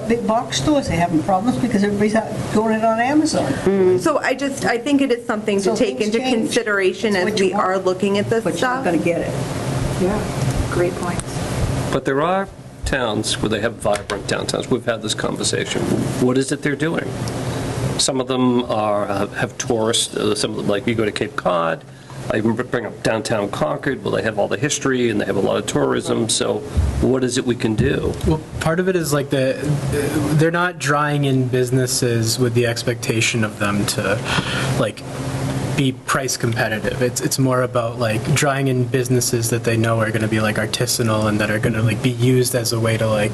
big box stores are having problems because everybody's doing it on Amazon. So I think it is something to take into consideration as we are looking at this stuff. But you're not going to get it. Yeah, great points. But there are towns where they have vibrant downtowns. We've had this conversation. What is it they're doing? Some of them have tourists. Some of them, like you go to Cape Cod. I even bring up downtown Concord. Well, they have all the history and they have a lot of tourism. So what is it we can do? Well, part of it is like they're not drawing in businesses with the expectation of them to like be price competitive. It's more about like drawing in businesses that they know are going to be like artisanal and that are going to like be used as a way to like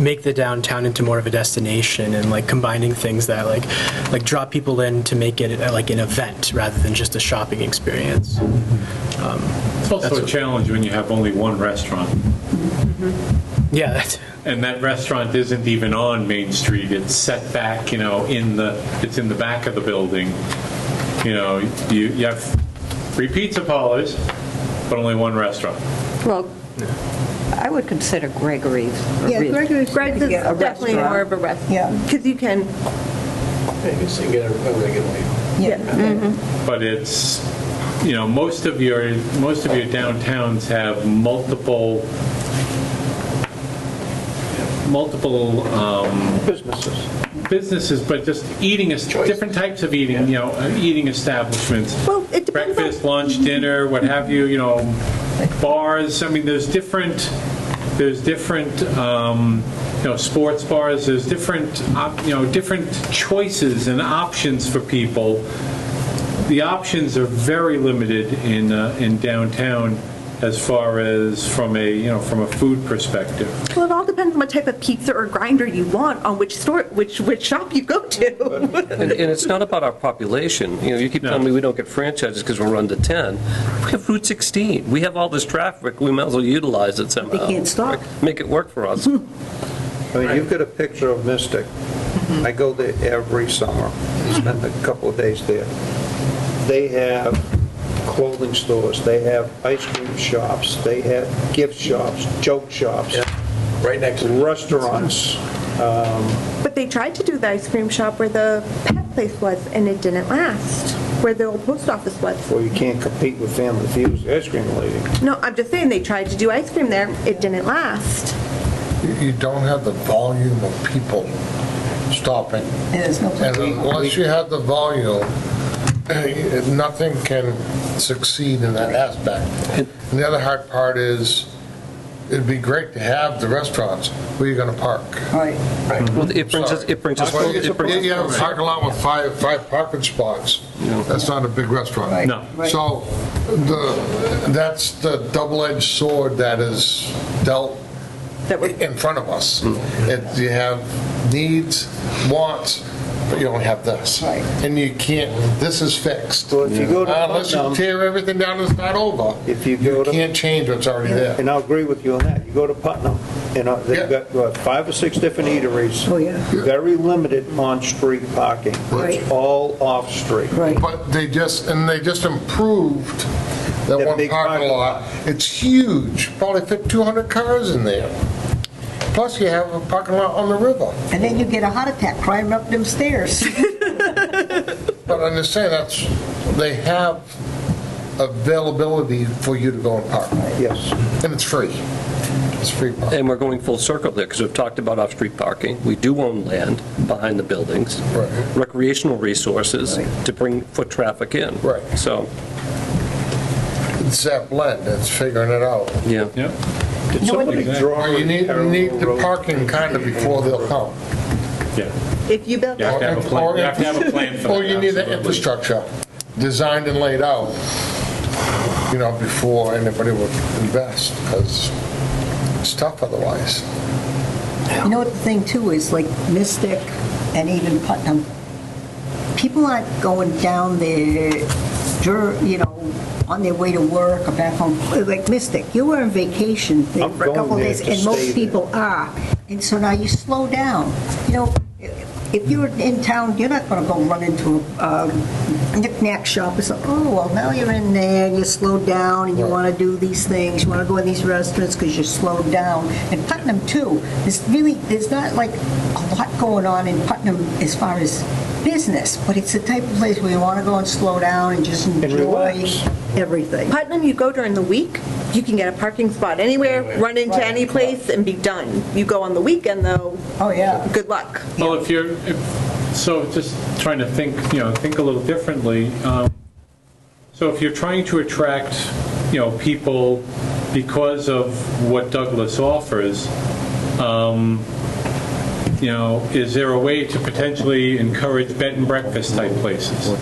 make the downtown into more of a destination and like combining things that like draw people in to make it like an event rather than just a shopping experience. It's also a challenge when you have only one restaurant. Yeah, and that restaurant isn't even on Main Street. It's set back, it's in the back of the building. You have 3 pizza parlors, but only one restaurant. Well, I would consider Gregory's. Greg's is definitely more of a restaurant. Yeah. Because you can. I guess you get a regular way. Yeah. But it's, most of your downtowns have multiple businesses, but just different types of eating, eating establishments. Well, it depends. Breakfast, lunch, dinner, what have you, bars. I mean, there's different, sports bars. There's different, different choices and options for people. The options are very limited in downtown as far as from a food perspective. Well, it all depends on what type of pizza or grinder you want, on which shop you go to. And it's not about our population. You keep telling me we don't get franchises because we're under 10. We have Route 16. We have all this traffic. We might as well utilize it somehow. They can't stop. Make it work for us. I mean, you've got a picture of Mystic. I go there every summer. Spend a couple of days there. they have clothing stores, they have ice cream shops, they have gift shops, joke shops, Right next to restaurants. But they tried to do the ice cream shop where the pet place was, and it didn't last, where the old post office was. Well, you can't compete with Family Feud's the ice cream lady. No, I'm just saying, they tried to do ice cream there, it didn't last. You don't have the volume of people stopping. There's no And unless you have the volume, nothing can succeed in that aspect. And the other hard part is, it'd be great to have the restaurants. Where are you going to park? Right. Well, it brings us, Well, you have a parking lot with five parking spots. That's not a big restaurant. Right. No. Right. So that's the double-edged sword that is dealt in front of us. You have needs, wants, but you don't have this. Right. And you can't, this is fixed. So if you go to Unless you Putnam, tear everything down and start over, if you go to, can't change what's already there. and I'll agree with you on that, you go to Putnam, and they've got, what, 5 or 6 different eateries. Oh, yeah. Very limited on-street parking. Right. It's all off-street. Right. But they just improved that That one big parking lot. It's huge, probably fit 200 cars in there. Plus you have a parking lot on the river. And then you get a heart attack climbing up them stairs. But I'm just saying, they have availability for you to go and park. Yes. And it's free. It's free parking. and we're going full circle there, because we've talked about off-street parking. We do own land behind the buildings. Right. Recreational resources to bring foot traffic in. Right. So, It's that blend, it's figuring it out. yeah. Yeah. Did somebody draw? Or you need the parking kind of before they'll come. Yeah. If you build You have to have a plan, you have to have a plan for that. Or you need the absolutely. infrastructure designed and laid out, before anybody would invest, because it's tough otherwise. You know what the thing too is, like Mystic and even Putnam, people aren't going down there, on their way to work or back home. Like Mystic, you were on vacation there I'm for a couple of going there days, to and most stay people are. And so now you slow down. If you're in town, you're not going to go run into a knick-knack shop and say, oh, well, now you're in there, and you slow down, and you want to do these things, you want to go in these restaurants because you're slowed down. And Putnam, too, there's not like a lot going on in Putnam as far as business, but it's the type of place where you want to go and slow down and just enjoy relax. everything. Putnam, you go during the week, you can get a parking spot anywhere, run into Right. any place and be done. You go on the weekend though, Oh, yeah. good luck. Well, so just trying to think a little differently. So if you're trying to attract, people because of what Douglas offers, is there a way to potentially encourage bed and breakfast type places?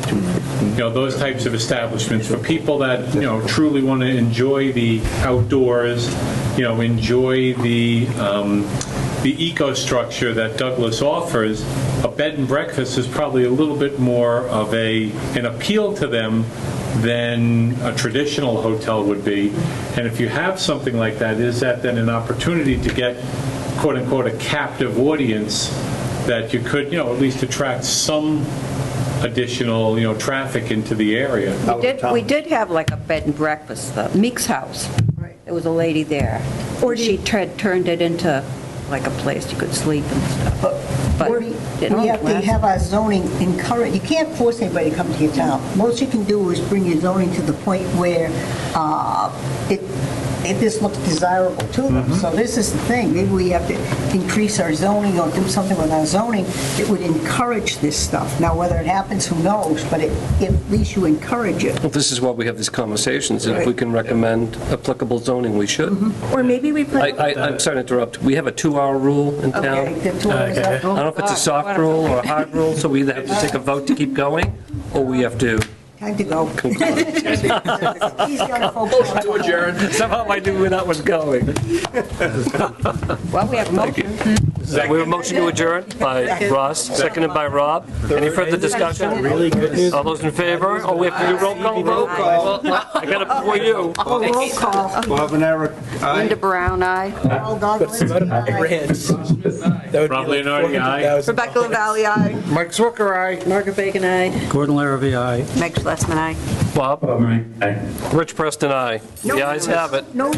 Those types of establishments for people that, truly want to enjoy the outdoors, enjoy the eco-structure that Douglas offers. A bed and breakfast is probably a little bit more of an appeal to them than a traditional hotel would be. And if you have something like that, is that then an opportunity to get, quote unquote, a captive audience that you could, at least attract some additional, traffic into the area? We did have like a bed and breakfast, the Meeks House. There was a lady there. Or she turned it into like a place you could sleep and stuff. But We have to have our zoning encourage, you can't force anybody to come to your town. Most you can do is bring your zoning to the point where it just looks desirable to them. So this is the thing, maybe we have to increase our zoning or do something with our zoning that would encourage this stuff. Now, whether it happens, who knows, but at least you encourage it. Well, this is why we have these conversations, and if we can recommend applicable zoning, we should. Or maybe we put, I'm sorry to interrupt. We have a 2-hour rule in town. Okay, the 2 hours up. I don't know if it's a soft rule or a hard rule, so we either have to take a vote to keep going, or we have to Time to go. conclude. These young folks. To adjourn. Somehow I knew where that was going. Well, we have a motion. We have a motion to adjourn by Ross, seconded by Rob. Any further discussion? Really good news. All those in favor? Oh, we have to do roll call vote? Well, I got it before you. Oh, roll call. Bob and Eric, aye. Linda Brown, aye. All Douglas. Rob Leonardi, aye. Rebecca LaValle, aye. Mike Zwicker, aye. Margaret Bacon, aye. Gordon Larrabee, aye. Meg Schlepp, Lessman, aye. Bob? Bob Murray, aye. Rich Preston, aye. The ayes have it. No,